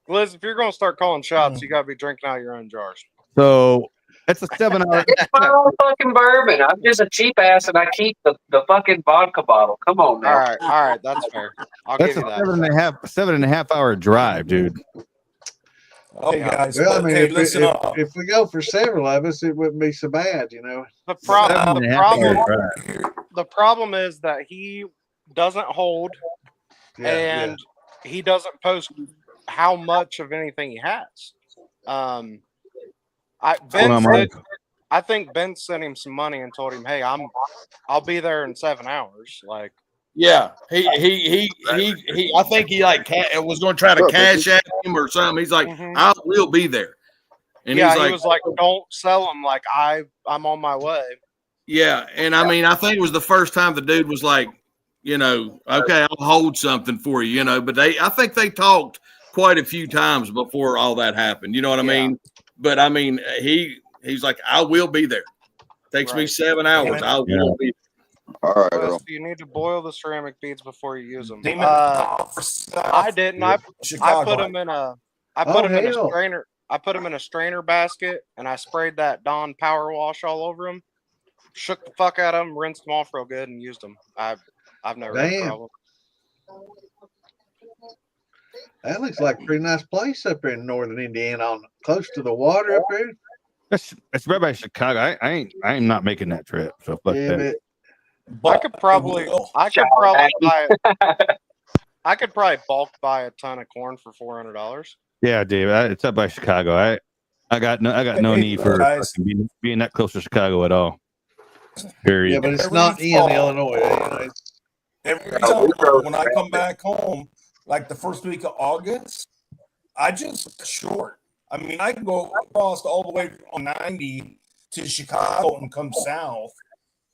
Liz, if you're gonna start calling shots, you gotta be drinking out of your own jars. So that's a 7-hour. It's my own fucking bourbon. I'm just a cheap ass, and I keep the fucking vodka bottle. Come on now. All right, that's fair. I'll That's give a you that. 7.5 hour drive, dude. Okay, guys. Well, I but, mean, hey, listen up. if we go for several of us, it wouldn't be so bad, you know. The problem, 7.5 hour drive. the problem is that he doesn't hold, and he doesn't post how much of anything he has. I think Ben sent him some money and told him, "Hey, I'll be there in 7 hours." Like, Yeah, he. I think he was going to try to cash at him or something. He's like, I will be there, and yeah, he's like, he was like, "Don't sell them. Like, I'm on my way." yeah. And I mean, I think it was the first time the dude was like, okay, I'll hold something for you, But I think they talked quite a few times before all that happened. You know what I mean? But I mean, he's like, I will be there. Takes me 7 hours. I will be. All right, Wes, Earl. you need to boil the ceramic beads before you use them. Demon I didn't. I Chicago. put them in a. I put them in a strainer. I put them in a strainer basket, and I sprayed that Dawn Power Wash all over them. Shook the fuck out of them, rinsed them off real good, and used them. I've never had a problem. That looks like a pretty nice place up here in northern Indiana, close to the water up here. It's right by Chicago. I ain't not making that trip. So fuck that. I could probably buy. I could probably bulk buy a ton of corn for $400. Yeah, Dave. It's up by Chicago. I got no need for being that close to Chicago at all. Period. Yeah, but it's not in Illinois. Every time when I come back home, like the first week of August, I just short. I mean, I can go across all the way on 90 to Chicago and come south.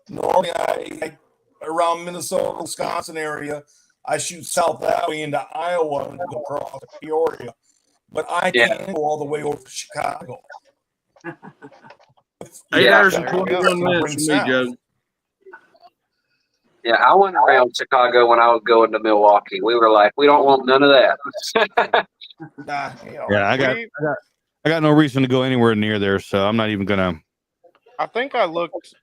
Normally, I around Minnesota, Wisconsin area, I shoot south that way into Iowa and go across to Peoria. But I can't go all the way over to Chicago. 8 hours and 21 minutes for me, Joe. Yeah, I went around Chicago when I was going to Milwaukee. We were like, we don't want none of that. Yeah, I got no reason to go anywhere near there, so I'm not even gonna. I think I looked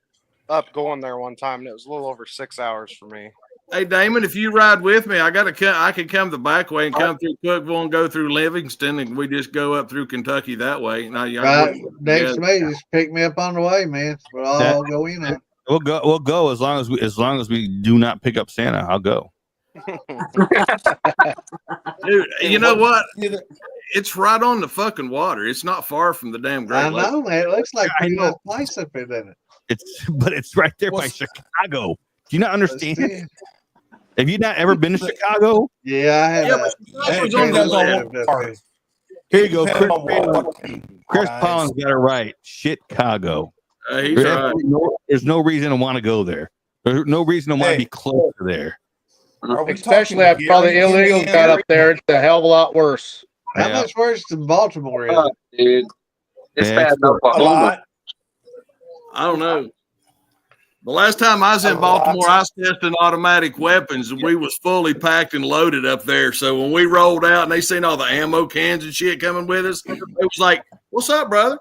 up going there one time, and it was a little over 6 hours for me. Hey Damon, if you ride with me, I can come the back way and come through Cookville and go through Livingston, and we just go up through Kentucky that way. Now, Next to me, just pick me up on the way, man. We'll all go in on. We'll go as long as we do not pick up Santa. I'll go. Dude, you know what? It's right on the fucking water. It's not far from the damn Great Lakes. I know, man. It looks like a nice place up there, doesn't it? But it's right there by Chicago. Do you not understand? Have you not ever been to Chicago? Yeah, I have. Here you go. Chris Pollen's got it right. Chicago. There's no reason to want to go there. There's no reason to want to be close to there. Especially after all the illegals got up there, it's a hell of a lot worse. How much worse than Baltimore is? Dude, it's bad in Oklahoma. I don't know. The last time I was in Baltimore, I was testing automatic weapons, and we was fully packed and loaded up there. So when we rolled out and they seen all the ammo cans and shit coming with us, it was like, "What's up, brother?"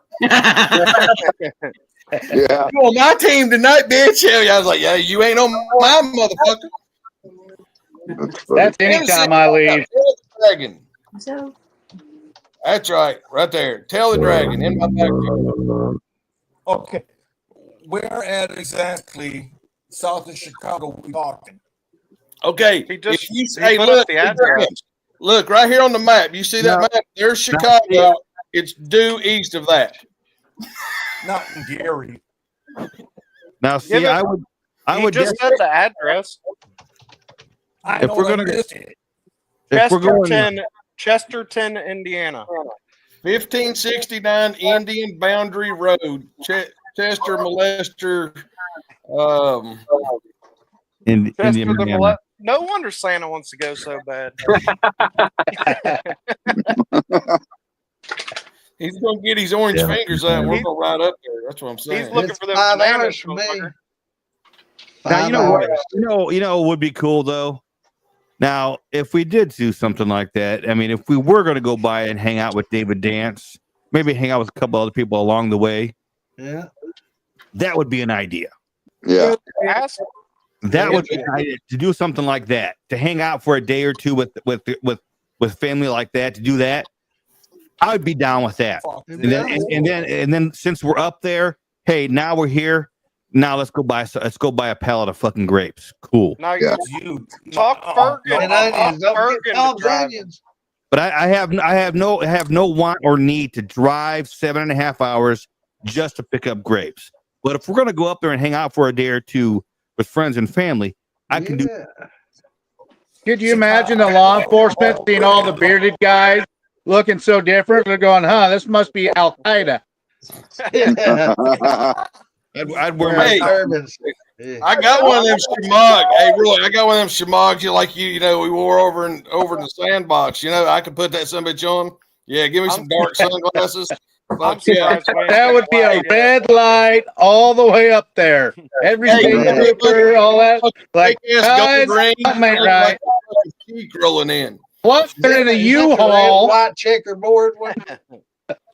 Yeah. You on my team tonight, bitch? Hell yeah. I was like, yeah, you ain't on my motherfucker. That's anytime I leave. Dragon. That's right there. Tell the dragon in my backyard. Okay. Where at exactly south of Chicago we talking? Okay. If you say, look right here on the map. You see that map? There's Chicago. It's due east of that. Not in Gary. Now, see, I would just said the address. If we're going Chesterton, Indiana, 1569 Indian Boundary Road, Chester Molester. Indiana. No wonder Santa wants to go so bad. He's gonna get his orange fingers out. We're gonna ride up there. That's what I'm saying. He's looking for them 5 bananas hours for me. Now you know what? You know what would be cool though. Now, if we did do something like that, I mean, if we were going to go by and hang out with David Dance, maybe hang out with a couple other people along the way. Yeah, that would be an idea. Yeah, that would be an idea to do something like that. To hang out for a day or two with family like that. To do that, I would be down with that. And then since we're up there, hey, now we're here. Now let's go buy a pallet of fucking grapes. Cool. Now you talk Fergus. And onions. Don't get onions. But I have no want or need to drive 7.5 hours just to pick up grapes. But if we're gonna go up there and hang out for a day or two with friends and family, I can do. Could you imagine the law enforcement seeing all the bearded guys looking so different? They're going, this must be Al Qaeda. I'd wear my turbans. Yeah. I got one of them Shimog. Hey, really, I got one of them Shimogs you know, we wore over in the sandbox. You know, I could put that some bitch on. Yeah, give me some dark sunglasses. Fuck yeah. That would be a red light all the way up there. Everything Hey, super, all that. Like, gold ring, something ain't right. cheek rolling in. Plus, they're in a U-Haul. White checkerboard one.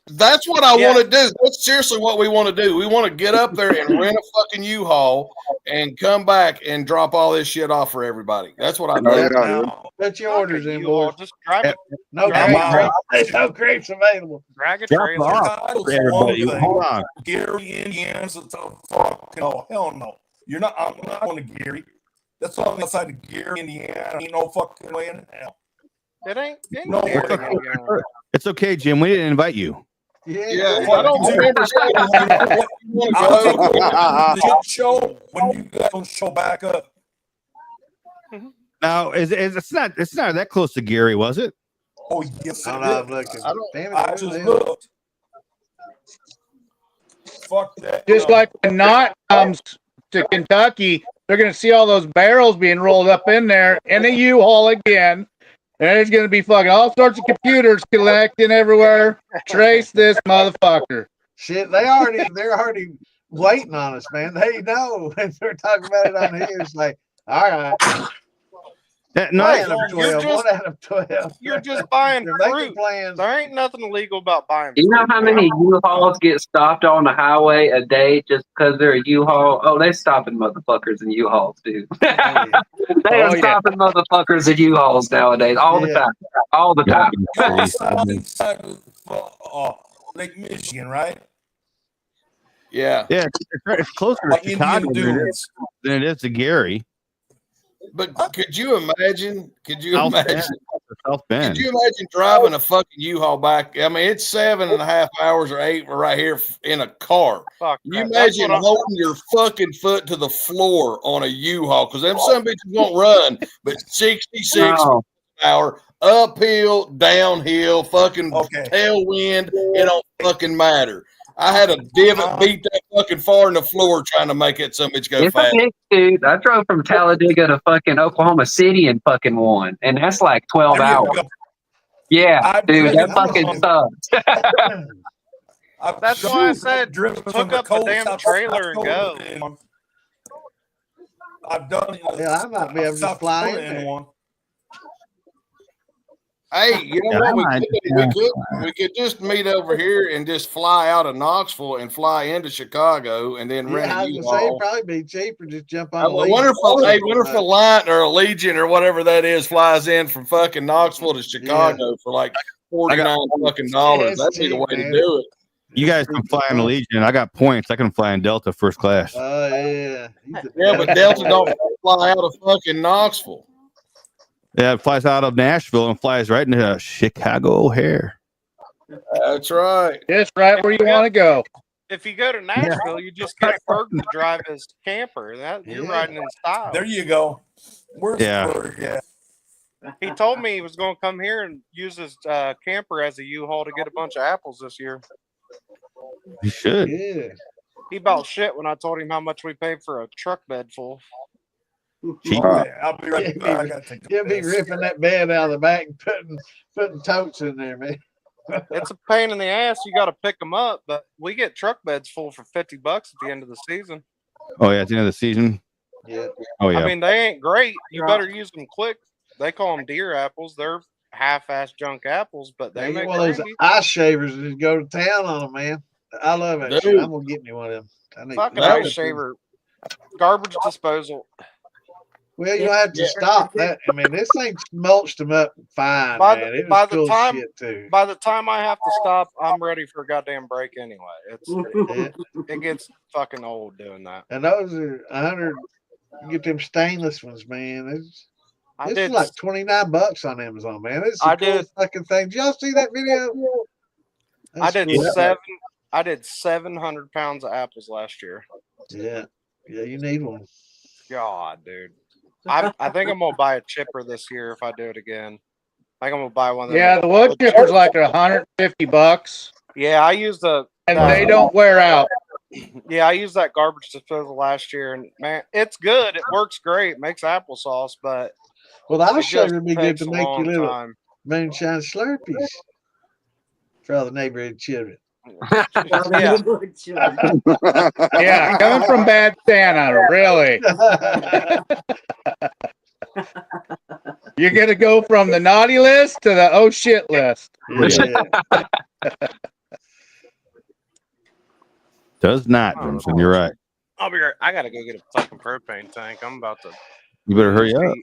That's what I want to do. That's seriously what we want to do. We want to get up there and rent a fucking U-Haul and come back and drop all this shit off for everybody. That's what I do. Put your orders in, U-Haul, boys. just drive it. No crates. No crates available. Drag a Drop trailer. off for everybody. Hold on. Gary, Indiana's a fucking hell no. You're not. I'm not going to Gary. That's all outside of Gary, Indiana. Ain't no fucking way in hell. It ain't. No way. It's okay, Jim. We didn't invite you. Yeah, I don't remember saying the shit show when you guys will show back up. Now, it's not that close to Gary, was it? Oh yes, I'm looking. Damn it, I just looked. Fuck that. Just like when Knott comes to Kentucky, they're going to see all those barrels being rolled up in there in a U-Haul again. And there's going to be fucking all sorts of computers connecting everywhere. Trace this motherfucker. Shit, they're already waiting on us, man. They know. They're talking about it on here. It's like, all right. One out of 12. 1 out of 12. You're just buying They're making fruit. plans. There ain't nothing illegal about buying You know how many U-Hauls get stopped on the highway a day just because they're a U-Haul? Oh, they stopping motherfuckers in U-Hauls, dude. They are stopping motherfuckers in U-Hauls nowadays all the time. All the time. Lake Michigan, right? Yeah. Yeah, it's closer to Like Chicago Indian than it is to Gary. But could you imagine? South Bend. Could you imagine driving a fucking U-Haul back? I mean, it's 7.5 hours or 8 right here in a car. Fuck, you imagine holding your fucking foot to the floor on a U-Haul because them some bitches won't run, but 66 hour uphill, downhill, fucking tailwind. It don't fucking matter. I had a divot beat that fucking far in the floor trying to make it some bitch go It's fast. okay, dude. I drove from Talladega to fucking Oklahoma City in fucking one, and that's like 12 hours. Yeah, dude, that fucking sucks. That's why I said hook up a damn trailer and go. I've done it. Yeah, I might be able to fly in there. one. Hey, you know what? We could just meet over here and just fly out of Knoxville and fly into Chicago and then rent I a was gonna say U-Haul. it'd probably be cheaper. Just jump I on. wonder if a Lion or a Legion or whatever that is flies in from fucking Knoxville to Chicago for like $49 fucking dollars. That'd be the way to do it. You guys can fly in Legion. I got points. I can fly in Delta first class. Oh yeah. Yeah, but Delta don't fly out of fucking Knoxville. Yeah, it flies out of Nashville and flies right into Chicago O'Hare. That's right. Just right where you want to go. If you go to Nashville, you just get Ferg to drive his camper. You're riding in style. There you go. Where's Yeah. Ferg? Yeah. He told me he was going to come here and use his camper as a U-Haul to get a bunch of apples this year. You should. Yeah. He about shit when I told him how much we paid for a truck bed full. I'll be right back. I gotta take the You'll be ripping that bed out of the back and putting totes in there, man. It's a pain in the ass. You got to pick them up, but we get truck beds full for $50 at the end of the season. Oh yeah, at the end of the season. Yeah. Oh yeah. I mean, they ain't great. You better use them quick. They call them deer apples. They're half-ass junk apples, but they make one of those gravy. ice shavers and just go to town on them, man. I love it. Dude. I'm gonna get me one of them. I need Fucking ice shaver, garbage disposal. Well, you have to stop that. I mean, this thing mulched them up fine, By man. the, It by was the cool time, shit too. by the time I have to stop, I'm ready for a goddamn break anyway. It gets fucking old doing that. And those are 100. You get them stainless ones, man. It's did- like $29 on Amazon, man. It's the I coolest fucking thing. Did y'all see that video? I did cool. I did 700 pounds of apples last year. Yeah, you need one. God, dude. I think I'm gonna buy a chipper this year if I do it again. I think I'm gonna buy one. Of them. Yeah, the wood chipper's like $150. Yeah, I use the. And they don't wear out. Yeah, I used that garbage disposal last year, and man, it's good. It works great. Makes applesauce, but Well, the it house sugar just would be good takes to a make you long little time. moonshine slurpees for all the neighborhood children. Yeah. Yeah, coming from Bad Santa, really. You're gonna go from the naughty list to the oh shit list. Yeah. Does not, Jimson. You're right. I'll be right. I gotta go get a fucking propane tank. I'm about to. You better hurry up.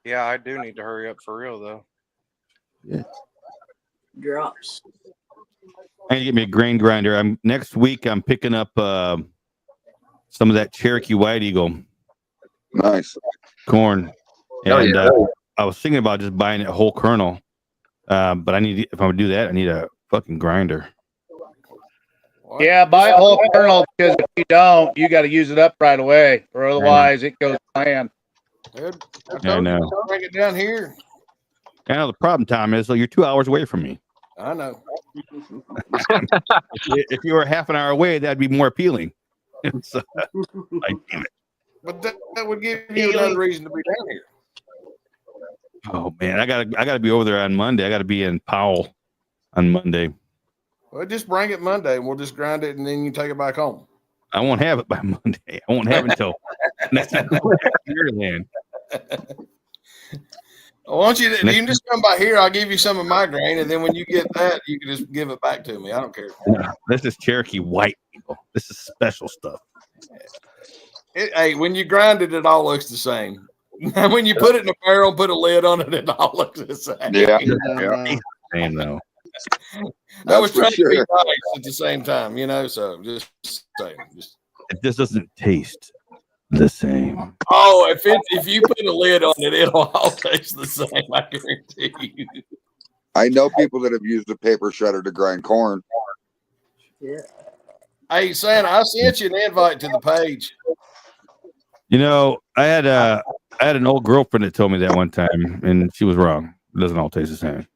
Yeah, I do need to hurry up for real though. Yeah. Drops. I need to get me a grain grinder. Next week. I'm picking up some of that Cherokee White Eagle. Nice Corn, and I was thinking about just buying a whole kernel. But if I'm gonna do that, I need a fucking grinder. Yeah, buy a whole kernel because if you don't, you got to use it up right away, or otherwise it goes bland. Good. I know. Bring it down here. I know the problem, Tom, is you're 2 hours away from me. I know. If you were half an hour away, that'd be more appealing. So, like, damn it. But that would give you another reason to be down here. Oh man, I gotta be over there on Monday. I gotta be in Powell on Monday. Well, just bring it Monday and we'll just grind it and then you take it back home. I won't have it by Monday. I won't have it until next year, man. Why don't you can just come by here? I'll give you some of my grain, and then when you get that, you can just give it back to me. I don't care. No, this is Cherokee White Eagle. This is special stuff. Hey, when you grind it, it all looks the same. When you put it in a barrel, put a lid on it, it all looks the same. Yeah. Same though. I was trying to be nice at the same time, so just saying. It just doesn't taste the same. Oh, if you put a lid on it, it'll all taste the same. I guarantee you. I know people that have used a paper shredder to grind corn. Yeah. Hey, Santa, I sent you an invite to the page. I had an old girlfriend that told me that one time, and she was wrong. It doesn't all taste the same.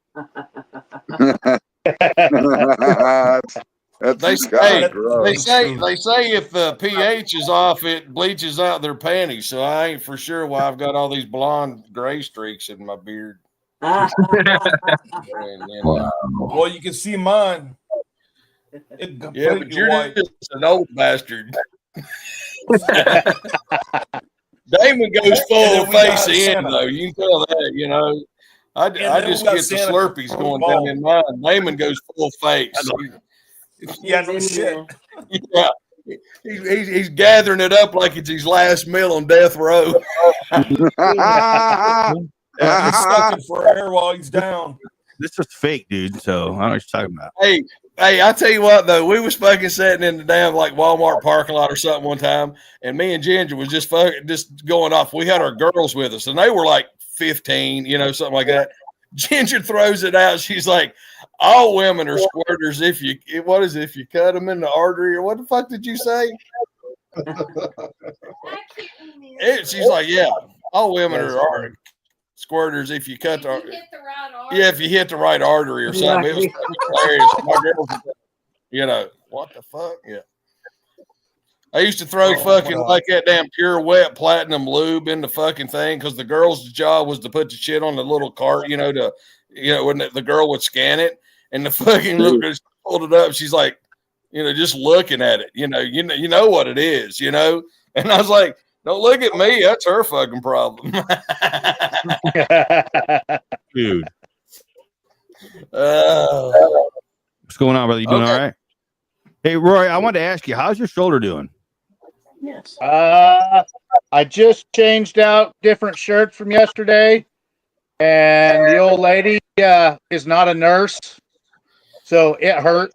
They say if the pH is off, it bleaches out their panties. So I ain't for sure why I've got all these blonde gray streaks in my beard. Well, you can see mine. Yeah, but you're just an old bastard. Damon goes full face in, though. You can tell that, I just get the Slurpees going down in mine. Damon goes full face. Yeah, no shit. Yeah. He's gathering it up like it's his last meal on death row. He's sucking for air while he's down. This was fake, dude. So I don't know what you're talking about. Hey, I tell you what though, we was fucking sitting in the damn like Walmart parking lot or something one time, and me and Ginger was just going off. We had our girls with us, and they were like 15, something like that. Ginger throws it out. She's like, "All women are squirters if you cut them in the artery," or what the fuck did you say? She's like, "Yeah, all women are squirters if you cut the if you hit the right artery or something." It was hilarious. My girls, what the fuck? Yeah. I used to throw fucking like that damn pure wet platinum lube in the fucking thing because the girl's job was to put the shit on the little cart, when the girl would scan it, and the fucking little girl pulled it up. She's like, just looking at it, you know what it is, and I was like, don't look at me. That's her fucking problem. Dude. What's going on, brother? You doing all right? Hey, Roy, I wanted to ask you, how's your shoulder doing? Yes. I just changed out different shirts from yesterday, and the old lady is not a nurse, so it hurt.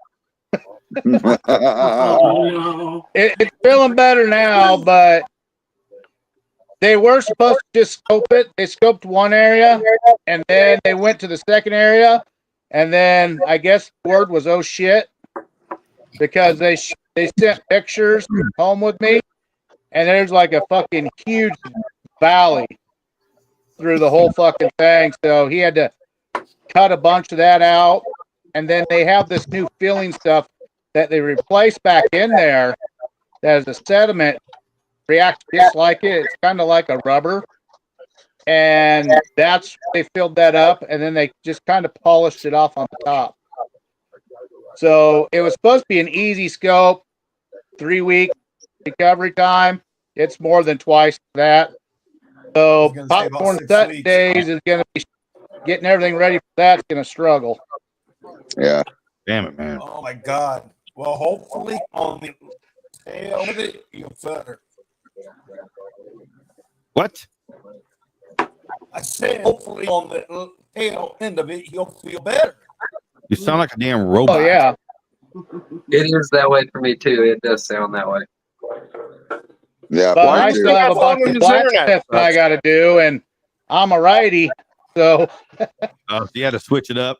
It's feeling better now, but they were supposed to just scope it. They scoped one area, and then they went to the second area, and then I guess the word was, oh shit, because they sent pictures home with me, and there's like a fucking huge valley through the whole fucking thing. So he had to cut a bunch of that out, and then they have this new filling stuff that they replaced back in there, that is a sediment, reacts just like it. It's kind of like a rubber. And that's, they filled that up, and then they just kind of polished it off on the top. So it was supposed to be an easy scope, 3-week recovery time. It's more than twice that. So popcorn set days is going to be getting everything ready for that's going to struggle. Yeah. Damn it, man. Oh my God. Well, hopefully on the tail of it, you'll better. What? I said hopefully on the tail end of it, you'll feel better. You sound like a damn robot. Oh, yeah. It is that way for me too. It does sound that way. Yeah, but I still have a bunch of blacksmith I got to do, and I'm a righty, so. You had to switch it up.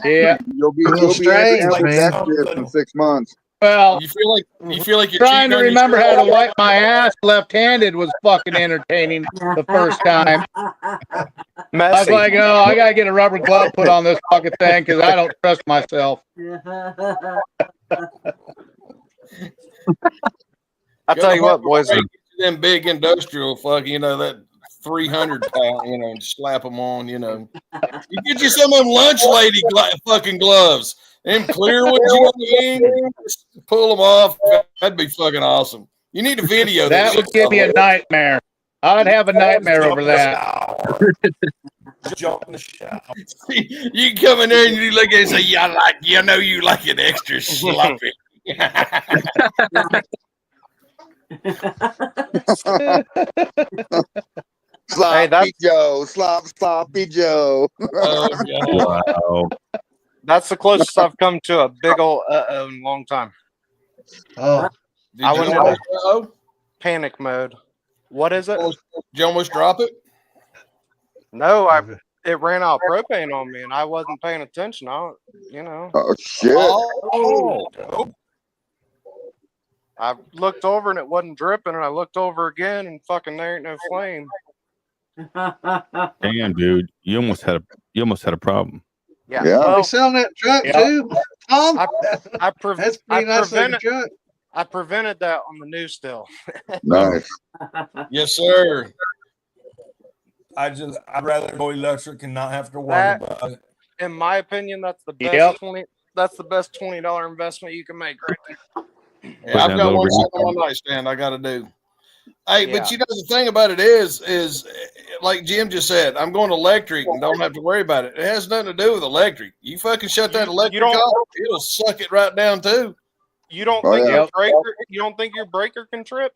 Yeah, you'll be ambidextrous in 6 months. Well, you feel like you're trying to remember how to wipe my ass left-handed was fucking entertaining the first time. I was like, oh, I gotta get a rubber glove put on this fucking thing because I don't trust myself. I tell you what, boys, them big industrial fucking, that 300 pound, and slap them on, You get you some of them lunch lady fucking gloves. Them clear ones, just pull them off. That'd be fucking awesome. You need a video. That would give me a nightmare. I'd have a nightmare over that. Jump in the shower. You come in there and you look at it and say, you like it extra sloppy. Sloppy Joe, sloppy Joe. Wow. that's the closest I've come to a big old in a long time. Oh, I went into panic mode. What is it? Did you almost drop it? No, it ran out of propane on me, and I wasn't paying attention. Oh shit! I looked over and it wasn't dripping, and I looked over again and fucking there ain't no flame. Damn, dude, you almost had a problem. Yeah, Well, we selling that truck too, Tom. That's pretty nice looking truck. I prevented that on the news still. Nice. Yes, sir. I'd rather go electric and not have to worry about it. In my opinion, that's the best That's the best $20 investment you can make right there. Yeah, I've got one sitting on my nightstand I got to do. Hey, but the thing about it is like Jim just said, I'm going electric and don't have to worry about it. It has nothing to do with electric. You fucking shut that electric off, it'll suck it right down too. You don't think your breaker? You don't think your breaker can trip?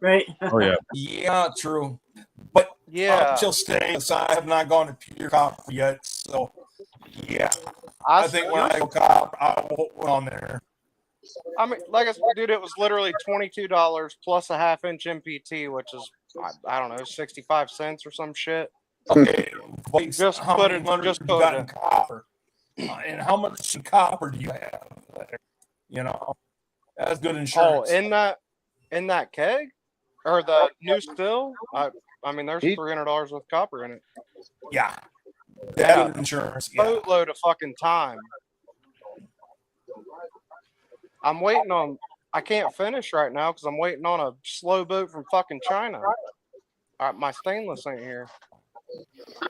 Right. Oh yeah. Yeah, true. But yeah, still stainless. I have not gone to pure copper yet, so yeah. I think when I go copper, I will put on there. I mean, like I said, dude, it was literally $22 plus a half-inch MPT, which is I don't know, 65 cents or some shit. Okay, just put it. Just put it. Copper. And how much copper do you have there? That's good insurance. Oh, in that keg or the new still? I mean, there's $300 with copper in it. Yeah, that insurance. Boatload of fucking time. I'm waiting on. I can't finish right now because I'm waiting on a slow boat from fucking China. All right, my stainless ain't here.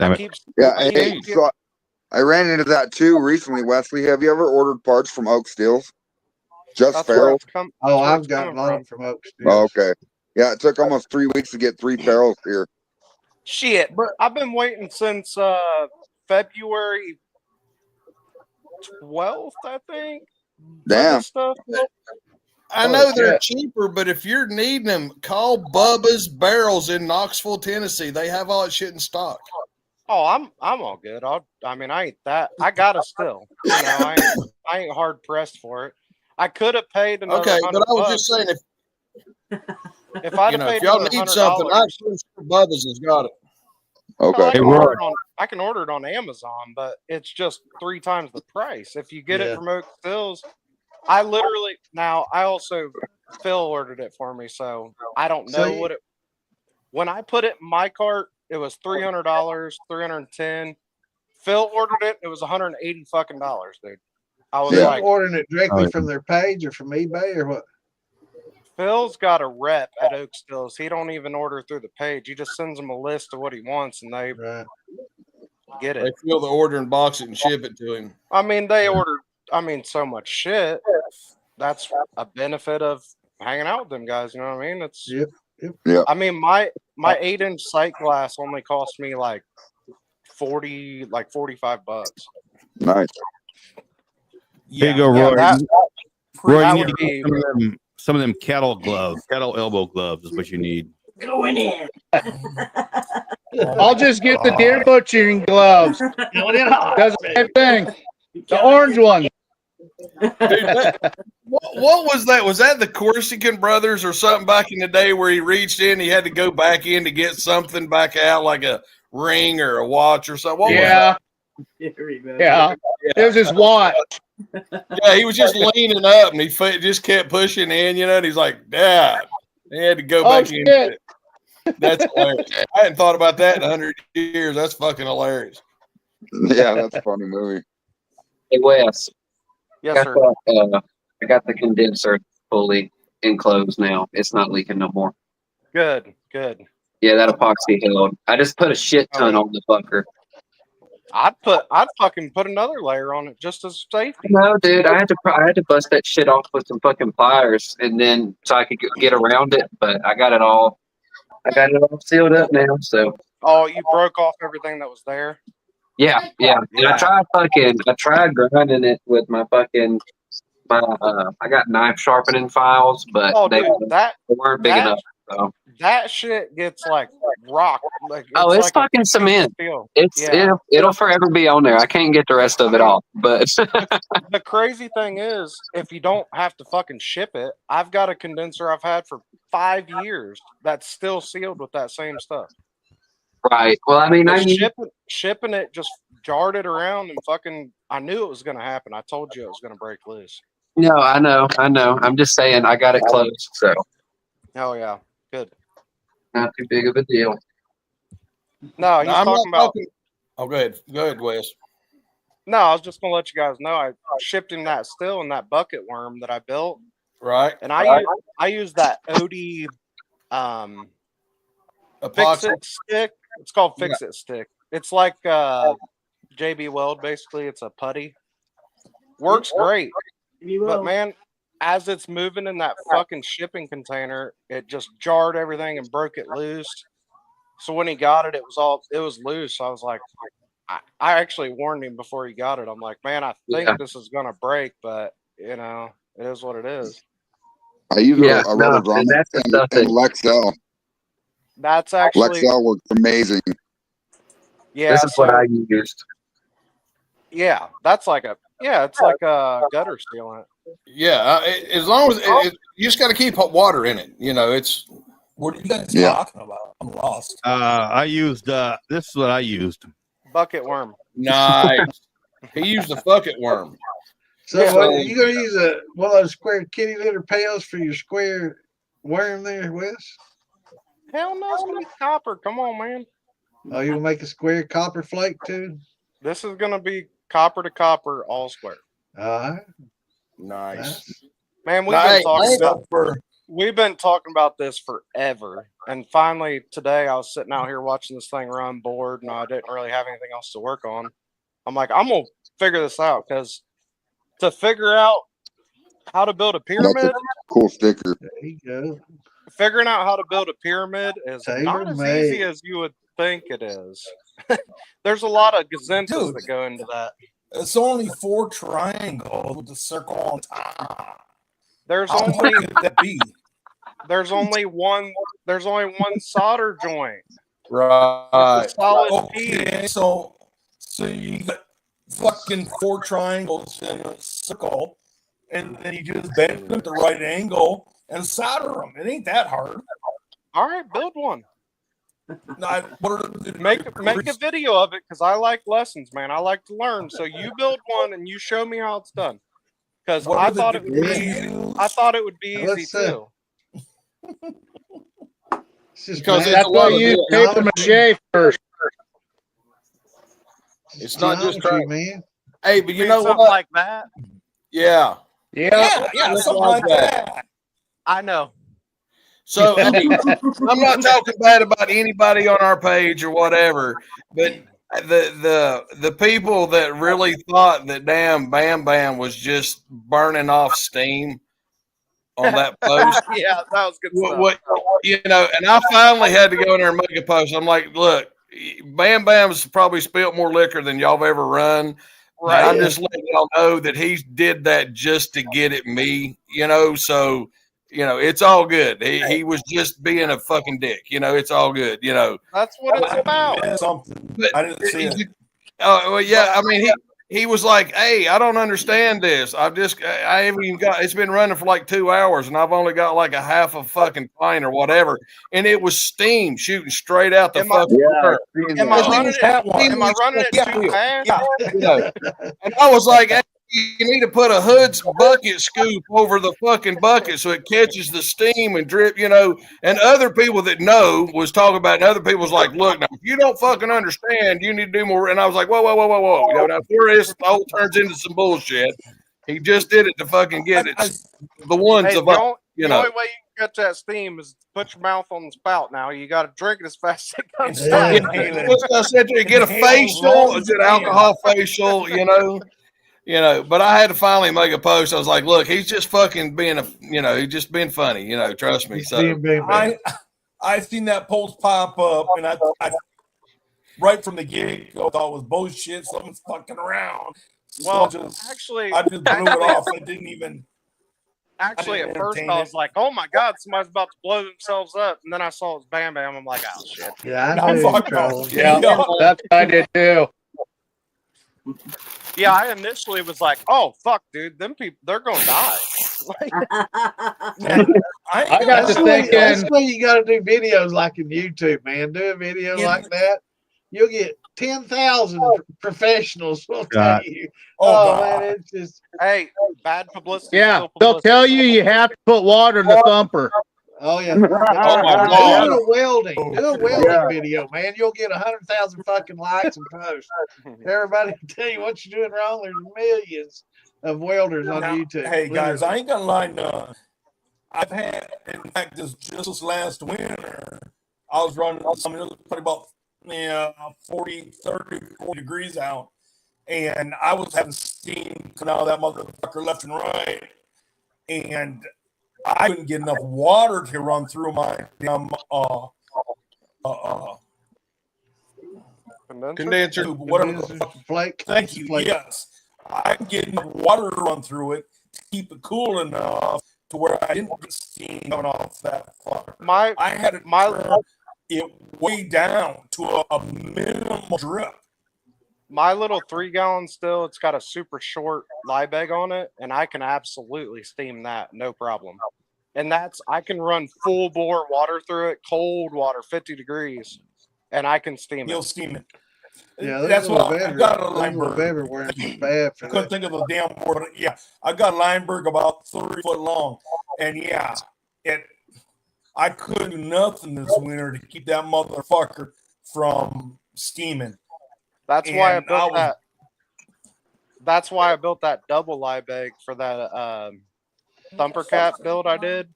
So I ran into that too recently, Wesley. Have you ever ordered parts from Oak Steels? Just ferrules? I've got mine from Oak Steels. Oh, okay. Yeah, it took almost 3 weeks to get 3 ferrules here. Shit, I've been waiting since February 12th, I think. Damn. I know they're cheaper, but if you're needing them, call Bubba's Barrels in Knoxville, Tennessee. They have all that shit in stock. Oh, I'm all good. I ain't that. I got it still. I ain't hard pressed for it. I could have paid another. Okay, but I was $100. just saying if I'd have paid if y'all another need something, I'm sure Bubba's has got it. Okay. I can order it on Amazon, but it's just 3 times the price. If you get it from Oak Stills, I also Phil ordered it for me, so I don't know what it. When I put it in my cart, it was $300, $310. Phil ordered it; it was $180 fucking dollars, dude. I was like, ordering it directly from their page or from eBay or what? Phil's got a rep at Oak Stills. He don't even order through the page. He just sends them a list of what he wants, and they get it. They fill the order and box it and ship it to him. I mean, they order. I mean, so much shit. That's a benefit of hanging out with them guys. You know what I mean? It's. Yep. I mean, my 8-inch sight glass only cost me like $45. Nice. Here you go, Roy. that Roy, you would need to get some of them cattle gloves, cattle elbow gloves is what you need. Going in. I'll just get the deer butchering gloves. Does the same thing. The orange one. What was that? Was that the Corsican brothers or something back in the day where he reached in, he had to go back in to get something back out, like a ring or a watch or something? What was that? Yeah. It was his watch. Yeah, he was just leaning up and he just kept pushing in, and he's like, Dad. He had to go back in. That's hilarious. I hadn't thought about that in 100 years. That's fucking hilarious. Yeah, that's a funny movie. Hey, Wes. Yes, sir. I got the condenser fully enclosed now. It's not leaking no more. Good. Yeah, that epoxy held. I just put a shit ton on the fucker. I'd fucking put another layer on it just as safety. No, dude, I had to bust that shit off with some fucking pliers, and then so I could get around it. But I got it all sealed up now. So. Oh, you broke off everything that was there. Yeah. And I tried grinding it with my fucking. I got knife sharpening files, but they weren't big enough. So. That shit gets like rock. Like it's like fucking cement. Steel. It'll forever be on there. I can't get the rest of it off. But the crazy thing is, if you don't have to fucking ship it, I've got a condenser I've had for 5 years that's still sealed with that same stuff. Right. Well, I mean, shipping it just jarred it around and fucking. I knew it was gonna happen. I told you it was gonna break loose. No, I know. I'm just saying I got it closed. So. Oh yeah, good. Not too big of a deal. No, he's talking about. Oh, go ahead, Wes. No, I was just gonna let you guys know I shipped him that still in that bucket worm that I built. Right. And I use that OD Fix It stick. It's called Fix It stick. It's like JB Weld basically. It's a putty. Works great. But man, as it's moving in that fucking shipping container, it just jarred everything and broke it loose. So when he got it, it was loose. I was like, I actually warned him before he got it. I'm like, man, I think this is gonna break, but it is what it is. I use a rubber drum and Lexel. That's actually Lexel works amazing. Yeah, this is what I used. Yeah, it's like a gutter sealant. Yeah, as long as you just got to keep water in it. It's what are you guys talking about? I'm lost. I used this is what I used. Bucket worm. Nice. He used a bucket worm. So you gonna use one of those square kitty litter pails for your square worm there, Wes? Hell no, it's gonna be copper. Come on, man. Oh, you gonna make a square copper flake too? This is gonna be copper to copper, all square. All right. Nice. Man, we've been talking about this forever. And finally today I was sitting out here watching this thing run, bored, and I didn't really have anything else to work on. I'm like, I'm gonna figure this out, because to figure out how to build a pyramid. That's a cool sticker. There you go. Figuring out how to build a pyramid is not as easy as you would think it is. There's a lot of gazintas that go into that. It's only 4 triangles with a circle on top. There's only one solder joint. Right. Solid piece. So you got fucking 4 triangles in a circle, and then you just bend them at the right angle and solder them. It ain't that hard. All right, build one. Make a video of it, because I like lessons, man. I like to learn. So you build one and you show me how it's done. Because I thought it would be easy too. Because that's why you use paper mache first. It's not just trying, man. Hey, but you know what? Like that. Yeah. Yeah, something like that. I know. So I mean, I'm not talking bad about anybody on our page or whatever, but the people that really thought that damn Bam Bam was just burning off steam on that post. Yeah, that was good stuff. What and I finally had to go in there and make a post. I'm like, look, Bam Bam's probably spilled more liquor than y'all have ever run. Right. I'm just letting y'all know that he did that just to get at me, so it's all good. He was just being a fucking dick, it's all good, That's what it's about. Something. But I didn't see it. Oh well, yeah. I mean, he was like, "Hey, I don't understand this. I haven't even got. It's been running for like 2 hours, and I've only got like a half a fucking pint or whatever, and it was steam shooting straight out the fucking burner. Am I running it too fast? And I was like, hey, you need to put a Hood's bucket scoop over the fucking bucket so it catches the steam and drip, And other people that know was talking about it, and other people was like, look, now, if you don't fucking understand, you need to do more. And I was like, whoa. Now, before this all turns into some bullshit, he just did it to fucking get it. The ones Hey, of the us, only way you can catch that steam is put your mouth on the spout. Now you got to drink it as fast as it comes Yeah, out. I said to you, get a facial, a good alcohol facial, But I had to finally make a post. I was like, look, he's just fucking being he's just being funny, trust me. So I seen that post pop up, and I right from the gig, I thought it was bullshit. Someone's fucking around. Well, So actually, I just blew it off. I didn't even. Actually, at first I was like, "Oh my god, somebody's about to blow themselves up," and then I saw it was Bam Bam. I'm like, "Oh shit!" Yeah, I knew it was Yeah, that's what I did too. Yeah, I initially was like, "Oh fuck, dude, them people, they're gonna die." I got to thinking. That's why you got to do videos like in YouTube, man. Do a video like that. You'll get 10,000 professionals will tell you. Oh man, it's just bad publicity. Yeah, they'll tell you have to put water in the thumper. Oh yeah. Oh my God. Do a welding video, man. You'll get 100,000 fucking likes and posts. Everybody will tell you what you're doing wrong. There's millions of welders on Now, YouTube. hey guys, I ain't gonna lie. I've had, in fact, just this last winter, I was running something probably about 40 degrees out, and I was having steam come out of that motherfucker left and right, and I couldn't get enough water to run through my condenser, whatever the fuck. Flake. Thank you. Flake. Yes, I could get enough water to run through it to keep it cool enough to where I didn't get steam coming off that fucker. I had to turn it way down to a minimal drip. My little 3-gallon still, it's got a super short Liebeg on it, and I can absolutely steam that, no problem. And I can run full bore water through it, cold water, 50 degrees, and I can steam it. You'll steam it. Yeah, that's what I got. A Lineberg. Everywhere. Bad for I couldn't think of the damn word. Yeah, I got a Lineberg about 3 foot long, and yeah, I couldn't do nothing this winter to keep that motherfucker from steaming. That's why I built that. That's why I built that double Liebeg for that thumper cap build I did.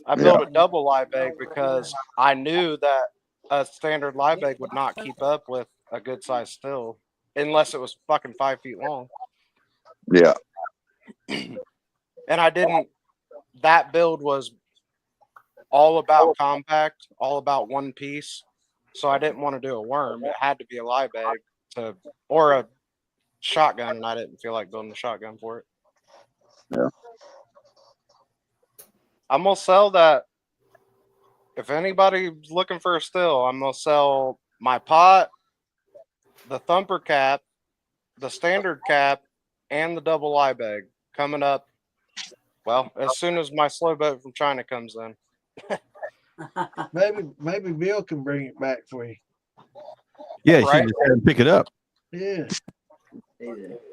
I built a double Liebeg because I knew that a standard Liebeg would not keep up with a good size still unless it was fucking 5 feet long. Yeah. And I didn't. That build was all about compact, all about one piece. So I didn't want to do a worm. It had to be a Liebeg or a shotgun, and I didn't feel like building a shotgun for it. Yeah. I'm gonna sell that. If anybody's looking for a still, I'm gonna sell my pot, the thumper cap, the standard cap, and the double Liebeg coming up. Well, as soon as my slow boat from China comes in. Maybe Bill can bring it back for you. Yeah, you should just have him pick it up. Yeah.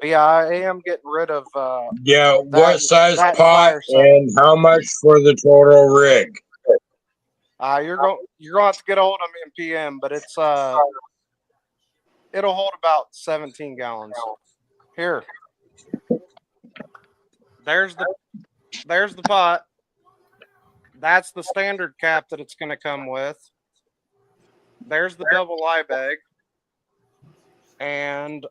Yeah, I am getting rid of. What size pot and how much for the total rig? You're going to have to get a hold of me in PM, but it's it'll hold about 17 gallons. Here. There's the pot. that's the standard cap that it's going to come with. There's the double lie bag. And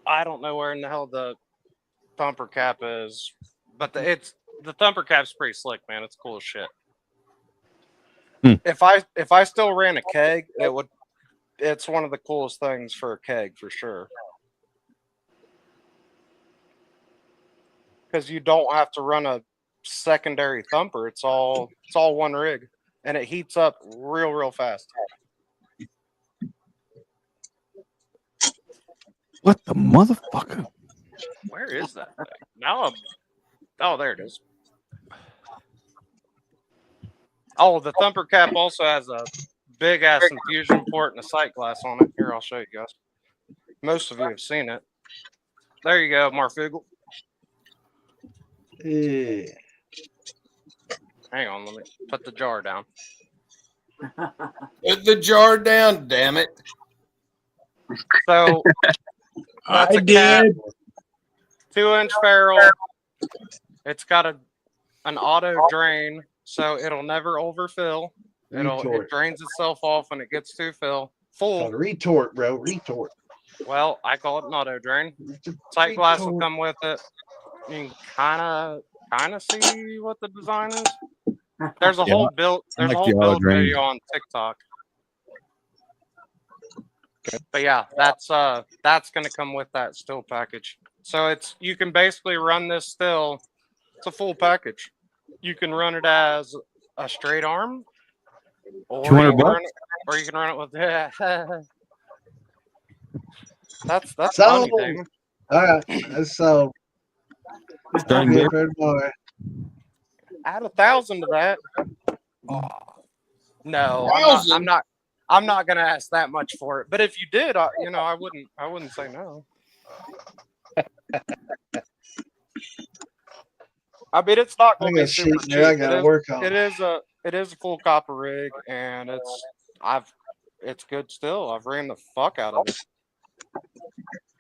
I don't know where in the hell the thumper cap is, but the thumper cap's pretty slick, man. It's cool as shit. If I still ran a keg, it's one of the coolest things for a keg for sure. Because you don't have to run a secondary thumper. It's all one rig, and it heats up real fast. What the motherfucker? Where is that thing? Now oh, there it is. Oh, the thumper cap also has a big ass infusion port and a sight glass on it. Here, I'll show you guys. Most of you have seen it. There you go, Marfugel. Yeah. Hang on, let me put the jar down. Put the jar down, damn it. So that's I did. 2-inch ferrule. It's got an auto drain, so it'll never overfill. It drains itself off when it gets too full. Retort, bro. Retort. Well, I call it an auto drain. Sight glass will come with it. You can kind of see what the design is. There's a whole build. There's a whole build video on TikTok. But yeah, that's going to come with that still package. So you can basically run this still. It's a full package. You can run it as a straight arm, or $200. Or you can run it with that's so, funny, Damon. All right, so add 1,000 to that. No, I'm not gonna ask that much for it. But if you did, I wouldn't say no. I mean, it's not going to be super cheap. I gotta work on it. It is a full copper rig, and it's good still. I've ran the fuck out of it.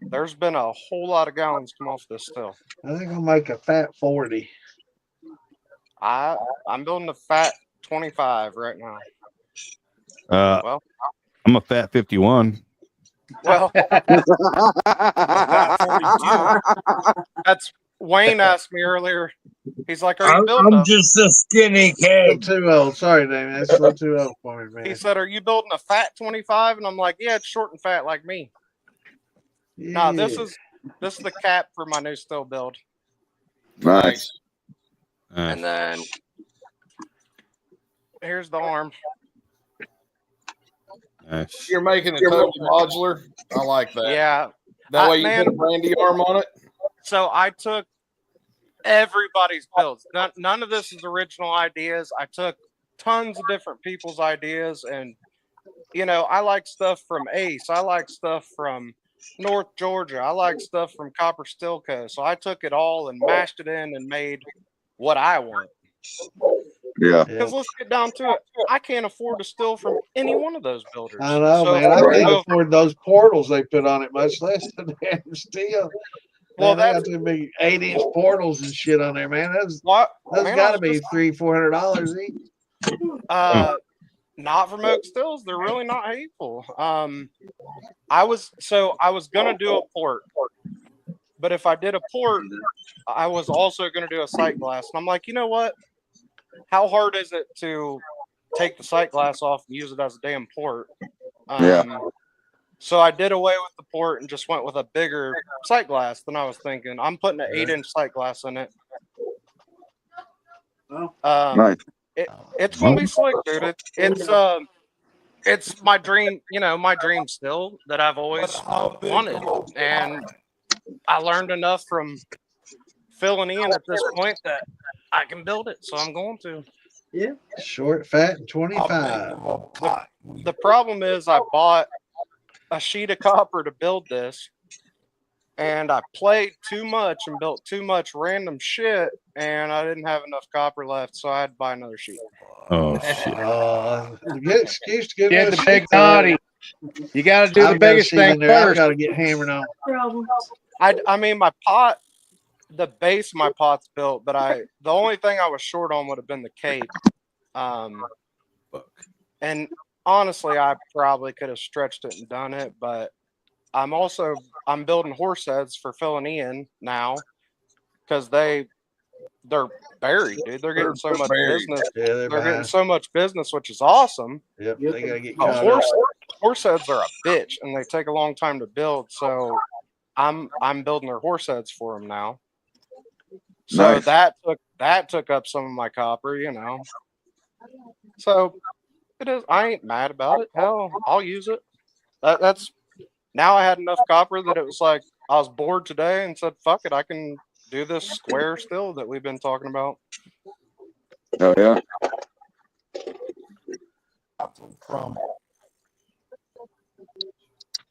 There's been a whole lot of gallons come off this still. I think I'll make a fat 40. I'm building a fat 25 right now. Well, I'm a fat 51. Well, that's Wayne asked me earlier. He's like, "Are you building?" I'm just a skinny kid. Too old. Sorry, Damon. That's a little too old for me, man. He said, "Are you building a fat 25?" And I'm like, "Yeah, it's short and fat like me." Yeah. No, this is the cap for my new still build. Nice. And then here's the arm. Nice. You're making it totally modular. I like that. Yeah. That way you put a brandy arm on it. So I took everybody's builds. None of this is original ideas. I took tons of different people's ideas, and I like stuff from Ace. I like stuff from North Georgia. I like stuff from Copper Stillco. So I took it all and mashed it in and made what I want. Yeah. Because let's get down to it. I can't afford to steal from any one of those builders. I know, man. I can't afford those portals they put on it, much less the damn steel. Well, they got to be 8-inch portals and shit on there, man. Those got to be $300-400 each. Not from Oak Stills. They're really not hateful. I was gonna do a port, but if I did a port, I was also gonna do a sight glass. And I'm like, you know what? How hard is it to take the sight glass off and use it as a damn port? So I did away with the port and just went with a bigger sight glass than I was thinking. I'm putting an 8-inch sight glass in it. Nice. It's gonna be slick, dude. It's my dream, my dream still that I've always wanted, and I learned enough from filling in at this point that I can build it. So I'm going to. Yeah. Short, fat, and 25. The problem is I bought a sheet of copper to build this, and I played too much and built too much random shit, and I didn't have enough copper left, so I had to buy another sheet. Oh shit! Good excuse to get the big naughty. You got to do the biggest thing first. I got to get hammered on. I mean, my pot the base of my pot's built, but the only thing I was short on would have been the cape. And honestly, I probably could have stretched it and done it, but I'm building horse heads for Phil and Ian now because they're buried, dude. They're getting so much business. Yeah, they're getting so much business, which is awesome. Yep, they gotta get But caught up. horse heads are a bitch, and they take a long time to build. So I'm building their horse heads for them now. So Nice. that took up some of my copper, you know. So it is. I ain't mad about it. Hell, I'll use it. That's now I had enough copper that it was like I was bored today and said, "Fuck it, I can do this square still that we've been talking about." Oh yeah. From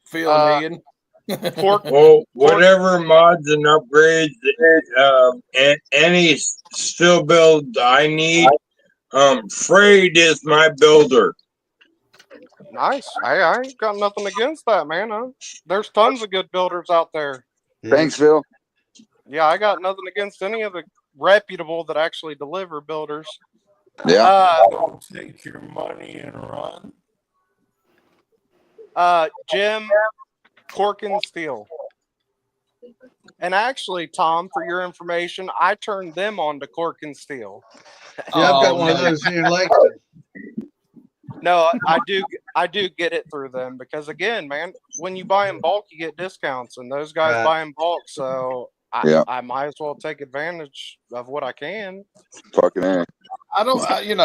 Phil and Ian. Well, whatever mods and upgrades and any still build I need, Frayed is my builder. Nice. I ain't got nothing against that, man. There's tons of good builders out there. Thanks, Phil. Yeah, I got nothing against any of the reputable that actually deliver builders. Yeah. Don't take your money and run. Jim, Cork and Steel. And actually, Tom, for your information, I turned them on to Cork and Steel. Yeah, I've got one of those here in Lakeland. No, I do get it through them because again, man, when you buy in bulk, you get discounts, and those guys Right. buy in bulk, so Yeah. I might as well take advantage of what I can. Fucking A. I don't, kind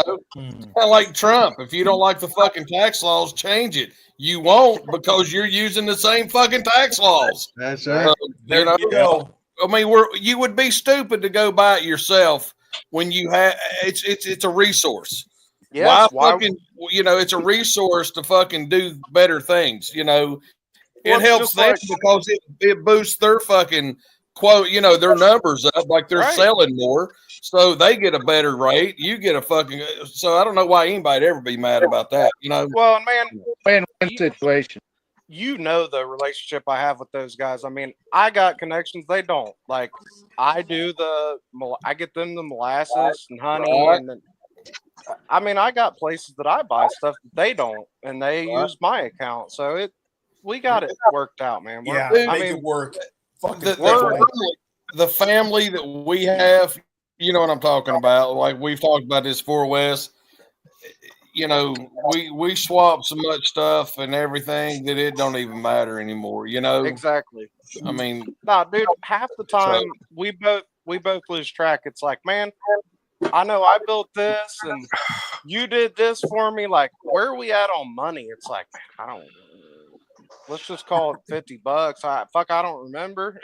of like Trump. If you don't like the fucking tax laws, change it. You won't because you're using the same fucking tax laws. That's right. There you go. I mean, you would be stupid to go buy it yourself when you have it's a resource. Yes, Why fucking it's a resource to fucking do better things. Well, It it's helps just them like- because it boosts their fucking quote. Their numbers up, like they're Right. selling more, so they get a better rate. You get a fucking. So I don't know why anybody'd ever be mad about that. Well, man, win-win situation. you know the relationship I have with those guys. I mean, I got connections they don't. Like I do I get them the molasses and honey, Right. and then, I mean, I got places that I buy stuff that they don't, and they use my account. So we got it worked out, man. Yeah, Dude, make it work. The family that we have, you know what I'm talking about. Like we've talked about this 4 West. We swap so much stuff and everything that it don't even matter anymore. Exactly. I mean, nah, dude. Half the time we both lose track. It's like, man, I know I built this and you did this for me. Like, where are we at on money? It's like, man, I don't. Let's just call it $50. I don't remember.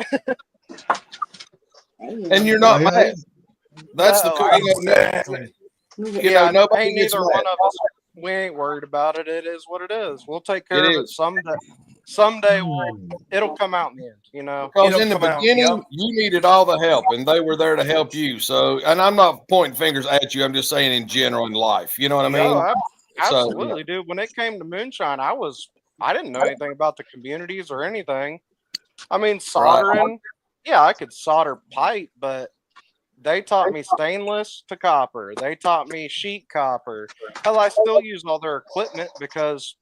and you're not mad. That's the cool. Nobody ain't gets neither mad. one of us. We ain't worried about it. It is what it is. We'll take care It of it is. someday. Someday it'll come out in the end. Because in the beginning, you needed all the help, and they were there to help you. So, and I'm not pointing fingers at you. I'm just saying in general in life. You know what I mean? No, So, absolutely, dude. When it came to Moonshine, I didn't know anything about the communities or anything. I mean, soldering. Yeah, I could solder pipe, but they taught me stainless to copper. They taught me sheet copper. Hell, I still use all their equipment because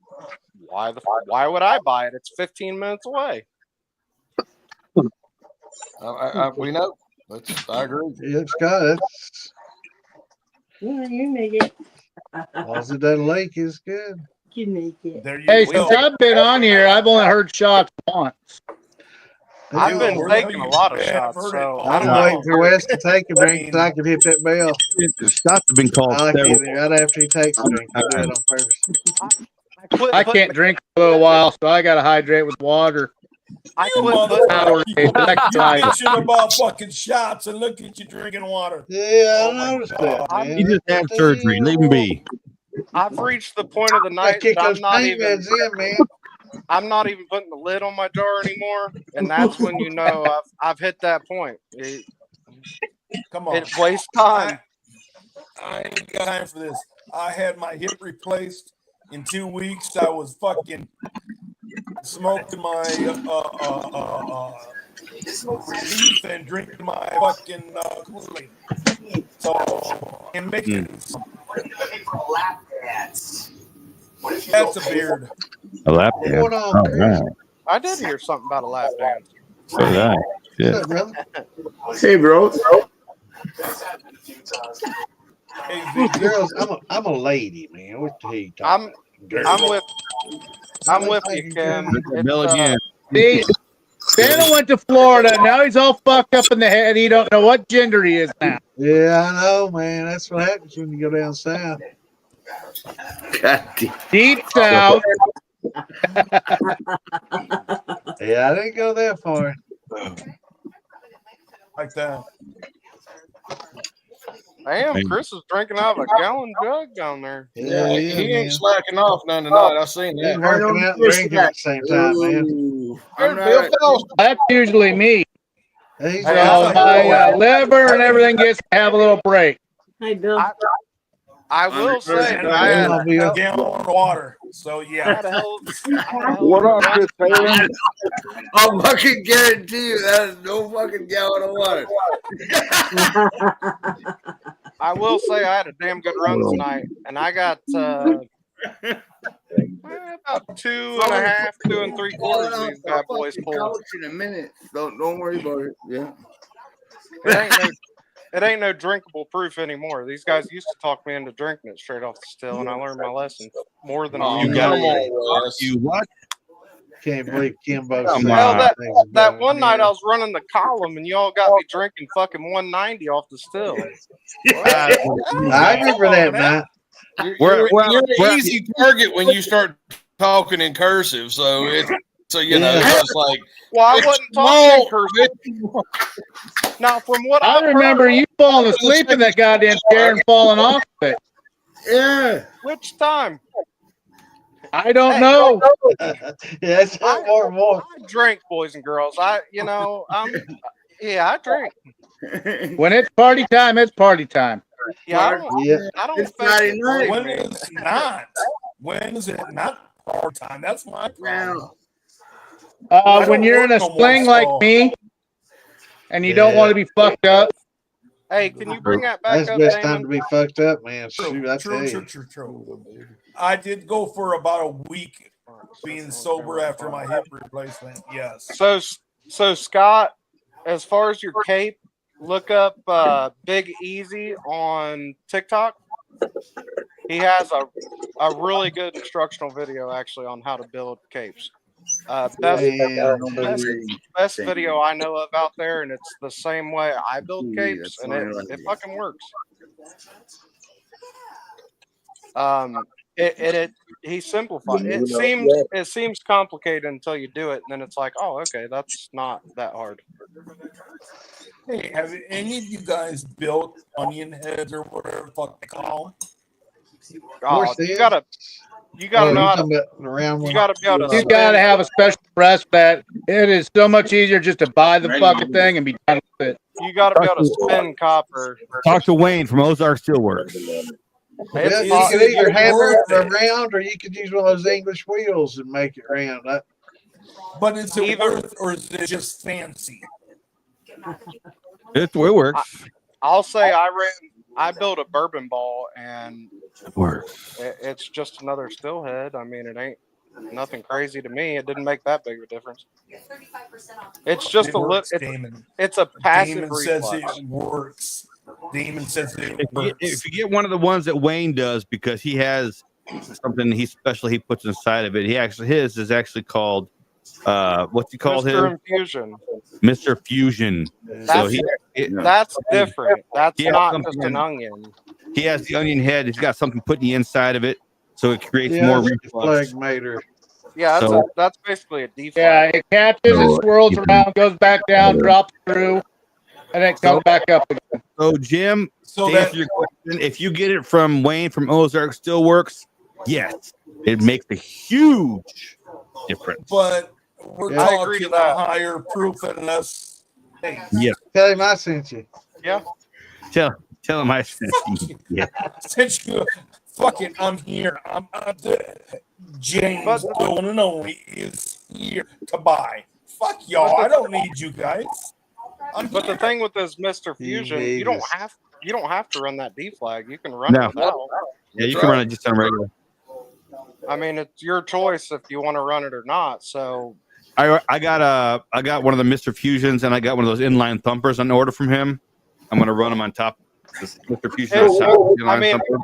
why would I buy it? It's 15 minutes away. we know. I agree. Yeah, Scott, You make it. as long as it doesn't leak, it's good. You make it. Hey, since I've been on here, I've only heard shots once. I've been taking a lot of shots, so I don't I'm know. waiting for Wes to take a drink so I can hit that bell. Scott's been called I like several. it right after he takes a drink. I do it on purpose. I can't drink for a little while, so I got to hydrate with water. You motherfucker. You Electrolytes. bitching about fucking shots and look at you drinking water. Yeah, I noticed that, man. He just had surgery. Leave him be. I've reached the point of the night kick that those pain meds in, man. I'm not even putting the lid on my jar anymore, and that's when you know I've hit that point. Come on. It wastes time. I ain't got time for this. I had my hip replaced in 2 weeks. I was fucking smoking my relief and drinking my fucking Kool-Aid. So, and making that's a beard. A lap dance. What on, All Chris? right. I did hear something about a lap dance. So did I. Shit. What's up, brother? Hey, bro. Hey, Girls, I'm a lady, man. What the hell you talking I'm with you, Ken. Bill again. See, Santa went to Florida. Now he's all fucked up in the head. He don't know what gender he is now. Yeah, I know, man. That's what happens when you go down south. Deep south. Yeah, I didn't go that far. Like that. Damn, Chris is drinking out of a gallon jug down there. Yeah, he ain't slacking off none tonight. I seen He's that. working out and drinking at the same time, man. Bill Foster. That's usually me. He's So my liver and everything gets to have a little break. Hi, Bill. I will say, And I had a gallon of water. So, yeah. What up, Chris Taylor? I'll fucking guarantee you that is no fucking gallon of water. I will say I had a damn good run tonight, and I got about 2.5, 2 3/4 of these bad boys pulled. In a minute. Don't worry about it. Yeah. It ain't no drinkable proof anymore. These guys used to talk me into drinking it straight off the still, and I learned my lesson more than a few guys. You what? Can't believe Kimbo. Hell, that one night I was running the column, and y'all got me drinking fucking 190 off the still. I remember that night. You're an easy target when you start talking in cursive. So it's you know, it's just like. Well, I wasn't talking in cursive. Now, from what I remember you falling asleep in that goddamn chair and falling off of it. Yeah. Which time? I don't know. Yeah, it's more. I drink, boys and girls. I drink. When it's party time, it's party time. Yeah, I don't It's Friday night. When is it not? When is it not part time? That's my problem. When you're in a sling like me, and you don't want to be fucked up. Hey, can you bring that back That's up, the best Damon? time to be fucked up, man. Shoot, I tell you. True. I did go for about a week being sober after my hip replacement. Yes. So Scott, as far as your cape, look up Big Easy on TikTok. He has a really good instructional video actually on how to build capes. Best video I know of out there, and it's the same way I build capes, and it fucking works. He simplified it. Seems complicated until you do it, and then it's like, oh, okay, that's not that hard. Hey, have any of you guys built onion heads or whatever the fuck they call them? Oh, you gotta know how to. You gotta be able to. You gotta have a special press that. It is so much easier just to buy the fucking thing and be done with it. You gotta be able to spin copper. Talk to Wayne from Ozark Steelworks. Well, you could either hammer it around or you could use one of those English wheels and make it round. But is it worth or is it just fancy? It works. I'll say I built a bourbon ball and it works. It's just another still head. I mean, it ain't nothing crazy to me. It didn't make that big of a difference. It's just it's a passive Damon says reflex. it works. Damon says it works. If you get one of the ones that Wayne does, because he has something he puts inside of it. His is actually called what's he called? Mr. Infusion. Mr. Fusion. That's different. That's not just an onion. He has the onion head. He's got something put in the inside of it, so it creates more reflux. Yeah, that's basically a default. Yeah, it catches, it swirls around, goes back down, drops through, and then comes back up again. So, Jim, to answer your question, if you get it from Wayne from Ozark Steelworks, yes, it makes a huge difference. But we're talking a higher proof than us. Yeah. Tell him I sent you. Yeah. Tell him I sent you. Yeah. Since you fucking, I'm here. I'm James, the one and only, is here to buy Fuck y'all. I don't need you guys. But the thing with this Mr. Fusion, you don't have to run that D flag. You can run it without. Yeah, you can run it just on regular. I mean, it's your choice if you want to run it or not. So I got one of the Mr. Fusions, and I got one of those inline thumpers on order from him. I'm gonna run them on top. Mr. Fusion.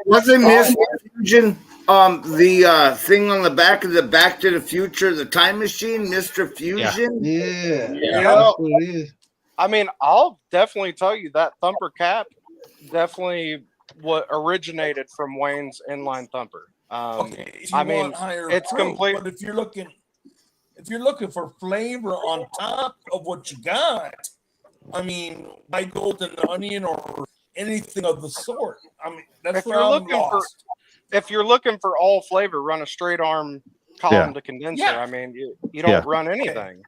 Wasn't Mr. Fusion the thing on the back of the Back to the Future, the time machine, Mr. Fusion? Yeah. That's what it is. I mean, I'll definitely tell you that thumper cap definitely what originated from Wayne's inline thumper. I mean, it's complete. But if you're looking for flavor on top of what you got, I mean, white golden onion or anything of the sort. I mean, that's if you're looking for all flavor, run a straight arm column to condenser. Yeah. I mean, you don't run anything.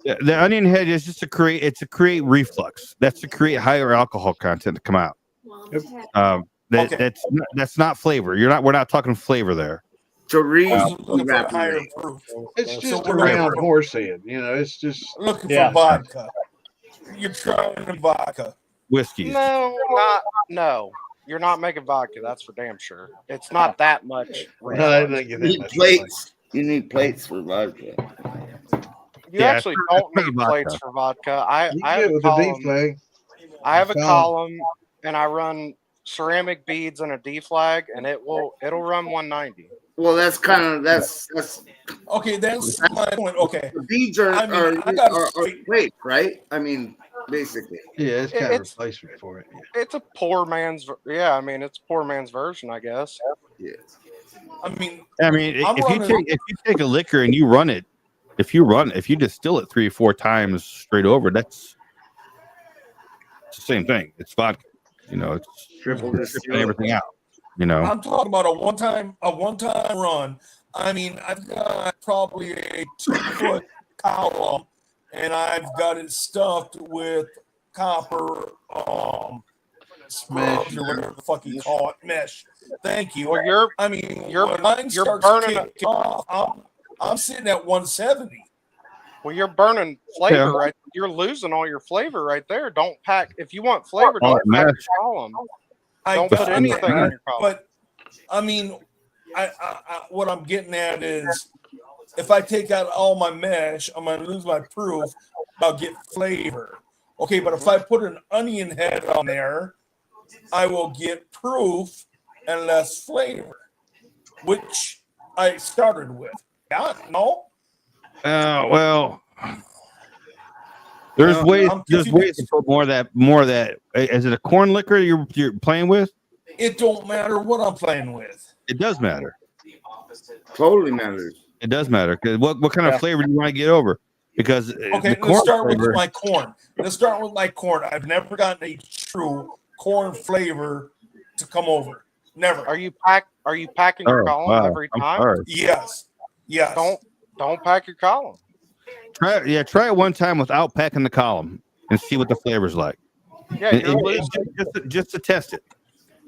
The onion head is just to create reflux. That's to create higher alcohol content to come out. That's not flavor. We're not talking flavor there. It's just a round horse head, it's just looking for vodka. You're trying vodka. Whiskey. No. You're not making vodka, that's for damn sure. It's not that much. You need plates. You need plates for vodka. You actually don't need plates for vodka. I have a column, and I run ceramic beads and a D flag, and it'll run 190. Well, that's okay. That's my point. Okay, the beads are plates, right? I mean, basically. Yeah, it's kind of a replacement for it. It's a poor man's. Yeah, I mean, it's a poor man's version, I guess. Yeah. I mean, if you take a liquor and you run it, if you distill it 3 or 4 times straight over, it's the same thing. It's vodka. It's stripping everything out. I'm talking about a one-time run. I mean, I've got probably a 2-foot column, and I've got it stuffed with copper mesh, or whatever the fuck you call it, mesh. Thank you. Well, you're burning off, I'm sitting at 170. Well, you're burning flavor, right? You're losing all your flavor right there. Don't pack if you want flavor. Don't pack your column. Don't put anything in your column. But I mean, I what I'm getting at is, if I take out all my mesh, I'm gonna lose my proof. I'll get flavor. Okay, but if I put an onion head on there, I will get proof and less flavor, which I started with. Yeah, no. Well, there's ways to put more of that. Is it a corn liquor you're playing with? It don't matter what I'm playing with. It does matter. Totally matters. It does matter because what kind of flavor do you want to get over? Because okay, let's start with my corn. Let's start with my corn. I've never gotten a true corn flavor to come over. Never. Are you packing your column every time? Yes. Don't pack your column. Try it one time without packing the column and see what the flavor's like. Yeah, just to test it.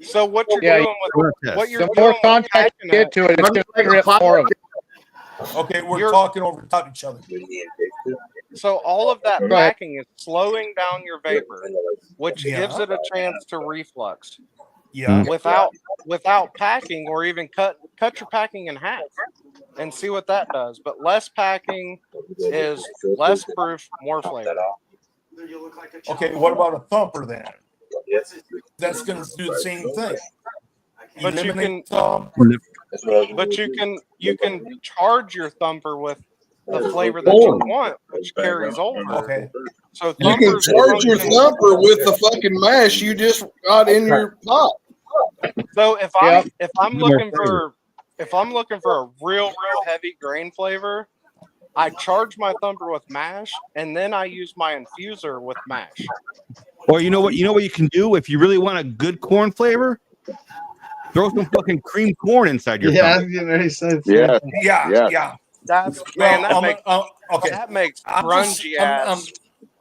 So what you're doing with what you're the more contact you get to it, it's going to grip more of it. Okay, we're talking over top each other. So all of that packing is slowing down your vapor, which gives it a chance to reflux. Yeah. Without packing, or even cut your packing in half and see what that does. But less packing is less proof, more flavor. Okay, what about a thumper then? That's going to do the same thing. But you can charge your thumper with the flavor that you want, which carries over. Okay. So you can charge your thumper with the fucking mash you just got in your pot. So if I'm looking for a real heavy grain flavor, I charge my thumper with mash, and then I use my infuser with mash. Or you know what you can do if you really want a good corn flavor? Throw some fucking cream corn inside your thumper. Yeah. That makes grungy ass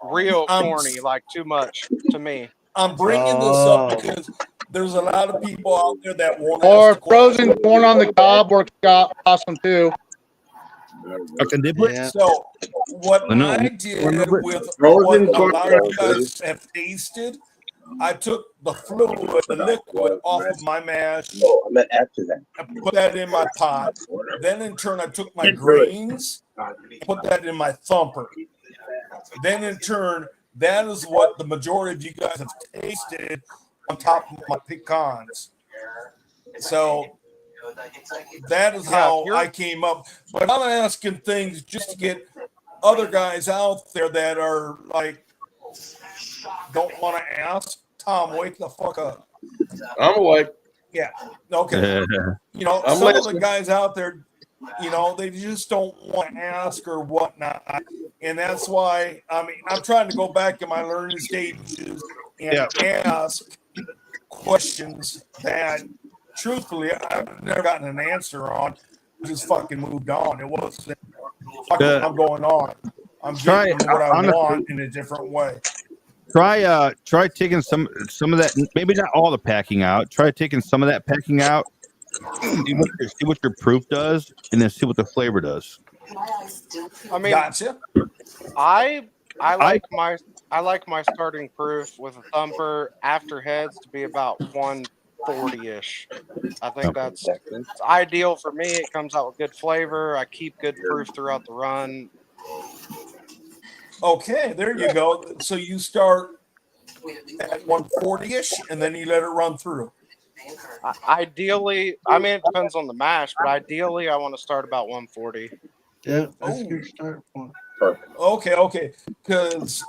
real corny like too much to me. I'm bringing this up because there's a lot of people out there that want. Or frozen corn on the cob works awesome too. Fucking diplet. So what I know. I did with Frozen what a lot of you corn. guys have tasted, I took the fluid, the liquid off of my mash, and put that in my pot. Then in turn, I took my grains, put that in my thumper. Then in turn, that is what the majority of you guys have tasted on top of my pecans. So that is how I came up. But I'm asking things just to get other guys out there that are like, don't want to ask. Tom, wake the fuck up. I'm awake. Yeah. Okay. You know, I'm some of the listening. guys out there, you know, they just don't want to ask or whatnot. And that's why, I mean, I'm trying to go back in my learning stages and ask questions that, truthfully, I've never gotten an answer on. I just fucking moved on. It wasn't, I'm going on. I'm getting what I want in a different way. Try taking some of that, maybe not all the packing out. Try taking some of that packing out. See what your proof does, and then see what the flavor does. I mean, gotcha. I like my starting proof with a thumper after heads to be about 140-ish. I think that's ideal for me. It comes out with good flavor. I keep good proof throughout the run. Okay, there you go. So you start at 140-ish, and then you let it run through. Ideally, I mean, it depends on the mash, but ideally, I want to start about 140. Yeah, that's a good start point. Okay. Because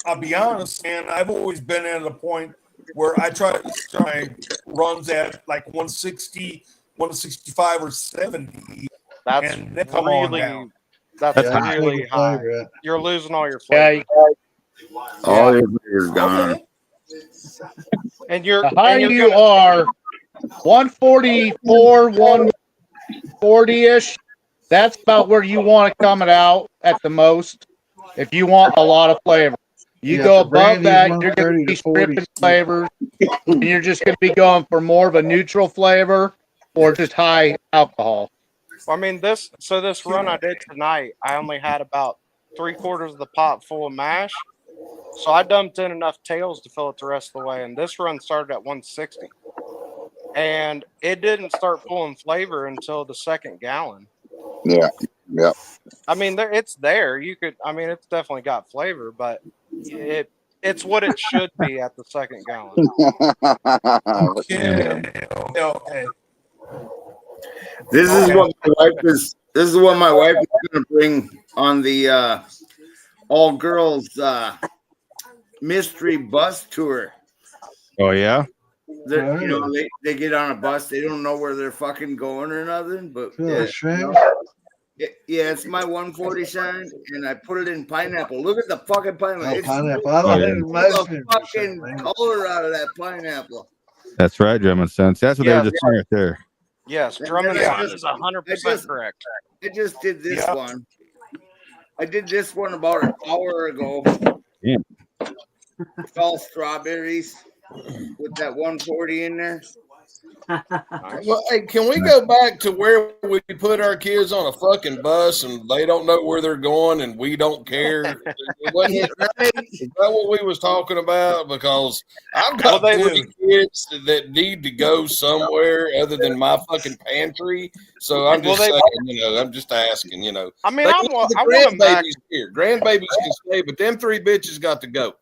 I'll be honest, man, I've always been at a point where I try to start runs at like 160, 165, or 70. That's and then come on down. That's really high. You're losing all your flavor. All your flavor's gone. And you're the higher you are, 144, 140-ish. That's about where you want it coming out at the most. If you want a lot of flavor, you go above that, you're going to be stripping flavors, and you're just going to be going for more of a neutral flavor or just high alcohol. I mean, this run I did tonight, I only had about 3/4 of the pot full of mash. So I dumped in enough tails to fill it the rest of the way. And this run started at 160. And it didn't start pulling flavor until the second gallon. Yeah. I mean, it's there. It's definitely got flavor, but it's what it should be at the second gallon. Okay. This is what my wife is going to bring on the all girls mystery bus tour. Oh yeah. You know, they get on a bus. They don't know where they're fucking going or nothing. But it's my 140 shine, and I put it in pineapple. Look at the fucking pineapple. Pineapple. I don't It's the fucking color out of that pineapple. That's right, German sense. That's what they were just saying right there. Yes, Drummond is 100% correct. I just did this one. I did this one about an hour ago. Yeah. It's all strawberries with that 140 in there. Well, hey, can we go back to where we put our kids on a fucking bus and they don't know where they're going and we don't care? Is that what we was talking about? Because I've got 20 kids that need to go somewhere other than my fucking pantry. So I'm just saying, I'm just asking, I mean, I want them back here. Grandbabies can stay, but them three bitches got to go.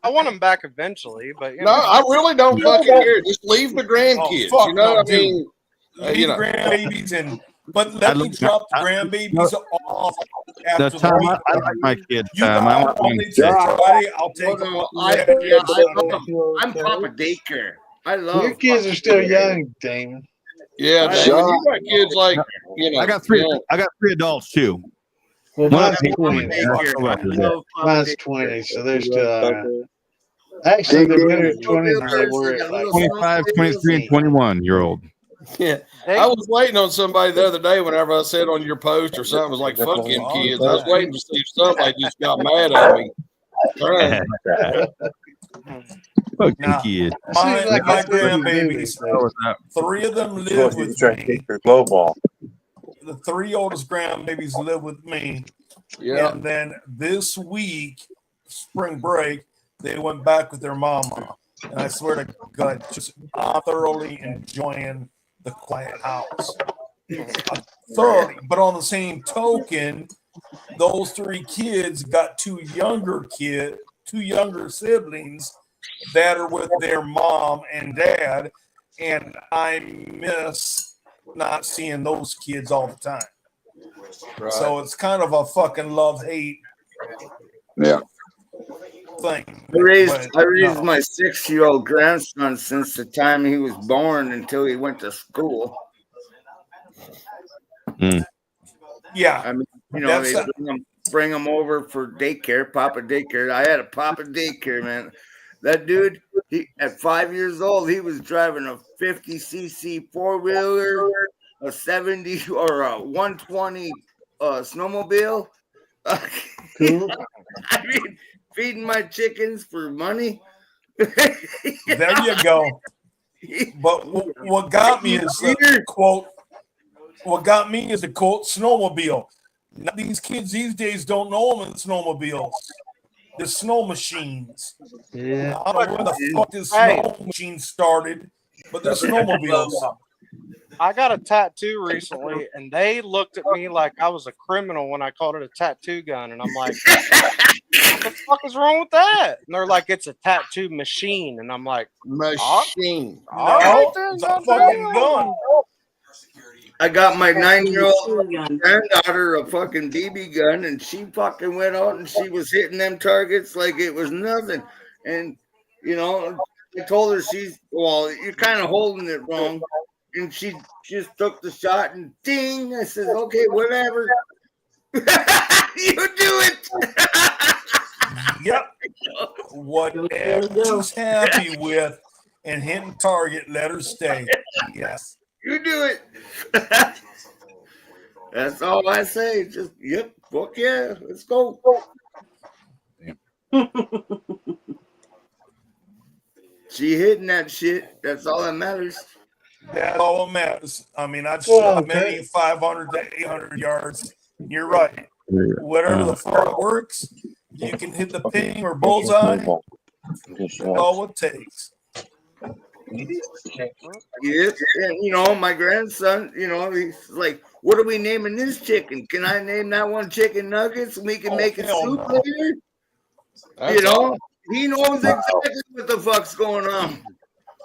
I want them back eventually, but no, I really don't fucking care. Just leave the grandkids. Leave grandbabies but let me drop the grandbabies off. The time I like my kids. I want my kids. I'll take them. I'm Papa Daycare. I love your kids are still young, Damon. Yeah, Damon, you got kids like I got three adults too. Well, mine's 20. Mine's 20, so they're still. Actually, they're better at 20 than they were at like 25, 23, and 21-year-old. Yeah, I was waiting on somebody the other day whenever I said on your post or something was like "fucking kids." I was waiting to see if somebody just got mad at me. Fucking kids. My grandbabies, 3 of them live with me. the 3 oldest grandbabies live with me. Yeah. And then this week, spring break, they went back with their mama. And I swear to God, just thoroughly enjoying the quiet house. Thoroughly. But on the same token, those 3 kids got 2 younger siblings that are with their mom and dad. And I miss not seeing those kids all the time. Right. So it's kind of a fucking love-hate thing. I raised my 6-year-old grandson since the time he was born until he went to school. Yeah. I mean, they bring him over for daycare, Papa Daycare. I had a Papa Daycare, man. That dude, at 5 years old, he was driving a 50cc 4-wheeler, a 70 or a 120 snowmobile. Cool. I mean, feeding my chickens for money. There you go. But what got me is the quote. What got me is the quote snowmobile. Now, these kids these days don't know them in snowmobiles. The snow machines. Yeah. I don't know where the fuck this snow machine started, but the snowmobiles. I got a tattoo recently, and they looked at me like I was a criminal when I called it a tattoo gun, and I'm like, "What the fuck is wrong with that?" And they're like, "It's a tattaught machine," and I'm like, "Machine? All right, it's a fucking gun." I got my 9-year-old granddaughter a fucking BB gun, and she fucking went out and she was hitting them targets like it was nothing. And I told her you're kind of holding it wrong. And she just took the shot and ding. I said, okay, whatever. You do it. Yep. Whatever she's happy with and hitting target, let her stay. Yes. You do it. That's all I say. Just, yep, fuck yeah, let's go. She hitting that shit. That's all that matters. That's all that matters. I mean, I've shot maybe 500 to 800 yards. You're right. Whatever the fuck works, you can hit the ping or bullseye. That's all it takes. Yes, and my grandson, he's like, what are we naming this chicken? Can I name that one chicken nuggets? We can make a soup later. He knows exactly what the fuck's going on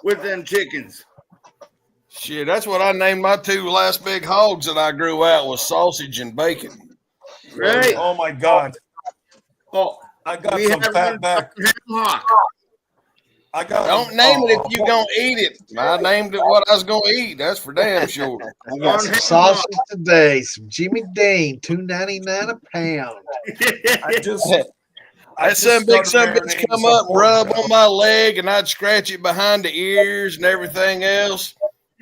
with them chickens. Shit, that's what I named my 2 last big hogs that I grew out was sausage and bacon. Right. Oh my God. Oh, I got some fat back. Don't name it if you're gonna eat it. I named it what I was gonna eat. That's for damn sure. I got some sausage today, some Jimmy Dean, $2.99 a pound. That some big bitch come up and rub on my leg, and I'd scratch it behind the ears and everything else.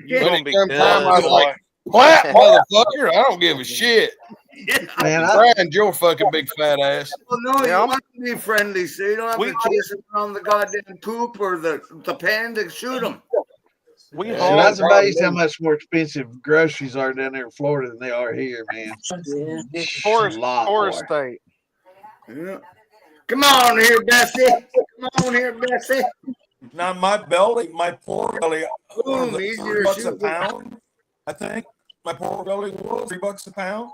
When it come time, I was like, "What, motherfucker? I don't give a shit." Man, Brian's your fucking big fat ass. Well, no, you want to be friendly, so you don't have to chase around the goddamn poop or the pen to shoot them. I was amazed how much more expensive groceries are down there in Florida than they are here, man. Forest State. Yeah. Come on here, Bessie. Come on here, Bessie. Now my pork belly, $3 a pound. I think my pork belly was $3 a pound.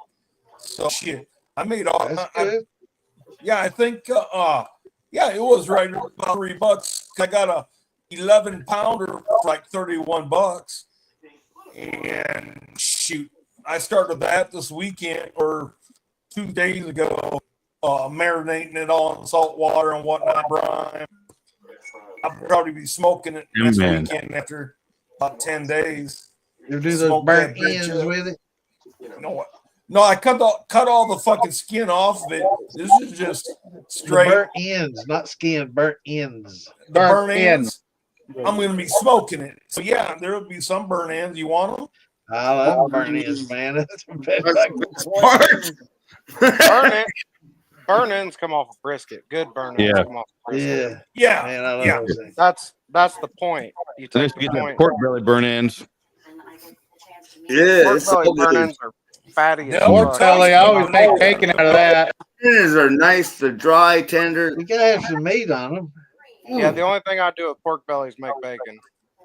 So shit, I made all. I think. It was right about $3. I got a 11 pounder for like $31, and shoot, I started that this weekend or 2 days ago, marinating it all in salt water and whatnot, brine. I'll probably be smoking it next weekend after about 10 days. You do those burnt ends with it? No, I cut all the fucking skin off of it. This is just straight the burnt ends, not skin, burnt ends. The burnt ends. I'm going to be smoking it. So yeah, there will be some burnt ends. You want them? I love burnt ends, man. That's the best part. Burn ends come off a brisket. Good burn ends come off a brisket. Yeah. Man, I love those things. That's the point. You take the point. Pork belly burn ends. Yeah, pork belly burn ends are fatty as Pork fuck. belly, I always make bacon out of that. These are nice, they're dry, tender. You gotta have some meat on them. Yeah, the only thing I do with pork belly is make bacon.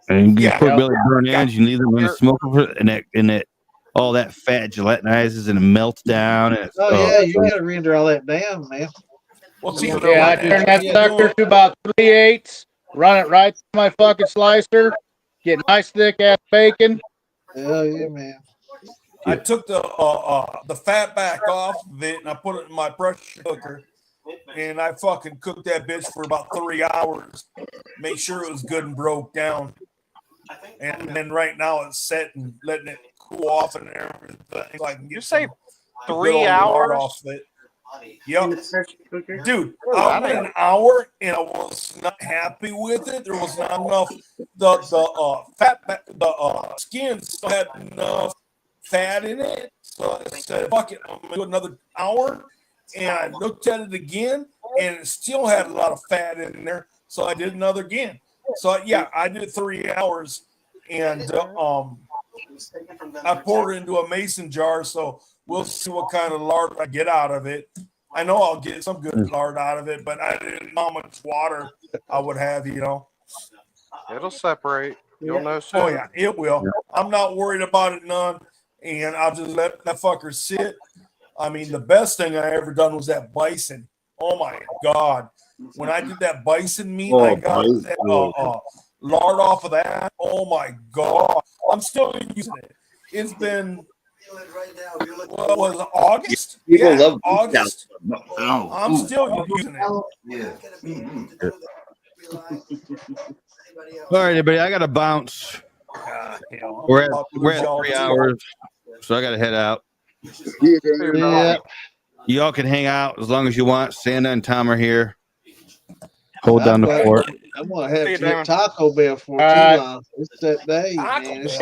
And you get pork belly burn ends, you leave them in the smoker, and that all that fat gelatinizes and it melts down. And Oh yeah, you gotta render all that down, man. Well, see, Yeah, I turn that sucker to about 3/8, run it right through my fucking slicer, get nice thick ass bacon. Hell yeah, man. I took the fat back off of it and I put it in my pressure cooker, and I fucking cooked that bitch for about 3 hours. Make sure it was good and broke down. And then right now it's set and letting it cool off and everything. So I can get You say some 3 good old lard hours? off it. Yep. Dude, I went an hour and I was not happy with it. There was not enough. The skin still had enough fat in it. So I said, fuck it, I'm gonna do another hour. And I looked at it again and it still had a lot of fat in there. So I did another again. So yeah, I did 3 hours, and I poured it into a mason jar. So we'll see what kind of lard I get out of it. I know I'll get some good lard out of it, but I didn't know how much water I would have, you know. It'll separate. You'll know soon. Oh yeah, it will. I'm not worried about it none, and I'll just let that fucker sit. I mean, the best thing I ever done was that bison. Oh my God. When I did that bison meat, I got that, lard off of that. Oh my God. I'm still using it. It's been, what was it, August? People love August. Ow. I'm still using it. Yeah. All right, everybody, I got to bounce. We're at 3 hours, so I got to head out. Yeah. Y'all can hang out as long as you want. Santa and Tom are here. Hold down the fort. I'm gonna have to hit Taco Bell for too long. It's that day, man. It's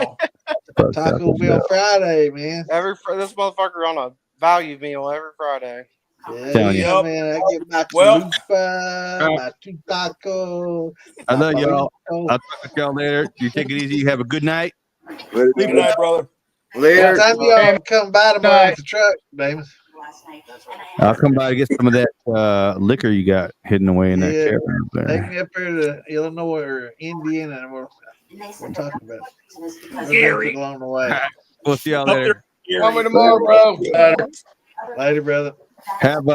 Taco Bell Friday, man. This motherfucker on a value meal every Friday. Yeah, man. I get my chalupa, my two taco. I love y'all. I'll talk with y'all later. You take it easy. You have a good night. Good night, brother. Later. What time y'all come by tomorrow with the truck, Damon? I'll come by to get some of that liquor you got hidden away in that caravan there. Take me up here to Illinois or Indiana, and we'll talk about it. We'll drink it along the way. We'll see y'all later. Call me tomorrow, bro. Later, brother. Have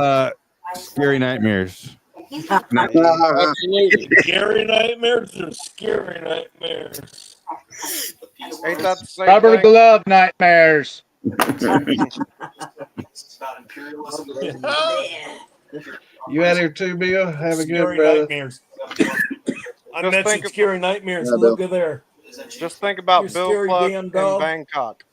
scary nightmares. Absolutely. Scary nightmares are scary nightmares. Ain't that the same Rubber thing? glove nightmares. You out here too, Bill? Have a good Scary brother. nightmares. I mentioned scary nightmares. Look at there. Just think about You Bill scary Pluck damn in dog. Bangkok.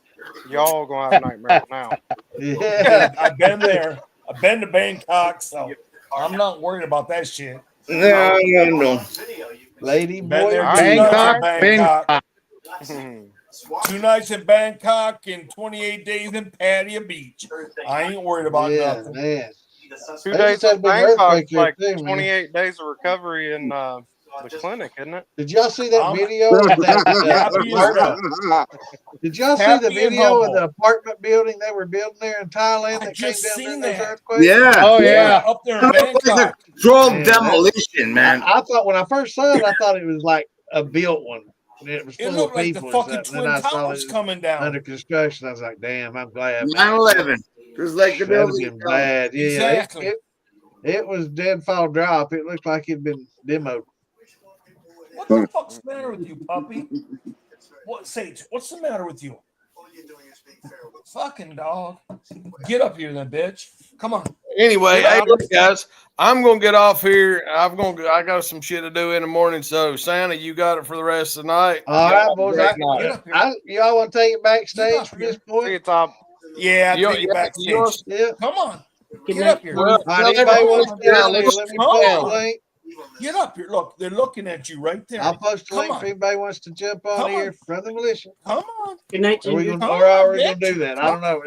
Y'all gonna have nightmares now. Yeah. I've been there. I've been to Bangkok, so I'm not worried about that shit. No. Lady Been boy, there Bangkok, Bangkok. 2 nights in Bangkok and 28 days in Pattaya Beach. I ain't worried about nothing. Man. 2 They days just had a in big Bangkok, earthquake like there, too, man. 28 days of recovery in the clinic, isn't it? Did y'all see that video of that apartment? Did y'all see the video of the apartment building they were building there in Thailand that came down during those earthquakes? Yeah. Oh yeah. Up there in Bangkok. Controlled demolition, man. I thought when I first saw it, I thought it was like a built one. And it was It full looked of like the people. fucking and Twin then I saw Towers it coming down. under construction. I was like, damn, I'm glad. 9/11. Just like the That'd have building. been bad. Yeah, Exactly. it was deadfall drop. It looked like it'd been demoed. What the fuck's the matter with you, puppy? What, Sage? What's the matter with you? Fucking dog. Get up here, then, bitch. Come on. Anyway, Get hey, up. look, guys, I'm gonna get off here. I got some shit to do in the morning. So, Santa, you got it for the rest of the night. All right, boys. Great night. Y'all want to take it backstage from this point? See you, Tom. Yeah, You- take it back you- stage. Yeah. Come on. Good Get night. up here. Well, All right, anybody wants to get on here, let me Come post the on. link. Get up here. Look, they're looking at you right there. I'll post the Come link on. if anybody wants to jump on Come here on. from the militia. Come on. Good night, Or we Ginger. gonna, Come or are on, we gonna bitch. do that? I don't know.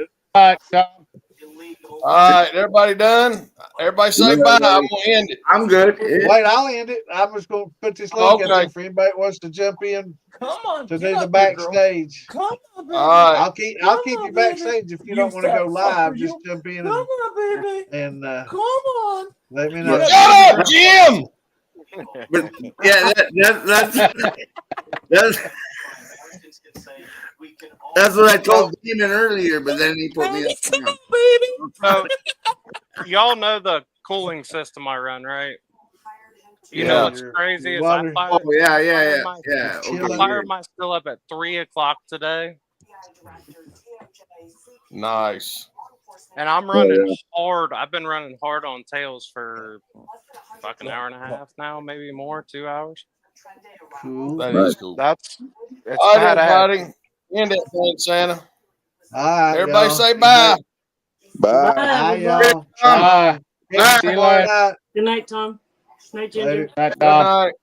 All right, everybody done? Everybody say bye. I'm gonna end it. I'm good. Wait, I'll end it. I'm just going to put this link out there for anybody that wants to jump in to do the backstage. Come on, baby. All right. I'll keep you backstage if you don't want to go live. Just jump in and come on. Let me know. Shut up, Jim. But yeah, that's what I told Demon earlier, but then he put me up. So, y'all know the cooling system I run, right? You know what's crazy is I fired, I fired my still up at 3 o'clock today. Nice. And I'm running hard. I've been running hard on tails for fucking hour and a half now, maybe more, 2 hours. Cool. That is cool. It's all right, badass. everybody. End it, thanks, Santa. All right, everybody y'all. say bye. Bye. Bye, y'all. Bye. Bye. See you later. Good night, Tom. Night, Ginger. Later. Night, Good Tom. night.